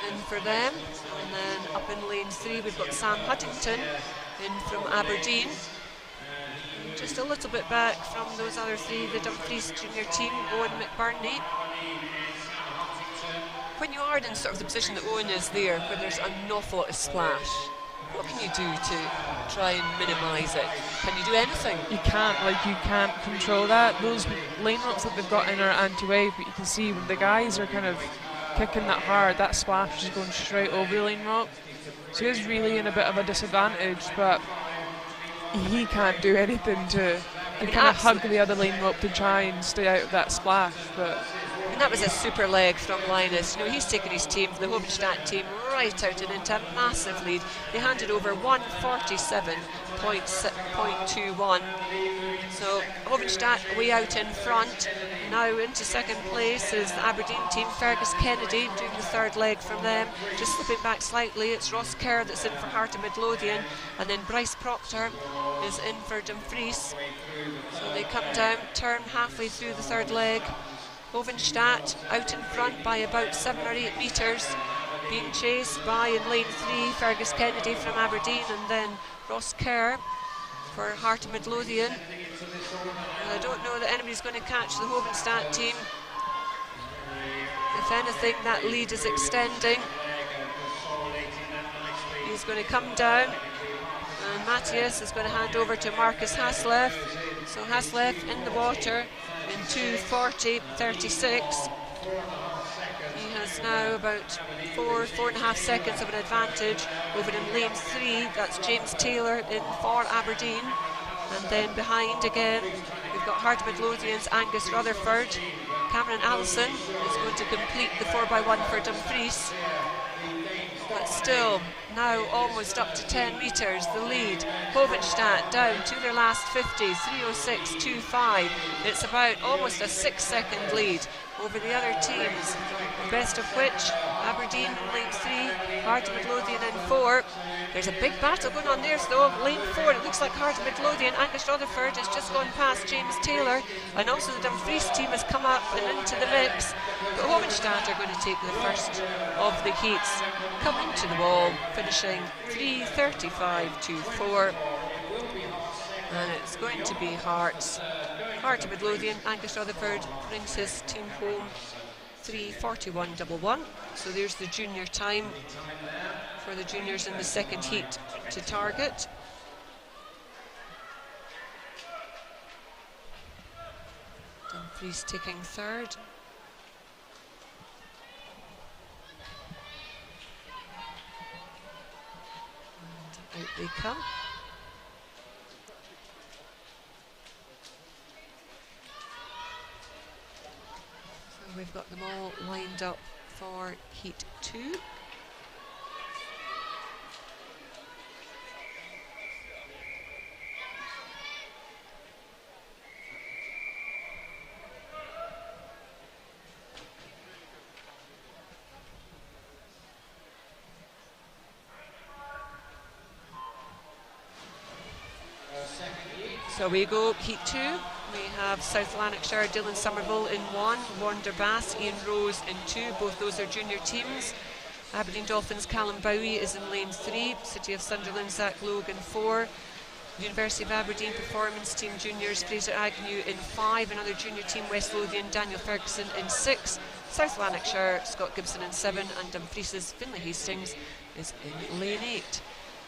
Speaker 1: in for them. And then up in lane 3 we've got Sam Huntington in from Aberdeen. And just a little bit back from those other 3, the Dumfries junior team, Owen McBurney. When you are in sort of the position that Owen is there, where there's an awful lot of splash, what can you do to try and minimise it? Can you do anything?
Speaker 2: You can't control that. Those lane ropes that they've got in are anti-wave, but you can see when the guys are kind of kicking that hard, that splash is going straight over the lane rope. So he's really in a bit of a disadvantage, but he can't do anything to kind of hug the other lane rope to try and stay out of that splash. But
Speaker 1: and that was a super leg from Linus. You know, he's taken his team, the Hovenstadt team, right out and into a massive lead. They handed over 147.21. So Hovenstadt way out in front. Now into second place is the Aberdeen team, Fergus Kennedy doing the third leg from them. Just slipping back slightly, it's Ross Kerr that's in for Heart of Midlothian, and then Bryce Proctor is in for Dumfries. So they come down, turn halfway through the third leg. Hovenstadt out in front by about 7 or 8 metres, being chased by in lane 3 Fergus Kennedy from Aberdeen, and then Ross Kerr for Heart of Midlothian. And I don't know that anybody's going to catch the Hovenstadt team. If anything, that lead is extending. He's going to come down, and Matthias is going to hand over to Marcus Hasleff. So Hasleff in the water in 2:40.36. He has now about 4.5 seconds of an advantage over in lane 3. That's James Taylor in for Aberdeen. And then behind again, we've got Heart of Midlothian's Angus Rutherford. Cameron Allison is going to complete the 4x1 for Dumfries. But still, now almost up to 10 metres, the lead. Hovenstadt down to their last 50, 3:06.25. It's about almost a 6-second lead over the other teams, the best of which Aberdeen in lane 3, Heart of Midlothian in 4. There's a big battle going on there though. Lane 4, it looks like Heart of Midlothian. Angus Rutherford has just gone past James Taylor, and also the Dumfries team has come up and into the mix. But Hovenstadt are going to take the first of the heats, come into the wall, finishing 3:35.24. And it's going to be Heart of Midlothian. Angus Rutherford brings his team home 3:41.11. So there's the junior time for the juniors in the second heat to target. Dumfries taking third. And out they come. We've got them all lined up for heat 2. So we go Heat 2. We have South Lanarkshire, Dylan Somerville in 1, Warner Bass, Ian Rose in 2. Both those are junior teams. Aberdeen Dolphins, Callum Bowie is in lane 3. City of Sunderland, Zach Logan 4. University of Aberdeen Performance Team Juniors, Fraser Agnew in 5. Another junior team, West Lothian, Daniel Ferguson in 6. South Lanarkshire, Scott Gibson in 7. And Dumfries's Finlay Hastings is in lane 8.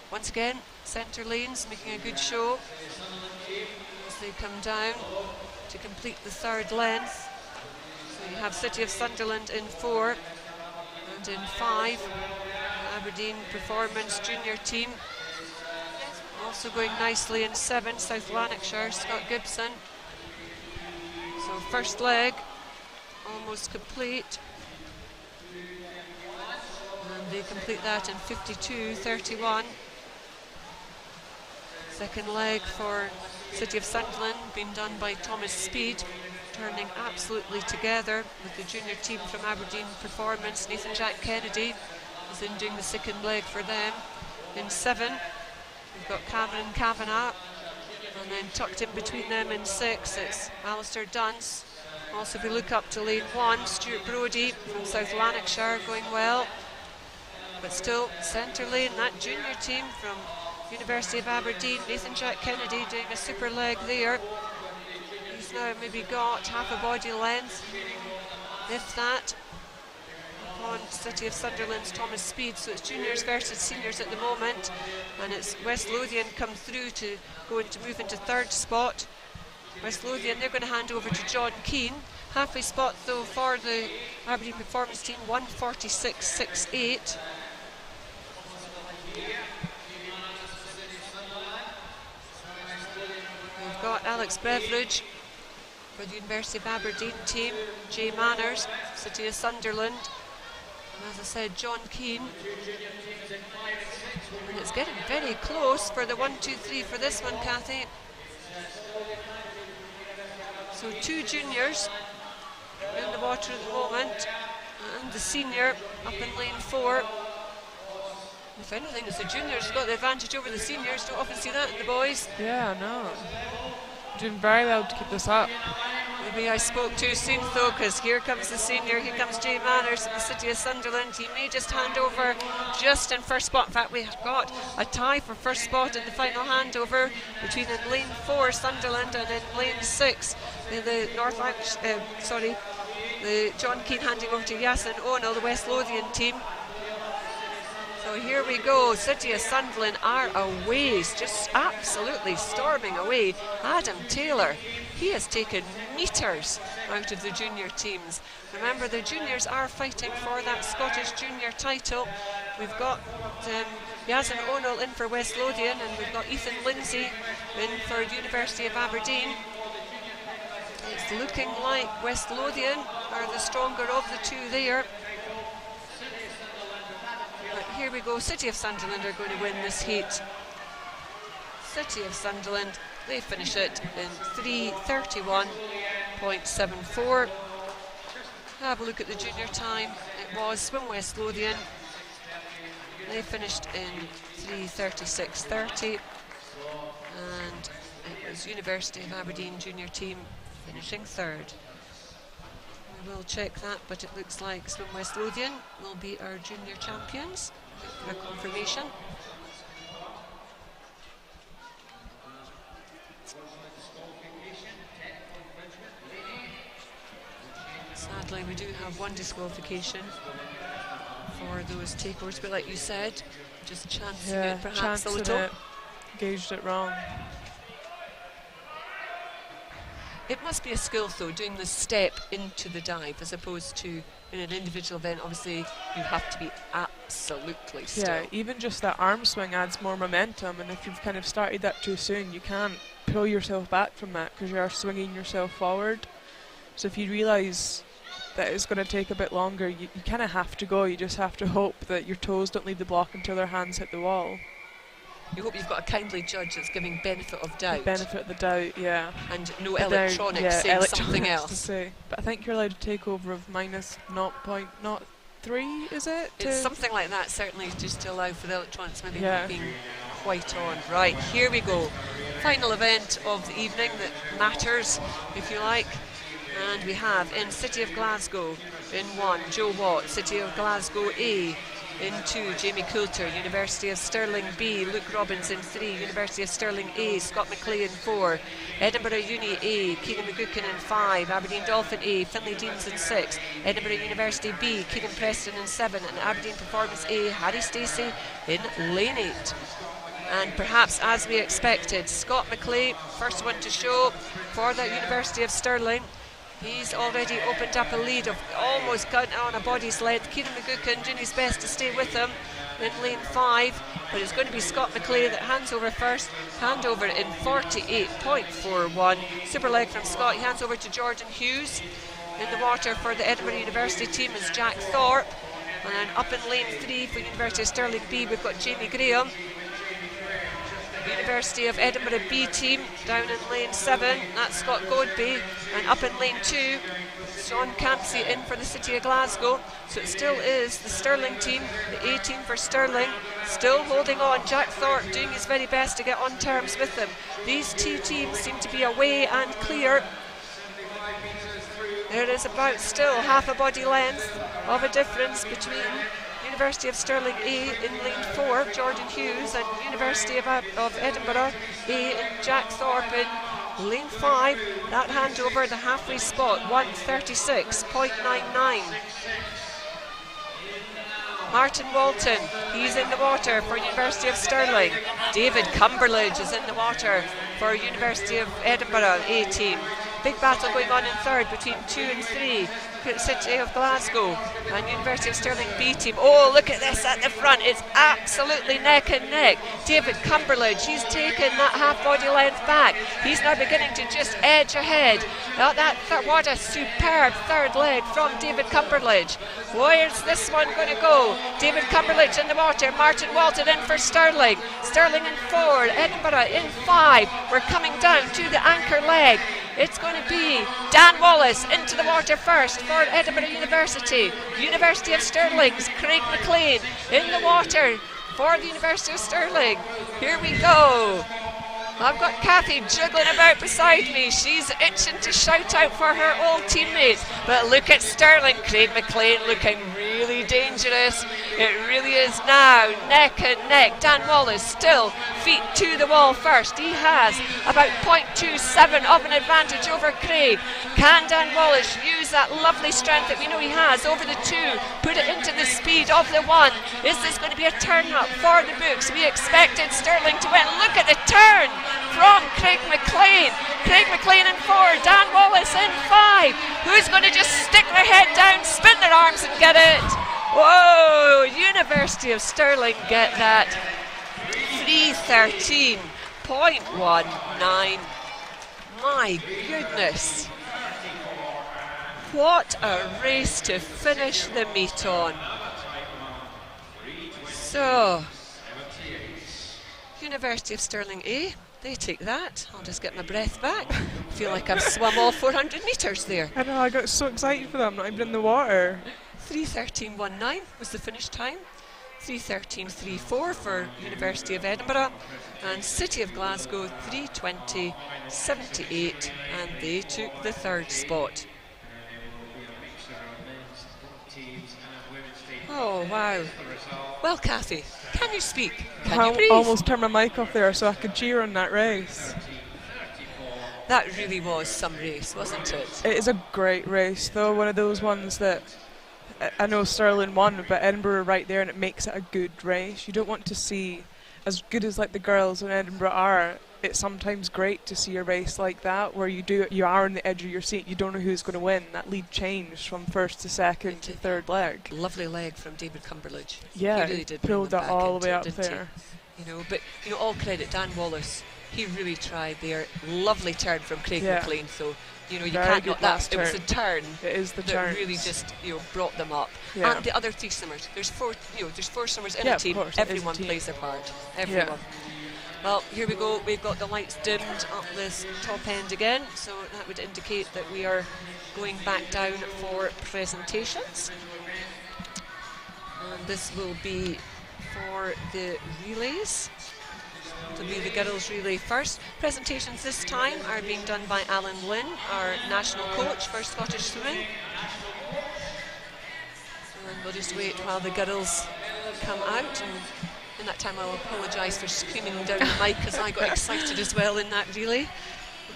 Speaker 1: Once again, centre lanes making a good show as they come down to complete the third length. So you have City of Sunderland in 4 and in 5. Aberdeen Performance Junior Team also going nicely in 7. South Lanarkshire, Scott Gibson. So first leg almost complete. And they complete that in 52:31. Second leg for City of Sunderland being done by Thomas Speed, turning absolutely together with the junior team from Aberdeen Performance. Nathan Jack Kennedy is in doing the second leg for them. In 7, we've got Cameron Kavanagh, and then tucked in between them in 6, it's Alistair Dunce. Also, if we look up to lane 1, Stuart Brodie from South Lanarkshire going well. But still, centre lane, that junior team from University of Aberdeen, Nathan Jack Kennedy doing a super leg there. He's now maybe got half a body length, if that, upon City of Sunderland's Thomas Speed. So it's juniors versus seniors at the moment, and it's West Lothian come through to move into third spot. West Lothian, they're going to hand over to John Keane. Halfway spot though for the Aberdeen Performance Team, 1:46.68. We've got Alex Beveridge for the University of Aberdeen team, Jay Manners, City of Sunderland, and as I said, John Keane. And it's getting very close for the 1, 2, 3 for this one, Cathy. So 2 juniors in the water at the moment, and the senior up in lane 4. If anything, it's the juniors got the advantage over the seniors. Don't often see that in the boys.
Speaker 2: Yeah, no. Doing very well to keep this up.
Speaker 1: Maybe I spoke too soon though, because here comes the senior, here comes Jay Manners from the City of Sunderland. He may just hand over just in first spot. In fact, we have got a tie for first spot in the final handover between in lane 4 Sunderland and in lane 6 the the John Keane handing over to Yasin O'Neill, the West Lothian team. So here we go, City of Sunderland are away, just absolutely storming away. Adam Taylor, he has taken metres out of the junior teams. Remember, the juniors are fighting for that Scottish junior title. We've got Yasin O'Neill in for West Lothian, and we've got Ethan Lindsay in for University of Aberdeen. It's looking like West Lothian are the stronger of the two there. Here we go, City of Sunderland are going to win this heat. City of Sunderland, they finish it in 3:31.74. Have a look at the junior time. It was Swim West Lothian. They finished in 3:36.30, and it was University of Aberdeen junior team finishing third. We will check that, but it looks like Swim West Lothian will be our junior champions. For a confirmation. Sadly, we do have one disqualification for those takeovers, but like you said, just chancing it perhaps a little.
Speaker 2: Gauged it wrong.
Speaker 1: It must be a skill though, doing the step into the dive as opposed to in an individual event. Obviously you have to be absolutely still.
Speaker 2: Yeah, even just that arm swing adds more momentum, and if you've kind of started that too soon, you can't pull yourself back from that because you are swinging yourself forward. So if you realise that it's going to take a bit longer, you kind of have to go. You just have to hope that your toes don't leave the block until their hands hit the wall.
Speaker 1: You hope you've got a kindly judge that's giving benefit of doubt.
Speaker 2: Benefit of the doubt, yeah.
Speaker 1: And no electronics saying something else.
Speaker 2: To say. But I think you're allowed to take over of minus 0.03, is it?
Speaker 1: It's something like that, certainly, just to allow for the electronics maybe not being quite on. Right, here we go. final event of the evening that matters, if you like. And we have in City of Glasgow in 1, Joe Watt, City of Glasgow A. In 2, Jamie Coulter, University of Stirling B, Luke Robbins in 3, University of Stirling A, Scott McLeay in 4, Edinburgh Uni A, Keenan McGuckin in 5, Aberdeen Dolphin A, Finlay Deans in 6, Edinburgh University B, Keenan Preston in 7, and Aberdeen Performance A, Harry Stacey in lane 8. And perhaps as we expected, Scott McLeay, first one to show for the University of Stirling. He's already opened up a lead of almost got on a body's length. Kieran McGuckin doing his best to stay with him in lane 5, but it's going to be Scott McLeay that hands over first. Handover in 48.41. Super leg from Scott. He hands over to Jordan Hughes. In the water for the Edinburgh University team is Jack Thorpe. And then up in lane 3 for University of Stirling B, we've got Jamie Graham. University of Edinburgh B team down in lane 7, that's Scott Godby, and up in lane 2 Sean Campsey in for the City of Glasgow. So it still is the Stirling team, the A team for Stirling, still holding on. Jack Thorpe doing his very best to get on terms with them. These two teams seem to be away and clear. There is about still half a body length of a difference between University of Stirling A in lane 4, Jordan Hughes, and University of Edinburgh A and Jack Thorpe in lane 5. That handover, the halfway spot, 1:36.99. Martin Walton, he's in the water for University of Stirling. David Cumberledge is in the water for University of Edinburgh A team. Big battle going on in third between 2 and 3. City of Glasgow and University of Stirling B team. Oh, look at this at the front. It's absolutely neck and neck. David Cumberledge, he's taken that half body length back. He's now beginning to just edge ahead. What a superb third leg from David Cumberledge. Where's this one going to go? David Cumberledge in the water. Martin Walton in for Stirling. Stirling in 4. Edinburgh in 5. We're coming down to the anchor leg. It's going to be Dan Wallace into the water first for Edinburgh University. University of Stirling's Craig McLean in the water for the University of Stirling. Here we go. I've got Cathy juggling about beside me. She's itching to shout out for her old teammates. But look at Stirling. Craig McLean looking really dangerous. It really is now. Neck and neck. Dan Wallace still feet to the wall first. He has about 0.27 of an advantage over Craig. Can Dan Wallace use that lovely strength that we know he has over the 2? Put it into the speed of the 1. Is this going to be a turn up for the books? We expected Stirling to win. Look at the turn from Craig McLean. Craig McLean in 4, Dan Wallace in 5. Who's going to just stick their head down, spin their arms and get it? Whoa, University of Stirling get that. 3:13.19. My goodness. What a race to finish the meet on. So, University of Stirling A, they take that. I'll just get my breath back. I feel like I've swum all 400 metres there.
Speaker 2: I know, I got so excited for them, not even in the water.
Speaker 1: 3:13.19 was the finish time. 3:13.34 for University of Edinburgh, and City of Glasgow 3:20.78, and they took the third spot. Oh wow. Well, Cathy, can you speak? Can you breathe?
Speaker 2: I almost turned my mic off there so I could cheer on that race.
Speaker 1: That really was some race, wasn't it?
Speaker 2: It is a great race though, one of those ones that I know Stirling won, but Edinburgh are right there and it makes it a good race. You don't want to see, as good as like the girls in Edinburgh are, it's sometimes great to see a race like that where you are on the edge of your seat, you don't know who's going to win. That lead changed from first to second to third leg.
Speaker 1: Lovely leg from David Cumberledge.
Speaker 2: Yeah,
Speaker 1: he really did
Speaker 2: pulled that all the way up there.
Speaker 1: You know, but you know, all credit Dan Wallace. He really tried there. Lovely turn from Craig McLean. So you know, you can't knock that. It was the turn.
Speaker 2: It is the turn
Speaker 1: that really just brought them up.
Speaker 2: Yeah.
Speaker 1: And the other 3 swimmers. There's 4 swimmers in a team.
Speaker 2: Course,
Speaker 1: everyone plays their part. Everyone.
Speaker 2: Yeah.
Speaker 1: Well, here we go. We've got the lights dimmed up this top end again, so that would indicate that we are going back down for presentations. And this will be for the relays. It'll be the girls' relay first. Presentations this time are being done by Alan Lynn, our national coach for Scottish swimming. And we'll just wait while the girls come out, and in that time I'll apologise for screaming down the mic because I got excited as well in that relay.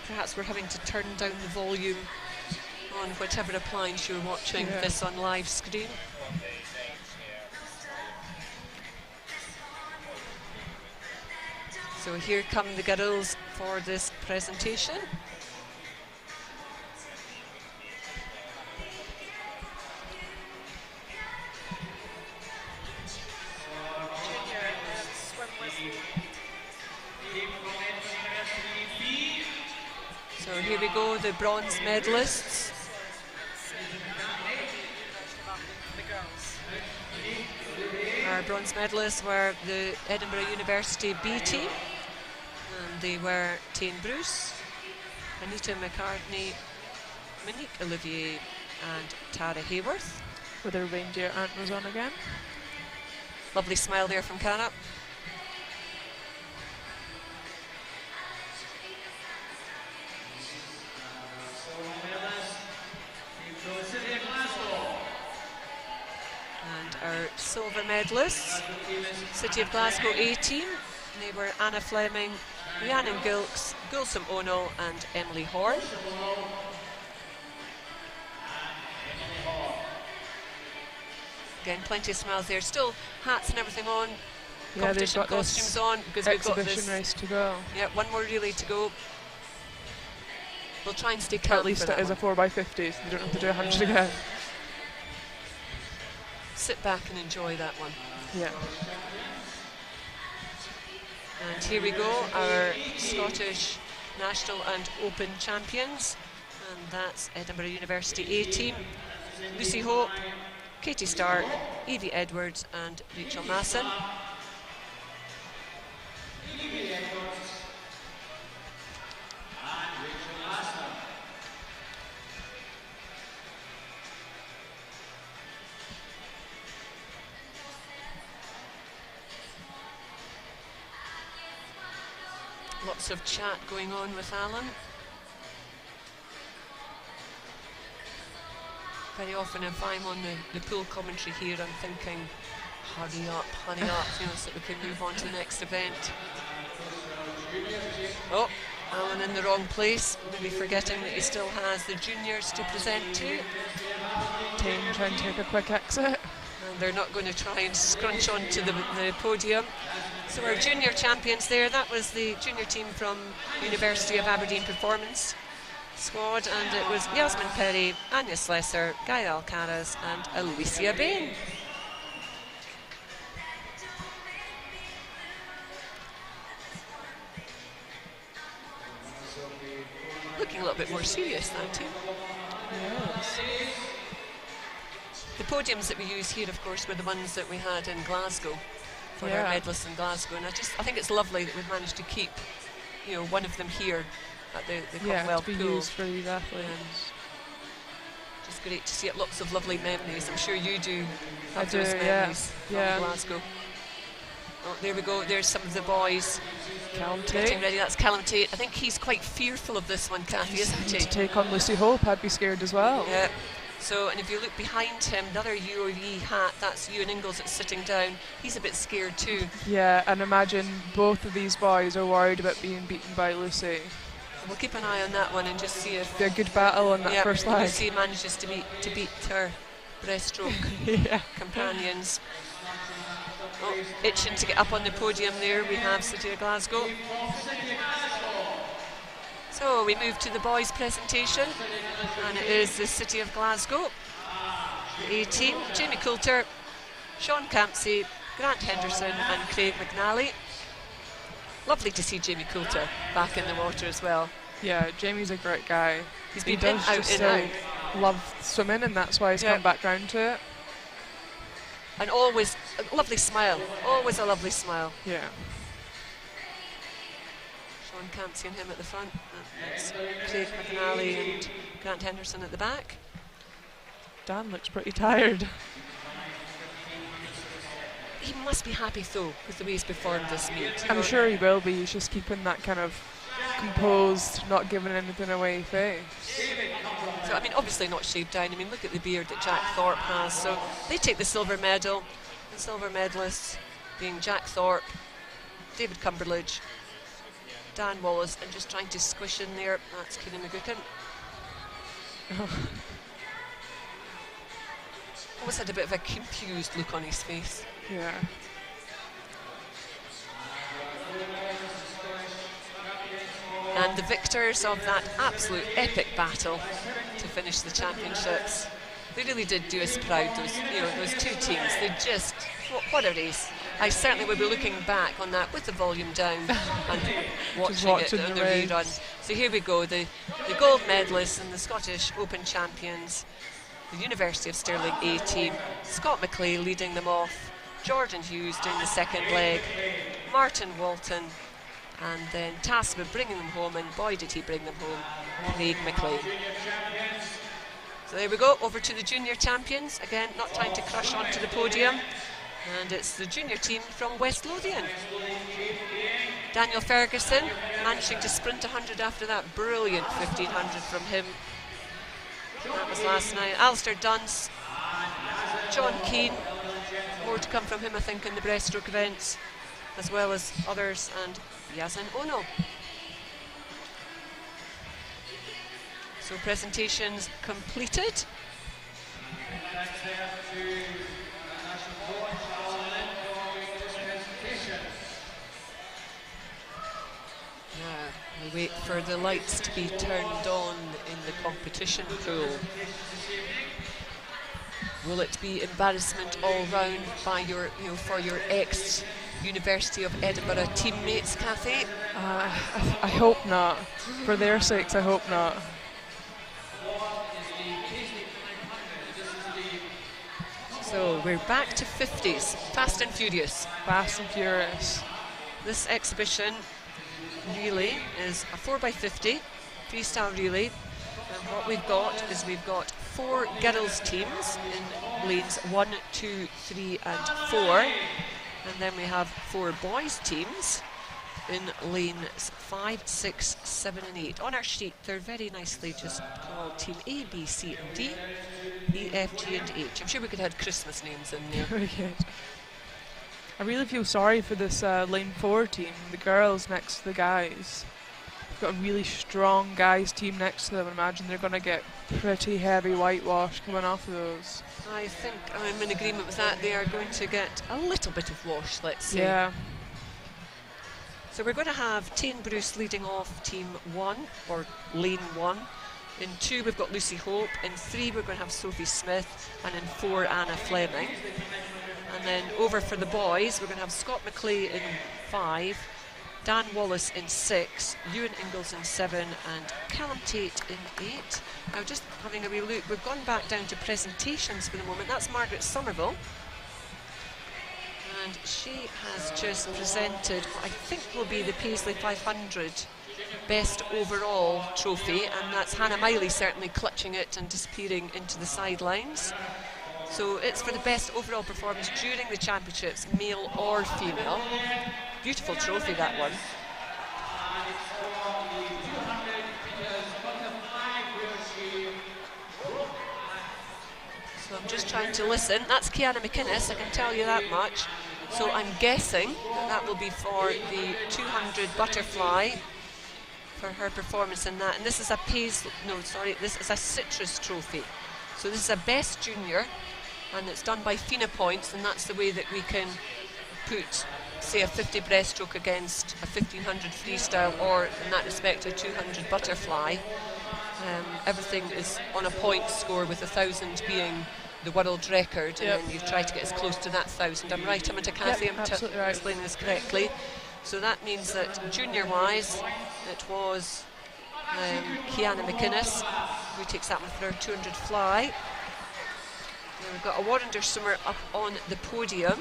Speaker 1: Perhaps we're having to turn down the volume on whatever appliance you're watching this on live screen. So here come the girls for this presentation. So here we go, the bronze medalists. Our bronze medalists were the Edinburgh University B team, and they were Tane Bruce, Anita McCartney, Monique Olivier and Tara Hayworth.
Speaker 2: With their reindeer antlers on again.
Speaker 1: Lovely smile there from Cara. And our silver medalists, City of Glasgow A team. They were Anna Fleming, Rhiannon Gilks, Gulsum O'Neill and Emily Horn. Again, plenty of smiles there. Still hats and everything on.
Speaker 2: Yeah,
Speaker 1: Competition costumes on because we've got
Speaker 2: exhibition
Speaker 1: this
Speaker 2: race to go.
Speaker 1: Yeah, one more relay to go. We'll try and stay calm.
Speaker 2: At least
Speaker 1: for
Speaker 2: it
Speaker 1: that
Speaker 2: is a
Speaker 1: one.
Speaker 2: 4x50, so they don't have to do 100 again.
Speaker 1: Sit back and enjoy that one.
Speaker 2: Yeah.
Speaker 1: And here we go, our Scottish National and Open champions. And that's Edinburgh University A team. Lucy Hope, Katie Stark, Evie Edwards and Rachel Masson. Lots of chat going on with Alan. Very often if I'm on the pool commentary here, I'm thinking, hurry up, you know, so we can move on to the next event. Oh, Alan in the wrong place, maybe forgetting that he still has the juniors to present to.
Speaker 2: Tane trying to take a quick exit.
Speaker 1: And they're not going to try and scrunch onto the podium. So our junior champions there, that was the junior team from University of Aberdeen Performance squad, and it was Yasmin Perry, Anya Slesser, Guy Alcaraz and Alicia Bain. Looking a little bit more serious, that team.
Speaker 2: Yes.
Speaker 1: The podiums that we use here, of course, were the ones that we had in Glasgow for our medalists in Glasgow, and I think it's lovely that we've managed to keep, you know, one of them here at the Commonwealth
Speaker 2: to be
Speaker 1: Pool.
Speaker 2: used for these athletes.
Speaker 1: Just great to see it. Lots of lovely memories. I'm sure you do have
Speaker 2: I do,
Speaker 1: those memories from
Speaker 2: yeah.
Speaker 1: Glasgow. Oh, there we go. There's some of the boys
Speaker 2: Callum
Speaker 1: getting
Speaker 2: Tate.
Speaker 1: ready. That's Callum Tate. I think he's quite fearful of this one, Cathy, isn't he?
Speaker 2: To take on Lucy Hope, I'd be scared as well.
Speaker 1: Yeah. So, and if you look behind him, the other UOE hat, that's Ewan Ingalls that's sitting down. He's a bit scared too.
Speaker 2: Yeah, and imagine both of these boys are worried about being beaten by Lucy.
Speaker 1: We'll keep an eye on that one and just see if
Speaker 2: They're a good battle on that first leg.
Speaker 1: Lucy manages to beat her breaststroke companions. Oh, itching to get up on the podium there, we have City of Glasgow. So we move to the boys' presentation, and it is the City of Glasgow. The A team, Jamie Coulter, Sean Campsey, Grant Henderson and Craig McNally. Lovely to see Jamie Coulter back in the water as well.
Speaker 2: Yeah, Jamie's a great guy.
Speaker 1: He's
Speaker 2: He
Speaker 1: been
Speaker 2: does
Speaker 1: out,
Speaker 2: just
Speaker 1: in, out.
Speaker 2: love swimming, and that's why he's come back round to it.
Speaker 1: And always a lovely smile, always a lovely smile.
Speaker 2: Yeah.
Speaker 1: Sean Campsey and him at the front. That's Craig McNally and Grant Henderson at the back.
Speaker 2: Dan looks pretty tired.
Speaker 1: he must be happy though with the way he's performed this meet.
Speaker 2: I'm sure he will be. He's just keeping that kind of composed, not giving anything away face.
Speaker 1: So, I mean, obviously not shaved down. I mean, look at the beard that Jack Thorpe has. So they take the silver medal. The silver medalists being Jack Thorpe, David Cumberledge, Dan Wallace, and just trying to squish in there. That's Keenan McGuckin. Always had a bit of a confused look on his face.
Speaker 2: Yeah.
Speaker 1: And the victors of that absolute epic battle to finish the championships, they really did do us proud. Those two teams. They just, what a race! I certainly will be looking back on that with the volume down and watching it on the rerun. So here we go, the gold medalists and the Scottish Open champions, the University of Stirling A team. Scott McClay leading them off, Jordan Hughes doing the second leg, Martin Walton, and then Tasma bringing them home, and boy did he bring them home, Craig McLean. So there we go, over to the junior champions, again not trying to crush onto the podium, and it's the junior team from West Lothian. Daniel Ferguson managing to sprint 100 after that brilliant 1500 from him. That was last night. Alistair Dunce, John Keane, more to come from him I think in the breaststroke events, as well as others, and Yazan Ono. So presentations completed. Now we wait for the lights to be turned on in the competition pool. Will it be embarrassment all round by your, for your ex-University of Edinburgh teammates, Cathy?
Speaker 2: I hope not. For their sakes, I hope not.
Speaker 1: So we're back to 50s, fast and furious.
Speaker 2: Fast and furious.
Speaker 1: This exhibition relay is a 4x50 freestyle relay, and what we've got is we've got 4 girls teams in lanes 1, 2, 3 and 4, and then we have 4 boys teams in lanes 5, 6, 7 and 8. On our sheet they're very nicely just called team A, B, C and D, E, F, G and H. I'm sure we could have had Christmas names in there.
Speaker 2: Very good. I really feel sorry for this lane 4 team, the girls next to the guys. They've got a really strong guys team next to them. I imagine they're going to get pretty heavy whitewash coming off of those.
Speaker 1: I think I'm in agreement with that. They are going to get a little bit of wash, let's say.
Speaker 2: Yeah.
Speaker 1: So we're going to have Tane Bruce leading off team 1, or lane 1. In 2 we've got Lucy Hope. In 3 we're going to have Sophie Smith. And in 4 Anna Fleming. And then over for the boys we're going to have Scott McClay in 5, Dan Wallace in 6, Ewan Ingalls in 7 and Callum Tate in 8. Now just having a wee look, we've gone back down to presentations for the moment. That's Margaret Somerville. And she has just presented what I think will be the Paisley 500 best overall trophy, and that's Hannah Miley certainly clutching it and disappearing into the sidelines. So it's for the best overall performance during the championships, male or female. Beautiful trophy, that one. So I'm just trying to listen. That's Kiana McInnes, I can tell you that much. So I'm guessing that will be for the 200 butterfly for her performance in that. And this is a this is a Citrus trophy. So this is a best junior, and it's done by FINA points, and that's the way that we can put, say, a 50 breaststroke against a 1500 freestyle, or in that respect a 200 butterfly. Everything is on a point score, with 1,000 being the world record, and then you try to get as close to that 1,000. I'm right, am I, Cathy?
Speaker 2: Yep, absolutely right.
Speaker 1: Explaining this correctly. So that means that junior-wise, it was Kiana McInnes who takes that one for her 200 fly. Now we've got a Warrender swimmer up on the podium.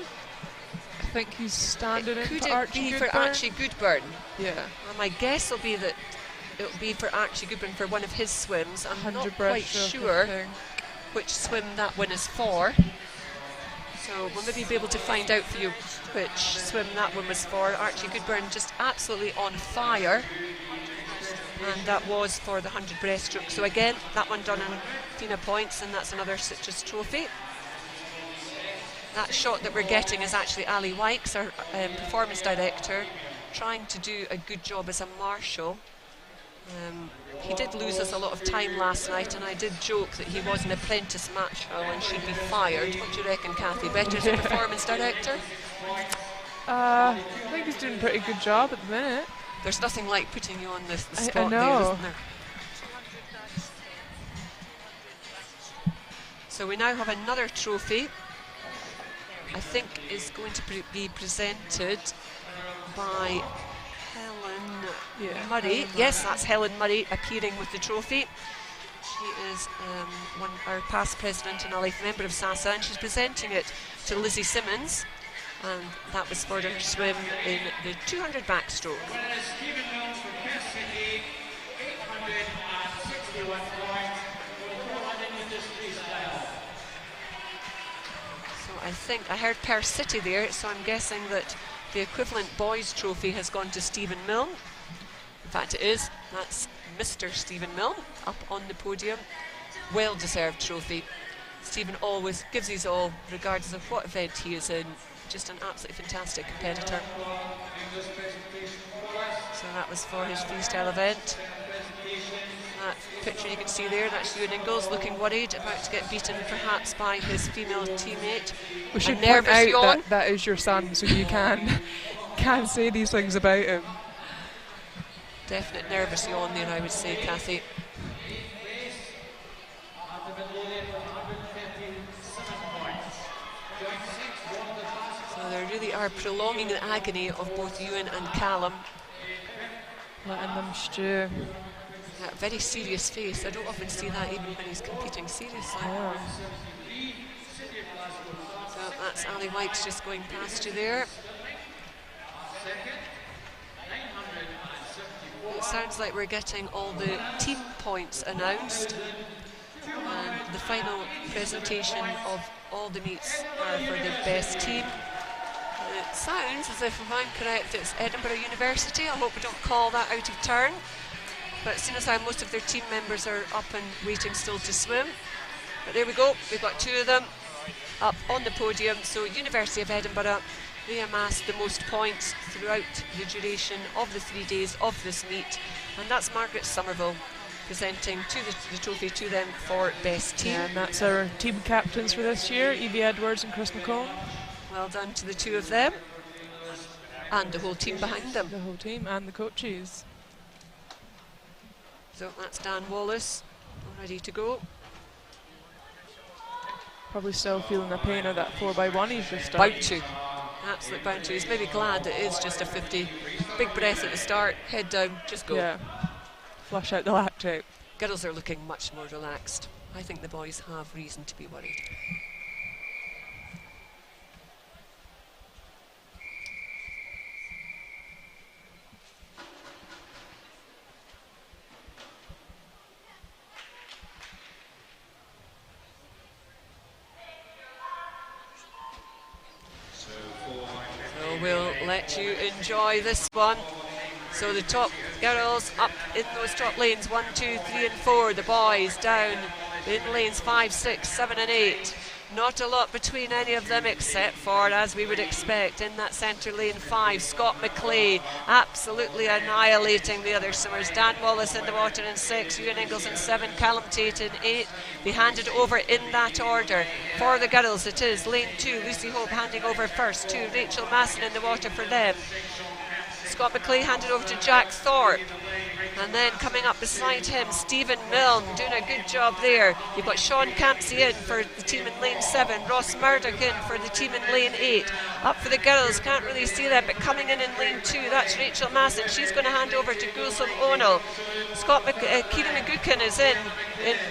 Speaker 2: I think he's standing in
Speaker 1: Could
Speaker 2: for
Speaker 1: it
Speaker 2: Archie
Speaker 1: be
Speaker 2: Goodburn?
Speaker 1: for Archie Goodburn?
Speaker 2: Yeah.
Speaker 1: Well, my guess will be that it'll be for Archie Goodburn for one of his swims. I'm not quite sure which swim that one is for. So we'll maybe be able to find out for you which swim that one was for. Archie Goodburn just absolutely on fire. And that was for the 100 breaststroke. So again, that one done in FINA points, and that's another Citrus trophy. That shot that we're getting is actually Ali Wykes, our performance director, trying to do a good job as a marshal. He did lose us a lot of time last night, and I did joke that he was an apprentice marshal and she'd be fired. What do you reckon, Cathy? Better as a performance director?
Speaker 2: I think he's doing a pretty good job at the minute.
Speaker 1: There's nothing like putting you on the spot
Speaker 2: I know.
Speaker 1: there, isn't there? So we now have another trophy. I think is going to be presented by Helen Murray. Yes, that's Helen Murray appearing with the trophy. She is our past president and a life member of SASA, and she's presenting it to Lizzie Simmons, and that was for her swim in the 200 backstroke.
Speaker 3: Stephen Mills from Cathy, 861 points, 400 meters freestyle.
Speaker 1: So I think I heard Per City there, so I'm guessing that the equivalent boys trophy has gone to Stephen Milne. In fact, it is. That's Mr. Stephen Milne up on the podium. Well-deserved trophy. Stephen always gives his all, regardless of what event he is in. Just an absolutely fantastic competitor. So that was for his freestyle event. That picture you can see there, that's Ewan Ingalls looking worried, about to get beaten perhaps by his female teammate.
Speaker 2: We should point out that is your son, so you can say these things about him.
Speaker 1: Definite nervous yawn there, I would say, Cathy. So they really are prolonging the agony of both Ewan and Callum.
Speaker 2: Letting them stew.
Speaker 1: That very serious face. I don't often see that even when he's competing seriously.
Speaker 2: Yeah.
Speaker 1: So that's Ali Wykes just going past you there. It sounds like we're getting all the team points announced. And the final presentation of all the meets are for the best team. And it sounds as if I'm correct, it's Edinburgh University. I hope we don't call that out of turn. But as soon as most of their team members are up and waiting still to swim. But there we go, we've got two of them up on the podium. So University of Edinburgh, they amassed the most points throughout the duration of the 3 days of this meet. And that's Margaret Somerville presenting the trophy to them for best team.
Speaker 2: Yeah, and that's our team captains for this year, Evie Edwards and Chris McComb.
Speaker 1: Well done to the two of them. And the whole team behind them.
Speaker 2: The whole team and the coaches.
Speaker 1: So that's Dan Wallace, all ready to go.
Speaker 2: Probably still feeling the pain of that 4x1 he's just done.
Speaker 1: Bound to. Absolute bound to. He's maybe glad that it is just a 50. Big breath at the start, head down, just go.
Speaker 2: Yeah. Flush out the lactate.
Speaker 1: Girls are looking much more relaxed. I think the boys have reason to be worried. We'll let you enjoy this one. So the top girls up in those top lanes 1, 2, 3 and 4. The boys down in lanes 5, 6, 7 and 8. Not a lot between any of them except for, as we would expect, in that centre lane 5, Scott McClay absolutely annihilating the other swimmers. Dan Wallace in the water in 6, Ewan Ingalls in 7, Callum Tate in 8. They handed over in that order. For the girls it is lane 2, Lucy Hope handing over first to Rachel Masson in the water for them. Scott McClay handed over to Jack Thorpe. And then coming up beside him, Stephen Milne doing a good job there. You've got Sean Campsey in for the team in lane 7, Ross Murdoch in for the team in lane 8. Up for the girls, can't really see them, but coming in lane 2, that's Rachel Masson. She's going to hand over to Gulsum O'Neill. Kieran McGuckin is in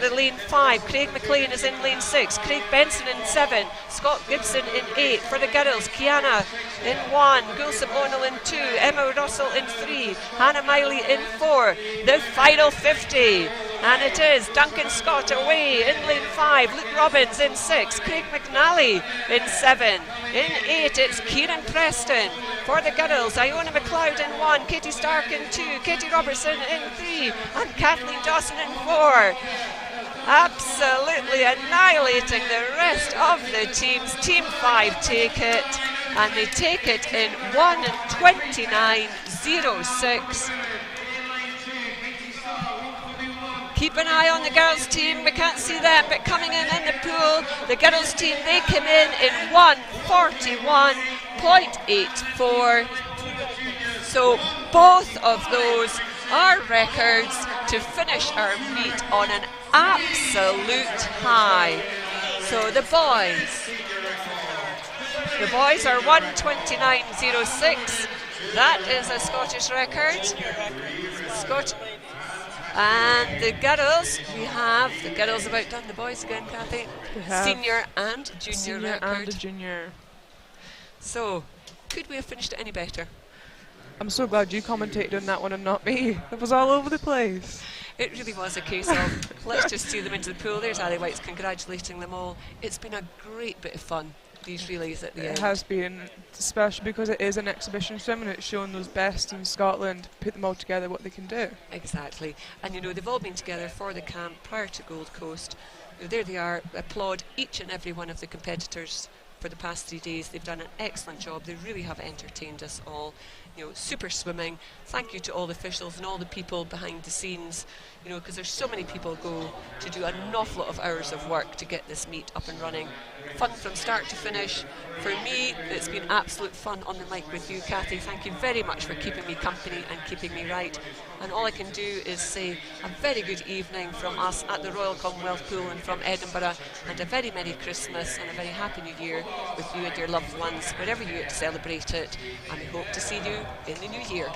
Speaker 1: the lane 5. Craig McLean is in lane 6. Craig Benson in 7. Scott Gibson in 8. For the girls, Kiana in 1. Gulsum O'Neill in 2. Emma Russell in 3. Hannah Miley in 4. The final 50. And it is Duncan Scott away in lane 5, Luke Robbins in 6, Craig McNally in 7. In 8, it's Kieran Preston. For the girls, Iona McLeod in 1, Katie Stark in 2, Katie Robertson in 3, and Kathleen Dawson in 4. Absolutely annihilating the rest of the teams. Team 5 take it, and they take it in 1:29.06. Keep an eye on the girls' team. We can't see them, but coming in the pool, the girls' team, they came in 1:41.84. So both of those are records to finish our meet on an absolute high. So the boys are 1:29.06. That is a Scottish record. And the girls, we have the girls about done. The boys again, Cathy. Senior and junior record.
Speaker 2: And a junior.
Speaker 1: So, could we have finished it any better?
Speaker 2: I'm so glad you commentated on that one and not me. It was all over the place.
Speaker 1: It really was a case of let's just see them into the pool. There's Ali White's congratulating them all. It's been a great bit of fun, these relays at the end.
Speaker 2: It has been, especially because it is an exhibition swim and it's showing those best in Scotland, put them all together, what they can do.
Speaker 1: Exactly. And you know, they've all been together for the camp prior to Gold Coast. There they are. Applaud each and every one of the competitors for the past 3 days. They've done an excellent job. They really have entertained us all. You know, super swimming. Thank you to all the officials and all the people behind the scenes, you know, because there's so many people go to do an awful lot of hours of work to get this meet up and running. Fun from start to finish. For me, it's been absolute fun on the mic with you, Cathy. Thank you very much for keeping me company and keeping me right. And all I can do is say a very good evening from us at the Royal Commonwealth Pool and from Edinburgh, and a very Merry Christmas and a very Happy New Year with you and your loved ones, wherever you celebrate it. And we hope to see you in the new year.